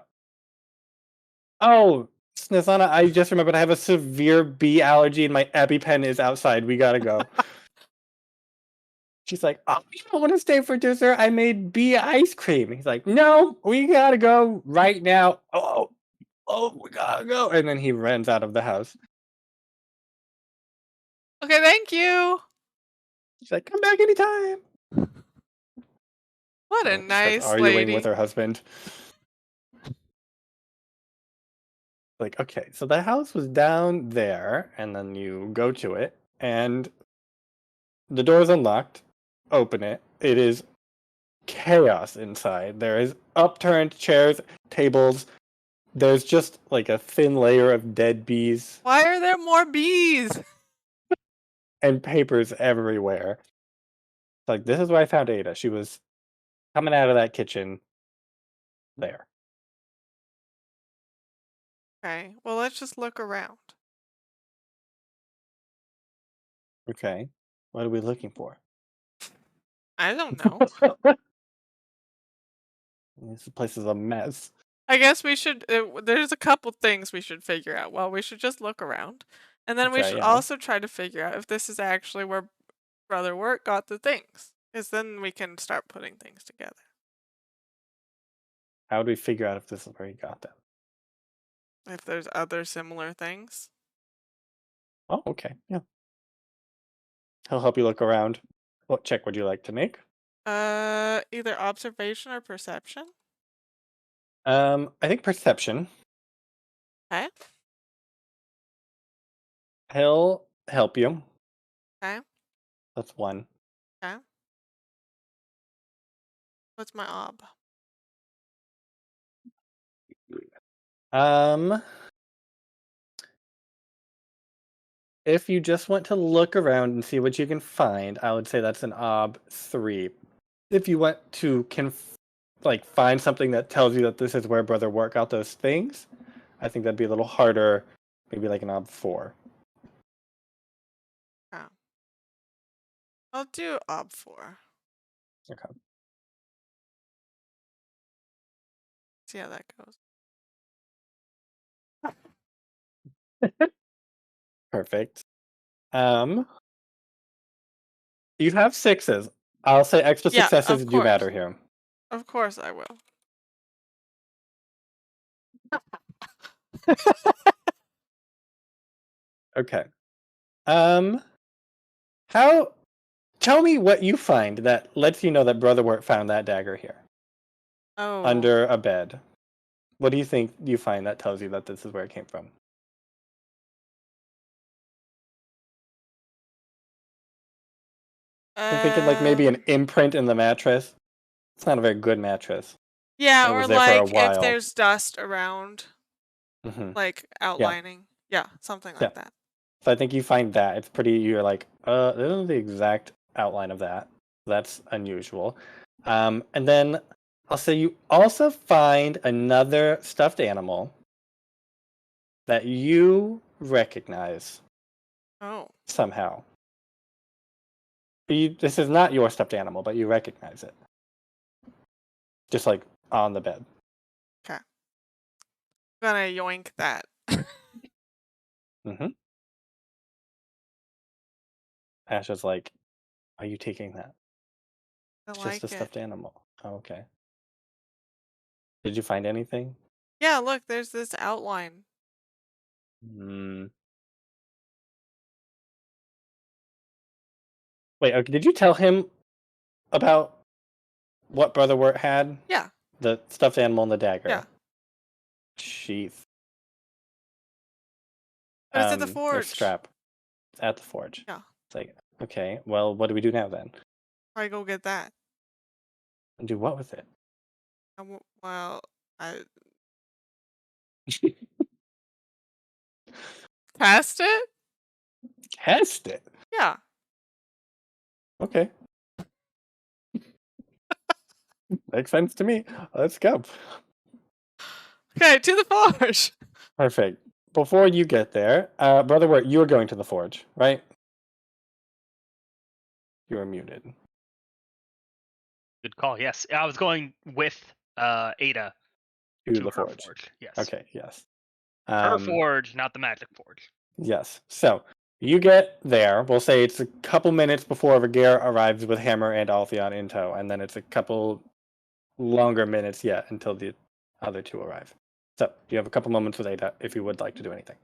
Oh, Snezana, I just remembered I have a severe bee allergy and my EpiPen is outside. We gotta go. She's like, "Oh, you don't want to stay for dessert? I made bee ice cream." He's like, "No, we gotta go right now." Oh, we gotta go. And then he runs out of the house. Okay, thank you. She's like, "Come back anytime." What a She starts nice arguing lady. with her husband. Like, okay, so the house was down there, and then you go to it, and the door's unlocked. Open it. It is chaos inside. There is upturned chairs, tables. There's just like a thin layer of dead bees Why are there more bees? and papers everywhere. Like, this is where I found Ada. She was coming out of that kitchen there. Okay, well, let's just look around. Okay. What are we looking for? I don't know. This place is a mess. I guess we should. There's a couple things we should figure out. Well, we should just look around, and then we Okay, should yeah. also try to figure out if this is actually where Brother Wirt got the things, because then we can start putting things together. How do we figure out if this is where he got them? If there's other similar things. Oh, okay. Yeah. He'll help you look around. What check would you like to make? Either observation or perception. I think perception. Okay. He'll help you. Okay. That's 1. Okay. What's my ob? If you just want to look around and see what you can find, I would say that's an ob 3. If you want to find something that tells you that this is where Brother Wirt got those things, I think that'd be a little harder. Maybe like an ob 4. Oh. I'll do ob 4. Okay. See how that goes. Perfect. You have 6s. I'll say extra Yeah, successes of do course. matter here. Of course I will. Okay. Tell me what you find that lets you know that Brother Wirt found that dagger here. Oh. Under a bed. What do you think you find that tells you that this is where it came from? I'm thinking like maybe an imprint in the mattress. It's not a very good mattress. Yeah, It or was there for a like if while. there's dust around, Mhm. like outlining. Yeah, something like that. So I think you find that it's pretty. You're like, this is the exact outline of that. That's unusual. And then I'll say you also find another stuffed animal that you recognize Oh. somehow. This is not your stuffed animal, but you recognize it. Just like on the bed. I'm gonna yoink that. Mm-hmm. Asha's like, are you taking that? I It's like just a it. stuffed animal. Oh, okay. Did you find anything? Yeah, look, there's this outline. Hmm. Wait, okay, did you tell him about what Brother Wirt had? Yeah. The stuffed animal and the dagger. Yeah. Sheath. But it's at the Or forge. strap. It's at the forge. Yeah. It's like, okay, well, what do we do now then? I go get that. Do what with it? Well, I test it? Test it. Yeah. Okay. Makes sense to me. Let's go. Okay, to the forge. Perfect. Before you get there, Brother Wirt, you are going to the forge, right? You are muted. Good call. Yes, I was going with Ada To to the her forge. Yes. Okay, yes. Her forge, not the magic forge. Yes. So you get there. We'll say it's a couple minutes before Ragaire arrives with Hammer and Altheon in tow, and then it's a couple longer minutes yet until the other two arrive. So you have a couple moments with Ada if you would like to do anything.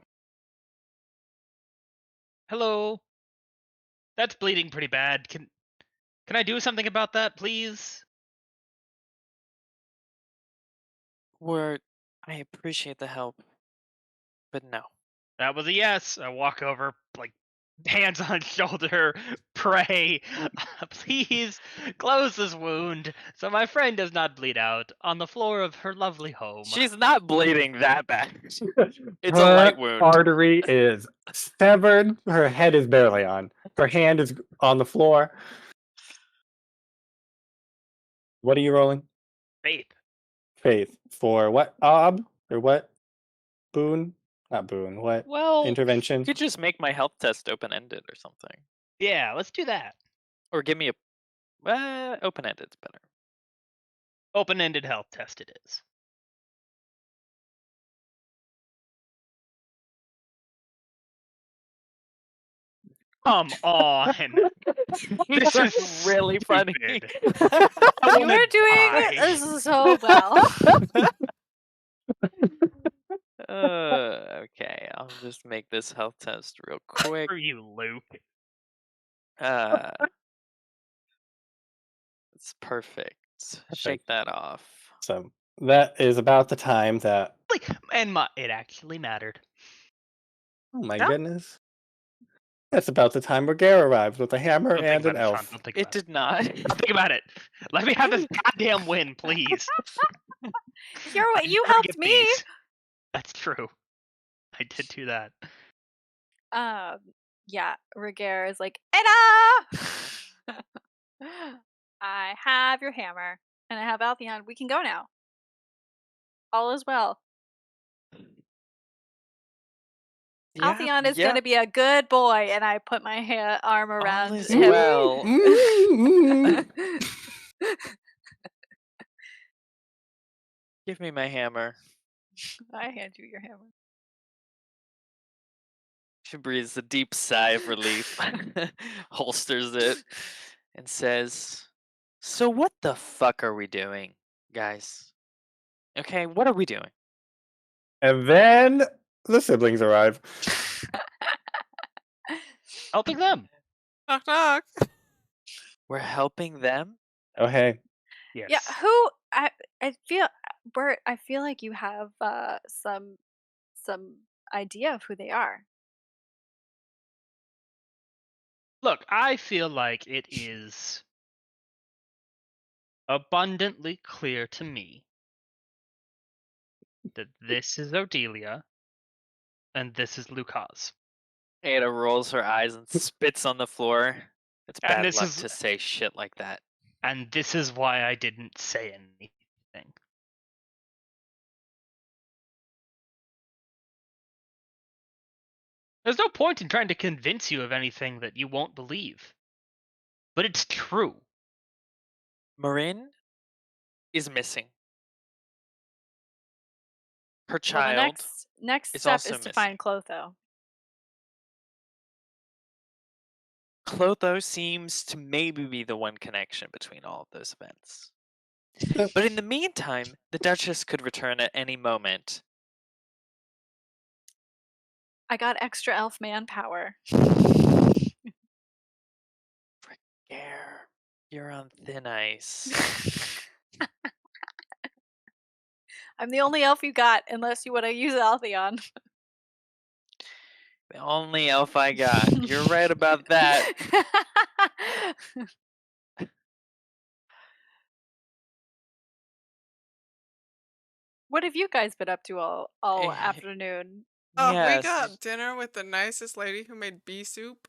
Hello. That's bleeding pretty bad. Can I do something about that, please? Wirt, I appreciate the help, but no. That was a yes. I walk over, like, hands on shoulder, pray, please close this wound so my friend does not bleed out on the floor of her lovely home. She's not bleeding that bad. It's a Her light wound. artery is severed. Her head is barely on. Her hand is on the floor. What are you rolling? Faith. Faith. For what? Or what? Boon? Not boon. What? Well, Intervention? You could just make my health test open-ended or something. yeah, let's do that. Or give me a... open-ended's better. Open-ended health test it is. Come on. This is really funny. stupid. You are doing this so well. Okay, I'll just make this health test real quick. For you, Luke. It's perfect. Shake that off. So that is about the time that. And it actually mattered. Oh my Yeah. goodness. That's about the time Ragaire arrives with a hammer Don't think and an about it, Sean. elf. Don't think It about did not. it. Don't think about it. Let me have this goddamn win, please. You never helped get me. these. That's true. I did do that. Yeah, Ragaire is like, Ada! I have your hammer, and I have Altheon. We can go now. All is well. Altheon is going to be a good boy, and I put my arm around is him. well. Give me my hammer. I hand you your hammer. She breathes a deep sigh of relief, holsters it, and says, "So what the fuck are we doing, guys? Okay, what are we doing?" And then the siblings arrive. Helping them. Knock knock. We're helping them? Oh, hey. Yes. Yeah, who I feel, Bert, I feel like you have some idea of who they are. Look, I feel like it is abundantly clear to me that this is Odelia and this is Lucas. Ada rolls her eyes and spits on the floor. It's And bad this luck is- to say shit like that. And this is why I didn't say anything. There's no point in trying to convince you of anything that you won't believe. But it's true. Morrine is missing. Her Well, the child next is step also is to missing. find Clotho. Clotho seems to maybe be the one connection between all of those events. But in the meantime, the Duchess could return at any moment. I got extra elf manpower. Ragaire, you're on thin ice. I'm the only elf you got, unless you want to use Altheon. The only elf I got. You're right about that. What have you guys been up to all afternoon? Oh, we Yes. got dinner with the nicest lady who made bee soup.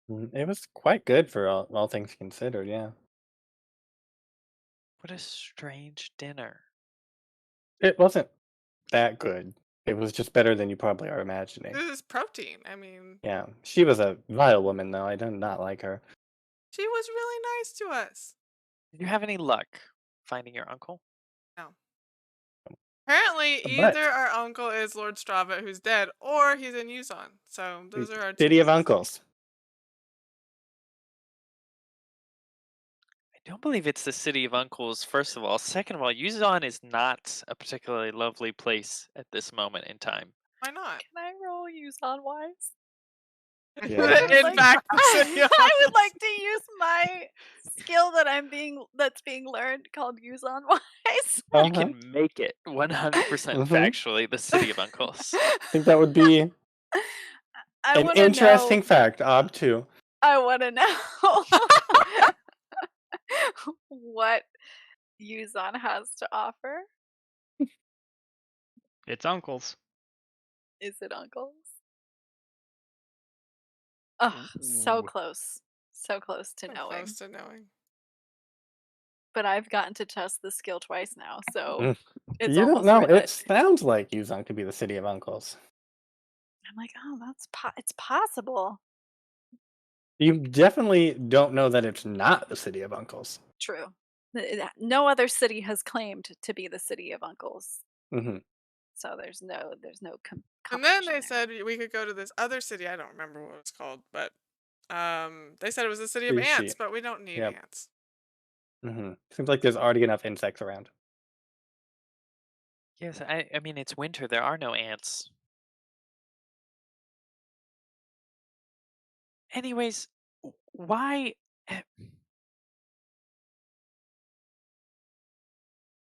It was quite good for all things considered, yeah. What a strange dinner. It wasn't that good. It was just better than you probably are imagining. This is protein. I mean, Yeah. She was a vile woman, though. I did not like her. she was really nice to us. Did you have any luck finding your uncle? No. Apparently, But either our uncle is Lord Strava, who's dead, or he's in Yuzon. So those are our two City of choices. Uncles. I don't believe it's the City of Uncles, first of all. Second of all, Yuzon is not a particularly lovely place at this moment in time. Why not? Can I roll use on wise? Yeah. In fact, the City of I would Uncles. like to use my skill that's being learned called use on wise. You Uh-huh. can make it 100% factually the City of Uncles. I think that would be I an want to interesting know. fact. Ob too. I want to know what Yuzon has to offer. It's uncles. Is it uncles? Oh, so Ooh. close. So close to So knowing. close to knowing. But I've gotten to test the skill twice now, so Mm. it's You don't almost know. worth It it. sounds like Yuzon could be the City of Uncles. I'm like, oh, it's possible. You definitely don't know that it's not the City of Uncles. True. No other city has claimed to be the city of uncles, Hmm so there's no And then competition they there. said we could go to this other city. I don't remember what it's called, but they said it was the city of Rishi. ants, but we don't need Yep. ants. Seems like there's already enough insects around. Yes, I mean, it's winter. There are no ants. Anyways, why?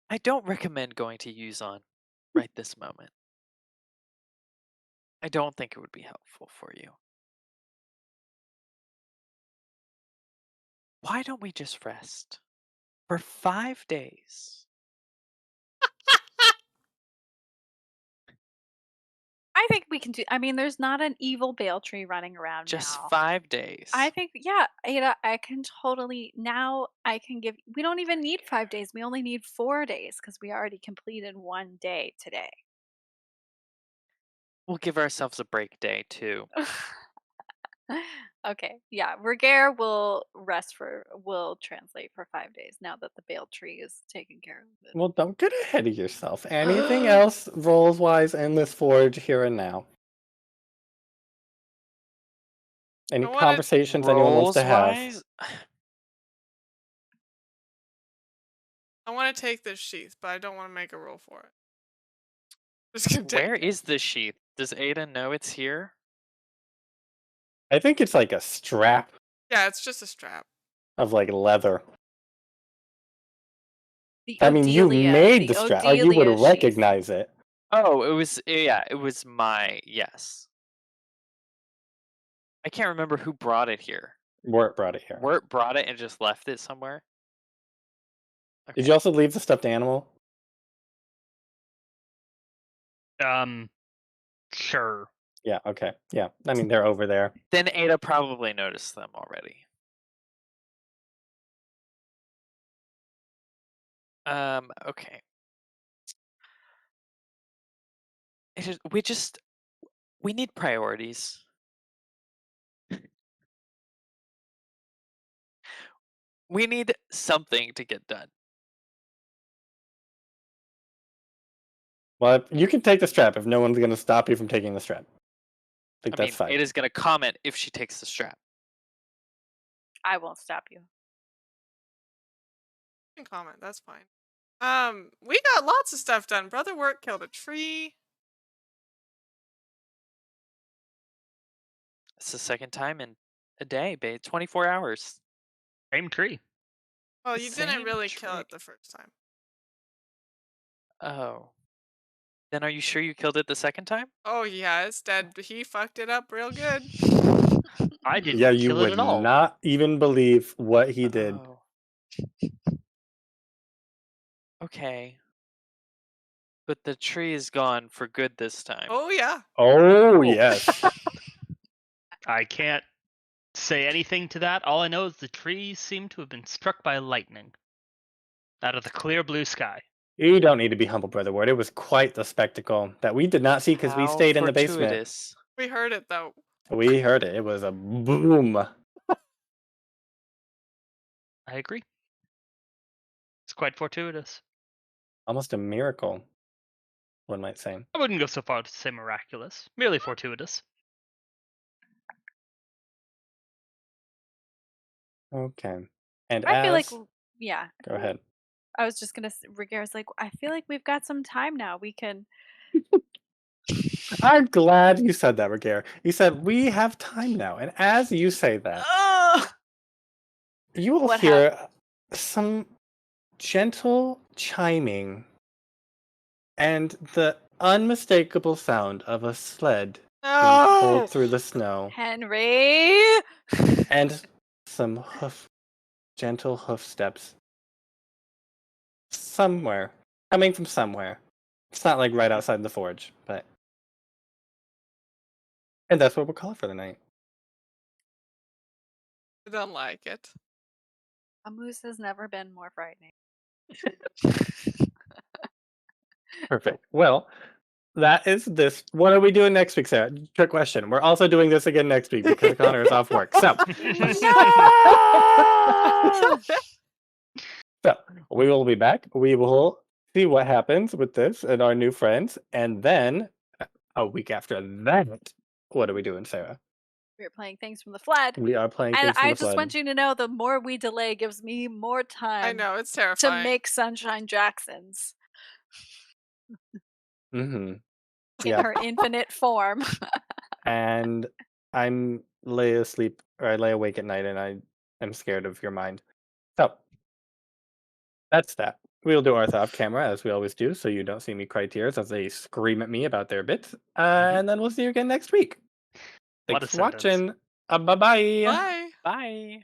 I don't recommend going to Yuzon right this moment. I don't think it would be helpful for you. Why don't we just rest for 5 days? I think we can do. I mean, there's not an evil bale tree running around Just now. 5 days. I think, yeah, Ada, I can totally now. I can give. We don't even need 5 days. We only need 4 days because we already completed one day today. We'll give ourselves a break day too. Okay, yeah, Ragaire will translate for 5 days now that the bale tree is taken care of. Well, don't get ahead of yourself. Anything else, rolls wise, Endless Forge here and now? Any I wanna- conversations anyone wants to have? Rolls-wise, I want to take this sheath, but I don't want to make a roll for it. Just gonna take where it. is the sheath? Does Ada know it's here? I think it's like a strap Yeah, it's just a strap. of like leather. The I mean, you Odelia- made the strap, or you would Odelia sheath. recognize it. Oh, it was my yes. I can't remember who brought it here. Wirt brought it here. Wirt brought it and just left it somewhere. Did Okay. you also leave the stuffed animal? Sure. Yeah, okay. Yeah, I mean, they're over there. Then Ada probably noticed them already. Okay. We need priorities. We need something to get done. Well, you can take the strap if no one's going to stop you from taking the strap. I think that's fine. Ada's gonna comment if she takes the strap. I won't stop you. You can comment. That's fine. We got lots of stuff done. Brother Wirt killed a tree. It's the second time in a day, babe. 24 hours. Same tree. Well, you didn't Same really kill tree. it the first time. Oh. Then are you sure you killed it the second time? Oh yeah, it's dead. He fucked it up real good. I didn't Yeah, you kill it would at all. not even believe what he did. Oh. Okay. But the tree is gone for good this time. Oh yeah. Oh, yes. I can't say anything to that. All I know is the trees seem to have been struck by lightning out of the clear blue sky. You don't need to be humble, Brother Ward. It was quite the spectacle that we did not see because we How stayed in the basement. fortuitous. We heard it though. We heard it. It was a boom. I agree. It's quite fortuitous. Almost a miracle, one might say. I wouldn't go so far as to say miraculous, merely fortuitous. Okay. And I feel like, as... yeah. Go ahead. I was just gonna. Ragaire's like, I feel like we've got some time now. We can. I'm glad you said that, Ragaire. You said, we have time now. And as you say that, you will What hear some gentle chiming and the unmistakable sound of a sled being pulled through the snow Henry. and some gentle hoof steps somewhere, coming from somewhere. It's not like right outside the forge, but... And that's what we'll call it for the night. I don't like it. A moose has never been more frightening. Perfect. Well, that is this. What are we doing next week, Sarah? Trick question. We're also doing this again next week because Connor is off work. So, so we will be back. We will see what happens with this and our new friends. And then a week after that, what are we doing, Sarah? We're playing Things from the Flood. We are playing And Things from I the just Flood. want you to know the more we delay gives me more time I know it's to terrifying. make Sunshine Jacksons Mm-hmm. in her infinite form. And I'm lay asleep, or I lay awake at night, and I am scared of your mind. So that's that. We'll do Arthur off camera as we always do, so you don't see me cry tears as they scream at me about their bits. And then we'll see you again next week. What Thanks a for sentence. watching. Bye-bye. Bye. Bye.